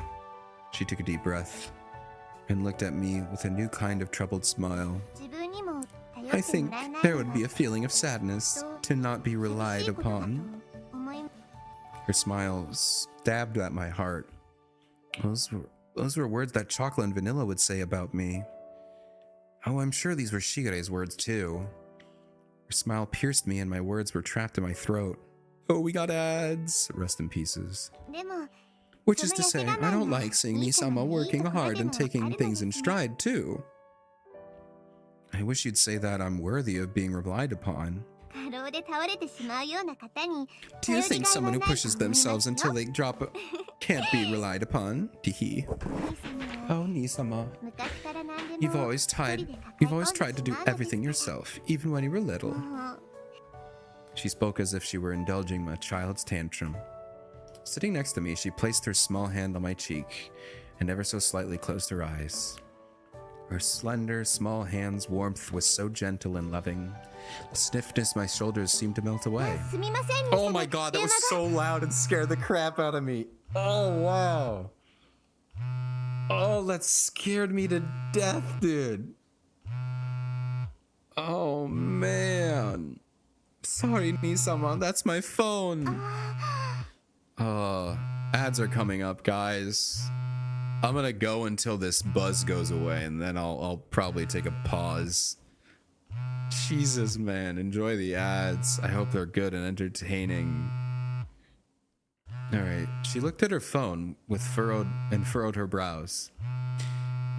She took a deep breath and looked at me with a new kind of troubled smile. I think there would be a feeling of sadness to not be relied upon. Her smile stabbed at my heart. Those were words that Chocolate and Vanilla would say about me. Oh, I'm sure these were Shigere's words too. Her smile pierced me and my words were trapped in my throat. Oh, we got ads. Rest in pieces. Which is to say, I don't like seeing Nisama working hard and taking things in stride too. I wish you'd say that I'm worthy of being relied upon. Do you think someone who pushes themselves until they drop can't be relied upon? Teehee. Oh, Nisama. You've always tried to do everything yourself, even when you were little. She spoke as if she were indulging a child's tantrum. Sitting next to me, she placed her small hand on my cheek and ever so slightly closed her eyes. Her slender, small hand's warmth was so gentle and loving. The stiffness my shoulders seemed to melt away. Oh my god, that was so loud and scared the crap out of me. Oh, wow. Oh, that scared me to death, dude. Oh, man. Sorry, Nisama, that's my phone. Ads are coming up, guys. I'm gonna go until this buzz goes away, and then I'll probably take a pause. Jesus, man, enjoy the ads. I hope they're good and entertaining. All right, she looked at her phone with furrowed her brows.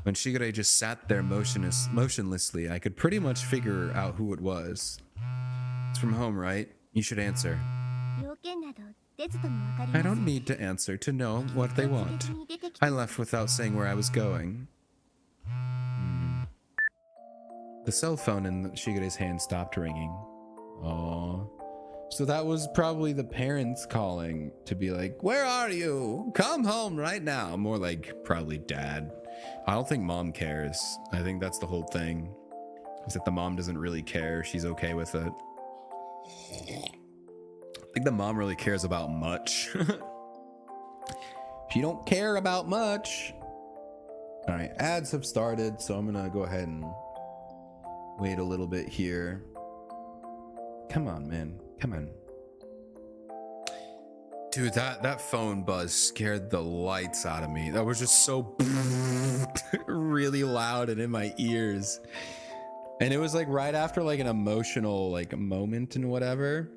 When Shigure just sat there motionlessly, I could pretty much figure out who it was. It's from home, right? You should answer. I don't need to answer to know what they want. I left without saying where I was going. The cell phone in Shigure's hand stopped ringing. Oh, so that was probably the parents calling to be like, where are you? Come home right now. More like probably dad. I don't think mom cares. I think that's the whole thing. Is that the mom doesn't really care. She's okay with it. I think the mom really cares about much. She don't care about much. All right, ads have started, so I'm gonna go ahead and wait a little bit here. Come on, man, come on. Dude, that phone buzz scared the lights out of me. That was just so really loud and in my ears. And it was like right after like an emotional like moment and whatever.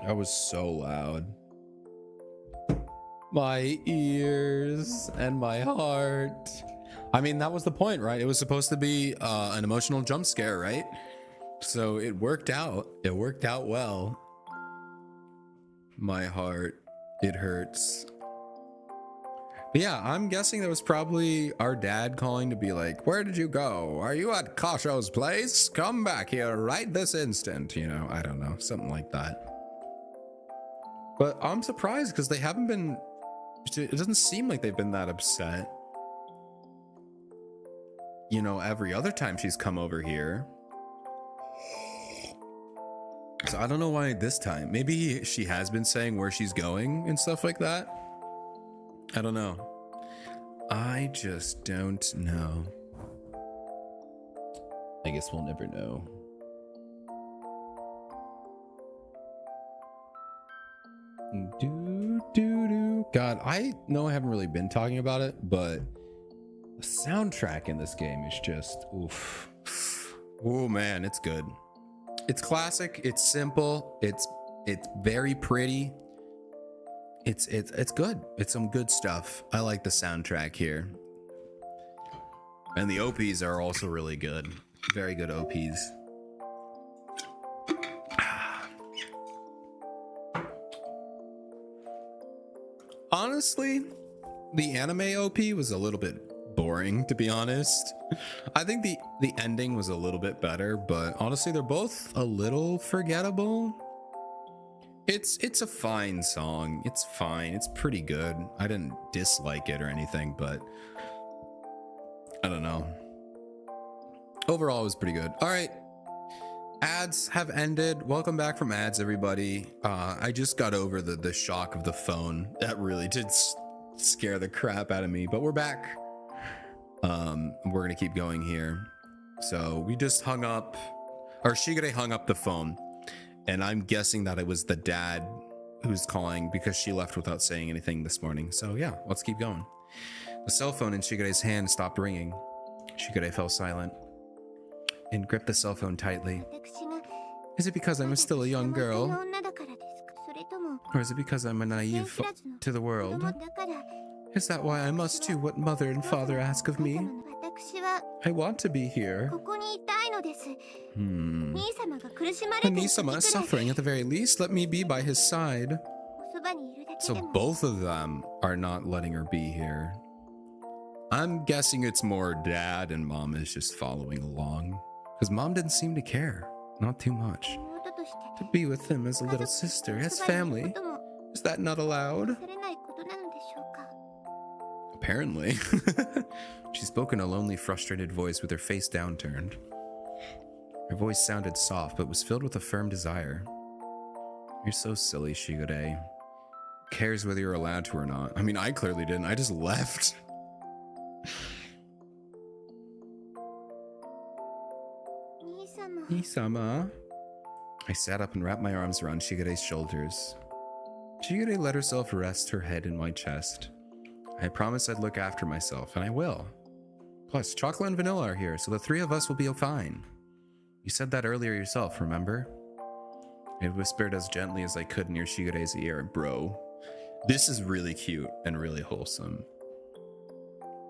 That was so loud. My ears and my heart. I mean, that was the point, right? It was supposed to be an emotional jump scare, right? So it worked out. It worked out well. My heart, it hurts. But yeah, I'm guessing that was probably our dad calling to be like, where did you go? Are you at Kasho's place? Come back here right this instant. You know, I don't know, something like that. But I'm surprised because they haven't been, it doesn't seem like they've been that upset. You know, every other time she's come over here. So I don't know why this time. Maybe she has been saying where she's going and stuff like that. I don't know. I just don't know. I guess we'll never know. God, I know I haven't really been talking about it, but the soundtrack in this game is just oof. Oh man, it's good. It's classic, it's simple, it's very pretty. It's good. It's some good stuff. I like the soundtrack here. And the OPs are also really good. Very good OPs. Honestly, the anime OP was a little bit boring, to be honest. I think the ending was a little bit better, but honestly, they're both a little forgettable. It's a fine song. It's fine. It's pretty good. I didn't dislike it or anything, but I don't know. Overall, it was pretty good. All right. Ads have ended. Welcome back from ads, everybody. I just got over the shock of the phone. That really did scare the crap out of me, but we're back. We're gonna keep going here. So we just hung up, or Shigure hung up the phone, and I'm guessing that it was the dad who's calling because she left without saying anything this morning. So yeah, let's keep going. The cell phone in Shigure's hand stopped ringing. Shigure fell silent and gripped the cell phone tightly. Is it because I'm still a young girl? Or is it because I'm a naive to the world? Is that why I must do what mother and father ask of me? I want to be here. When Nisama is suffering at the very least, let me be by his side. So both of them are not letting her be here. I'm guessing it's more dad and mom is just following along. Because mom didn't seem to care. Not too much. To be with him as a little sister, as family. Is that not allowed? Apparently. She spoke in a lonely, frustrated voice with her face downturned. Her voice sounded soft, but was filled with a firm desire. You're so silly, Shigure. Who cares whether you're allowed to or not? I mean, I clearly didn't. I just left. Nisama. I sat up and wrapped my arms around Shigure's shoulders. Shigure let herself rest her head in my chest. I promised I'd look after myself, and I will. Plus, chocolate and vanilla are here, so the three of us will be fine. You said that earlier yourself, remember? I whispered as gently as I could near Shigure's ear. Bro, this is really cute and really wholesome.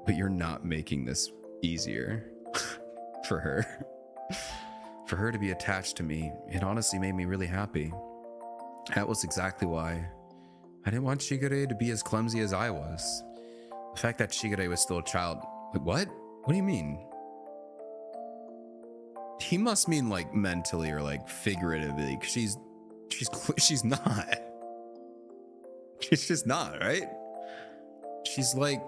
But you're not making this easier for her. For her to be attached to me, it honestly made me really happy. That was exactly why. I didn't want Shigure to be as clumsy as I was. The fact that Shigure was still a child. Like, what? What do you mean? He must mean like mentally or like figuratively. 'Cause she's not. She's just not, right? She's like,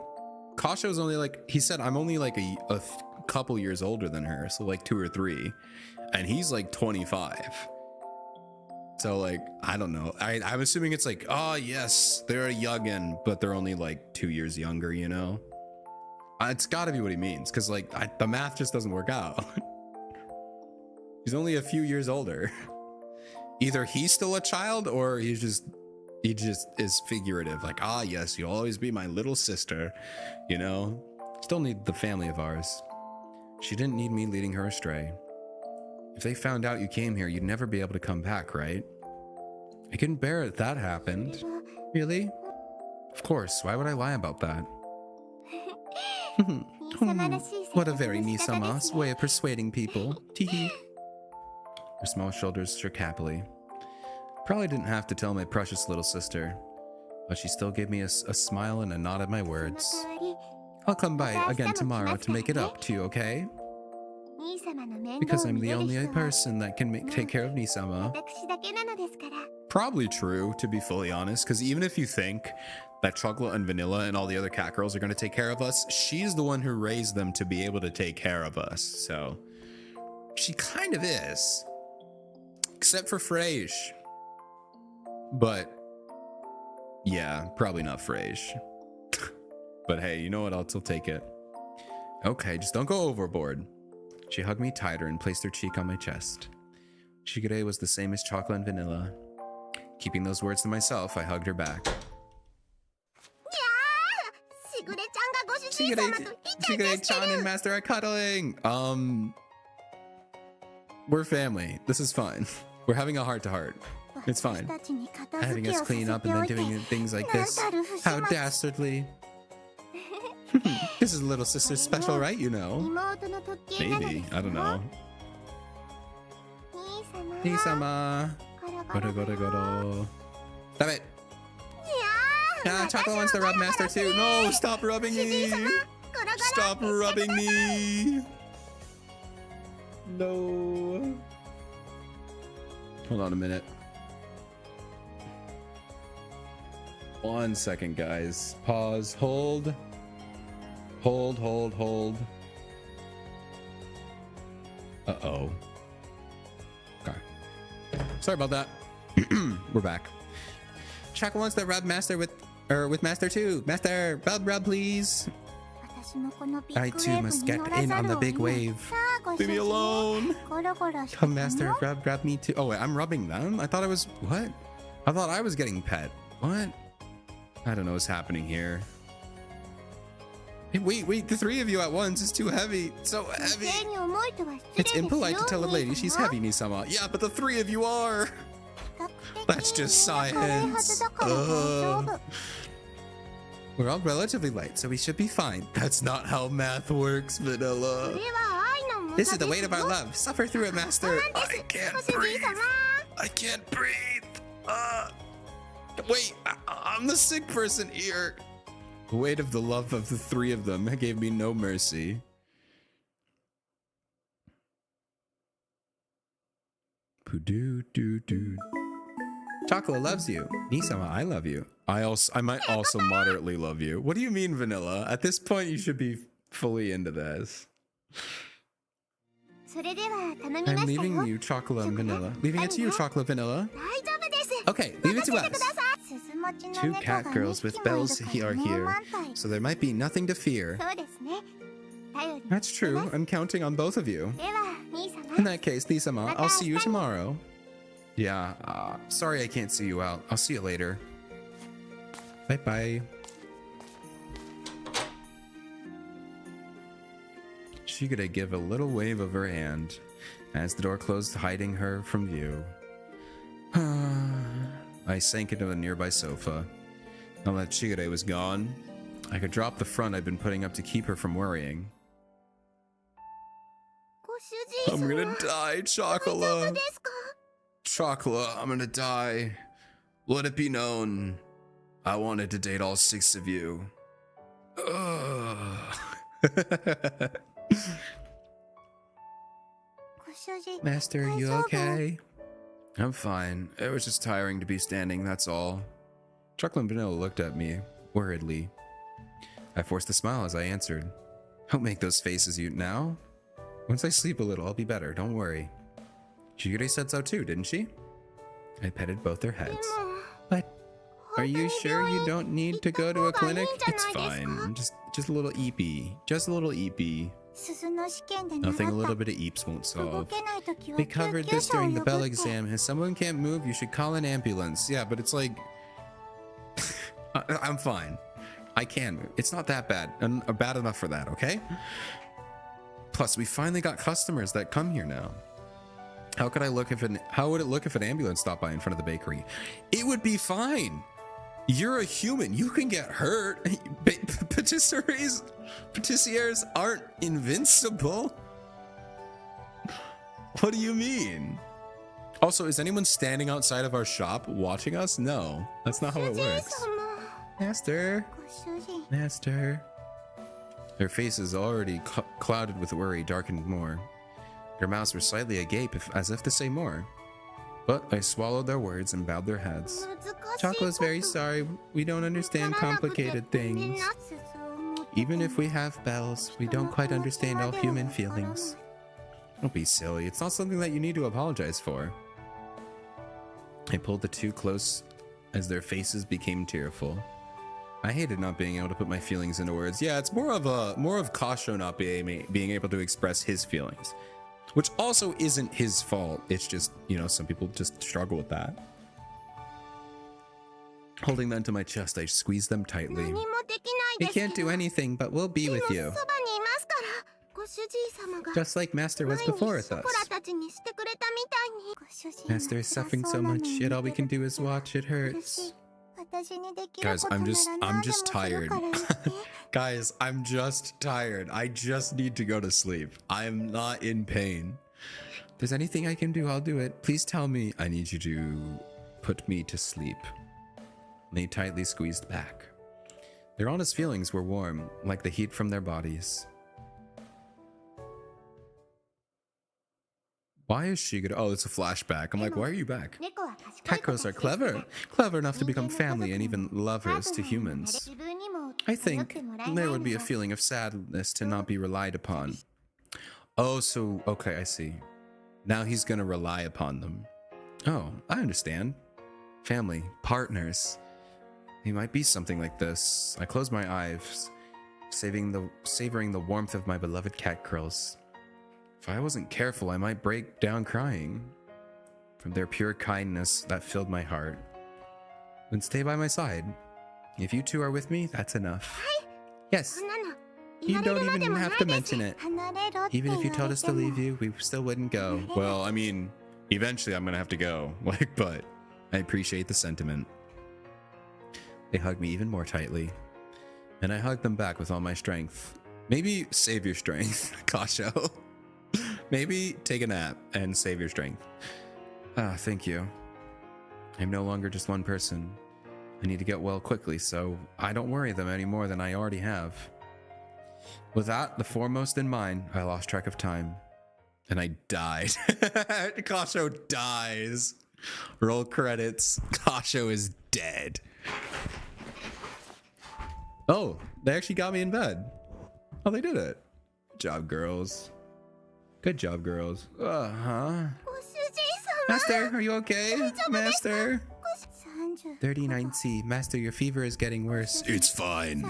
Kasho's only like, he said, I'm only like a couple years older than her. So like 2 or 3. And he's like 25. So like, I don't know. I'm assuming it's like, oh yes, they're a youngin, but they're only like 2 years younger, you know? It's gotta be what he means. Cause like the math just doesn't work out. He's only a few years older. Either he's still a child or he just is figurative. Like, ah yes, you'll always be my little sister, you know? Still need the family of ours. She didn't need me leading her astray. If they found out you came here, you'd never be able to come back, right? I couldn't bear it that happened. Really? Of course, why would I lie about that? What a very Nisama's way of persuading people. Teehee. Her small shoulders shook happily. Probably didn't have to tell my precious little sister, but she still gave me a smile and a nod at my words. I'll come by again tomorrow to make it up to you, okay? Because I'm the only person that can take care of Nisama. Probably true, to be fully honest, because even if you think that Chocolate and Vanilla and all the other cat girls are going to take care of us, she's the one who raised them to be able to take care of us. So she kind of is. Except for Frege. But yeah, probably not Frege. But hey, you know what else? I'll take it. Okay, just don't go overboard. She hugged me tighter and placed her cheek on my chest. Shigure was the same as Chocolate and Vanilla. Keeping those words to myself, I hugged her back. Shigure-chan and Master are cuddling! We're family. This is fine. We're having a heart-to-heart. It's fine. Having us clean up and then doing things like this. How dastardly. This is little sister's special, right? You know. Maybe. I don't know. Nisama. Goro goro goro. Stop it. Ah, Chocolate wants to rub Master too. No, stop rubbing me. Stop rubbing me. No. Hold on a minute. 1 second, guys. Pause. Hold. Hold. Uh-oh. Sorry about that. We're back. Shaka wants to rub Master with Master too. Master, rub please. I too must get in on the big wave. Leave me alone. Come, Master, rub me too. Oh wait, I'm rubbing them? I thought I was, what? I thought I was getting pet. What? I don't know what's happening here. Hey, wait, the three of you at once is too heavy. So heavy. It's impolite to tell a lady she's heavy, Nisama. Yeah, but the three of you are. That's just science. We're all relatively light, so we should be fine. That's not how math works, Vanilla. This is the weight of our love. Suffer through it, Master. I can't breathe. I can't breathe. Wait, I'm the sick person here. The weight of the love of the three of them gave me no mercy. Poo-doo-doo-doo. Chocolate loves you. Nisama, I love you. I might also moderately love you. What do you mean, Vanilla? At this point, you should be fully into this. I'm leaving you, Chocolate and Vanilla. Leaving it to you, Chocolate Vanilla. Okay, leave it to us. Two cat girls with bells are here, so there might be nothing to fear. That's true. I'm counting on both of you. In that case, Nisama, I'll see you tomorrow. Yeah, sorry I can't see you out. I'll see you later. Bye-bye. Shigure gave a little wave of her hand as the door closed, hiding her from view. I sank into a nearby sofa. Now that Shigure was gone, I could drop the front I'd been putting up to keep her from worrying. I'm gonna die, Chocola. Chocola, I'm gonna die. Let it be known, I wanted to date all six of you. Master, you okay? I'm fine. It was just tiring to be standing, that's all. Chocolate and Vanilla looked at me, worriedly. I forced a smile as I answered. Don't make those faces now. Once I sleep a little, I'll be better, don't worry. Shigure said so too, didn't she? I petted both their heads. But are you sure you don't need to go to a clinic? It's fine. Just a little eepy. Just a little eepy. Nothing a little bit of eeps won't solve. We covered this during the bell exam. If someone can't move, you should call an ambulance. Yeah, but it's like... I'm fine. I can move. It's not that bad. Bad enough for that, okay? Plus, we finally got customers that come here now. How would it look if an ambulance stopped by in front of the bakery? It would be fine. You're a human. You can get hurt. Patisseries aren't invincible. What do you mean? Also, is anyone standing outside of our shop watching us? No, that's not how it works. Master. Their faces, already clouded with worry, darkened more. Their mouths were slightly agape, as if to say more. But I swallowed their words and bowed their heads. Chocolate's very sorry. We don't understand complicated things. Even if we have bells, we don't quite understand all human feelings. Don't be silly. It's not something that you need to apologize for. I pulled the two close as their faces became tearful. I hated not being able to put my feelings into words. Yeah, it's more of Kasho not being able to express his feelings. Which also isn't his fault. It's just, some people just struggle with that. Holding them to my chest, I squeezed them tightly. We can't do anything, but we'll be with you. Just like Master was before with us. Master is suffering so much, yet all we can do is watch. It hurts. Guys, I'm just tired. Guys, I'm just tired. I just need to go to sleep. I am not in pain. If there's anything I can do, I'll do it. Please tell me. I need you to put me to sleep. They tightly squeezed back. Their honest feelings were warm, like the heat from their bodies. Why is she gonna... Oh, it's a flashback. I'm like, why are you back? Cat girls are clever. Clever enough to become family and even lovers to humans. I think there would be a feeling of sadness to not be relied upon. Oh, so... Okay, I see. Now he's gonna rely upon them. Oh, I understand. Family, partners. They might be something like this. I close my eyes, savoring the warmth of my beloved cat curls. If I wasn't careful, I might break down crying. From their pure kindness that filled my heart. Then stay by my side. If you two are with me, that's enough. Yes. You don't even have to mention it. Even if you told us to leave you, we still wouldn't go. Well, I mean, eventually I'm gonna have to go. But I appreciate the sentiment. They hugged me even more tightly, and I hugged them back with all my strength. Maybe save your strength, Kasho. Maybe take a nap and save your strength. Ah, thank you. I'm no longer just one person. I need to get well quickly, so I don't worry them any more than I already have. With that, the foremost in mind, I lost track of time. And I died. Kasho dies. Roll credits. Kasho is dead. Oh, they actually got me in bed. Oh, they did it. Good job, girls. Good job, girls. Uh-huh. Master, are you okay? Master? 39C. Master, your fever is getting worse. It's fine.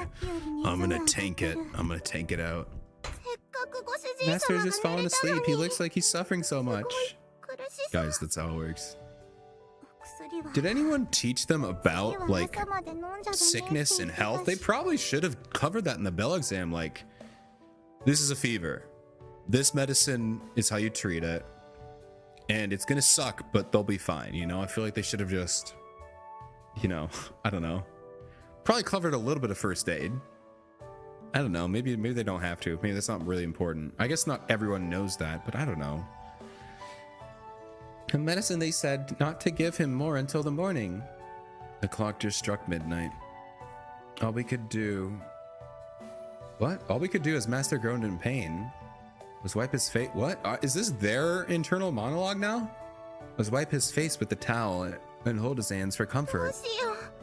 I'm gonna tank it. I'm gonna tank it out. Master's just fallen asleep. He looks like he's suffering so much. Guys, that's how it works. Did anyone teach them about, like, sickness and health? They probably should have covered that in the Bell exam. Like, this is a fever. This medicine is how you treat it. And it's gonna suck, but they'll be fine, you know? I feel like they should have just, you know, I don't know. Probably covered a little bit of first aid. I don't know, maybe they don't have to. Maybe that's not really important. I guess not everyone knows that, but I don't know. The medicine, they said not to give him more until the morning. The clock just struck midnight. All we could do... What? All we could do as Master groaned in pain was wipe his face. What? Is this their internal monologue now? Was wipe his face with the towel and hold his hands for comfort.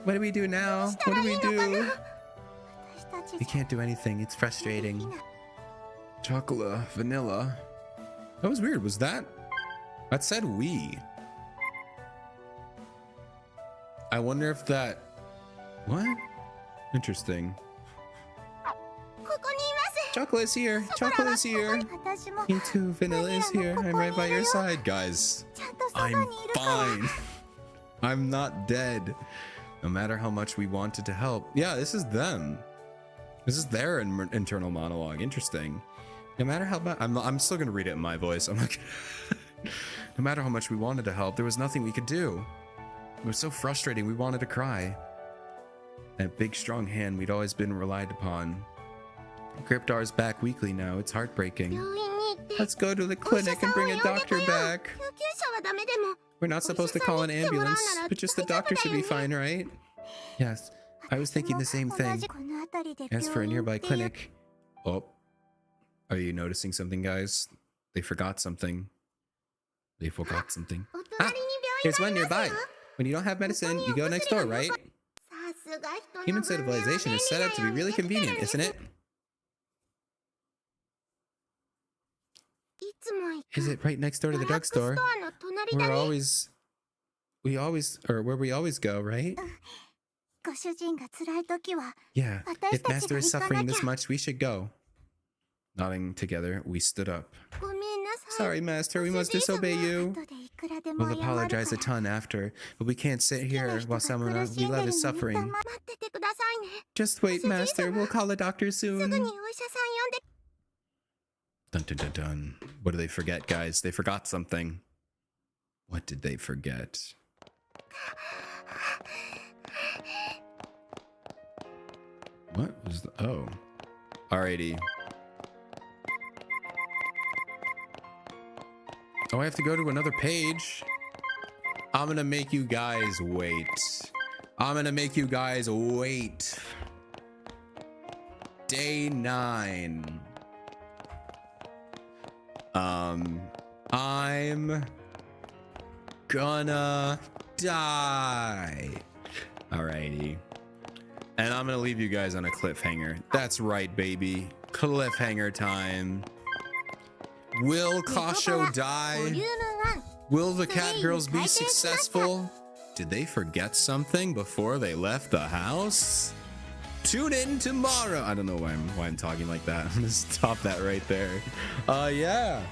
What do we do now? What do we do? We can't do anything. It's frustrating. Chocolate, vanilla. That was weird. Was that? That said we. I wonder if that... What? Interesting. Chocolate is here. Chocolate is here. Me too. Vanilla is here. I'm right by your side, guys. I'm fine. I'm not dead. No matter how much we wanted to help. Yeah, this is them. This is their internal monologue. Interesting. No matter how much... I'm still going to read it in my voice. I'm not gonna... No matter how much we wanted to help, there was nothing we could do. It was so frustrating. We wanted to cry. That big, strong hand we'd always been relied upon. Gripped ours back weekly now. It's heartbreaking. Let's go to the clinic and bring a doctor back. We're not supposed to call an ambulance, but just the doctor should be fine, right? Yes, I was thinking the same thing. As for a nearby clinic... Oh. Are you noticing something, guys? They forgot something. They forgot something. Ah, here's one nearby. When you don't have medicine, you go next door, right? Human civilization is set up to be really convenient, isn't it? Is it right next door to the drugstore? Where we always go, right? Yeah, if Master is suffering this much, we should go. Nodding together, we stood up. Sorry, Master, we must disobey you. We'll apologize a ton after, but we can't sit here while someone we love is suffering. Just wait, Master, we'll call a doctor soon. Dun dun dun dun. What do they forget, guys? They forgot something. What did they forget? What was the... Oh. Alrighty. Oh, I have to go to another page. I'm gonna make you guys wait. I'm gonna make you guys wait. Day 9. I'm gonna die. Alrighty. And I'm gonna leave you guys on a cliffhanger. That's right, baby. Cliffhanger time. Will Kasho die? Will the cat girls be successful? Did they forget something before they left the house? Tune in tomorrow. I don't know why I'm talking like that. I'm gonna stop that right there. Yeah.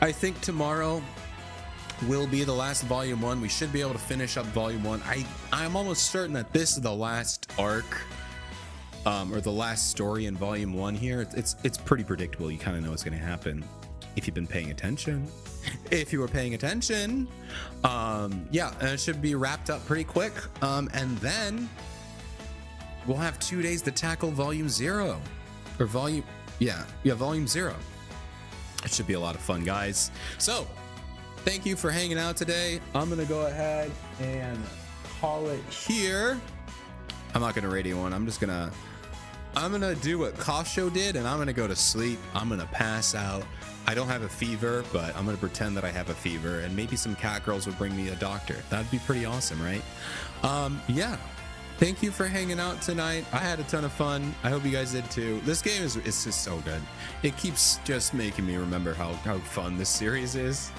I think tomorrow will be the last volume 1. We should be able to finish up volume 1. I'm almost certain that this is the last arc, or the last story in volume 1 here. It's pretty predictable. You kind of know what's going to happen if you've been paying attention. If you were paying attention, yeah, and it should be wrapped up pretty quick. And then we'll have 2 days to tackle volume 0, or volume 0. It should be a lot of fun, guys. So thank you for hanging out today. I'm gonna go ahead and call it here. I'm not gonna rate anyone. I'm gonna do what Kosho did, and I'm gonna go to sleep. I'm gonna pass out. I don't have a fever, but I'm gonna pretend that I have a fever, and maybe some cat girls would bring me a doctor. That'd be pretty awesome, right? Yeah. Thank you for hanging out tonight. I had a ton of fun. I hope you guys did too. This game is just so good. It keeps just making me remember how fun this series is.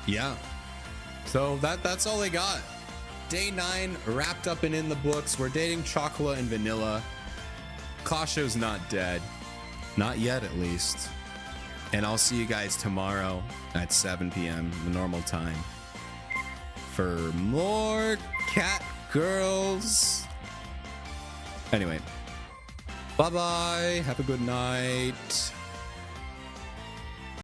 Yeah. So that's all I got. Day 9 wrapped up and in the books. We're dating Chocolate and Vanilla. Kosho's not dead. Not yet, at least. And I'll see you guys tomorrow at 7 p.m. the normal time for more cat girls. Anyway, bye-bye. Have a good night.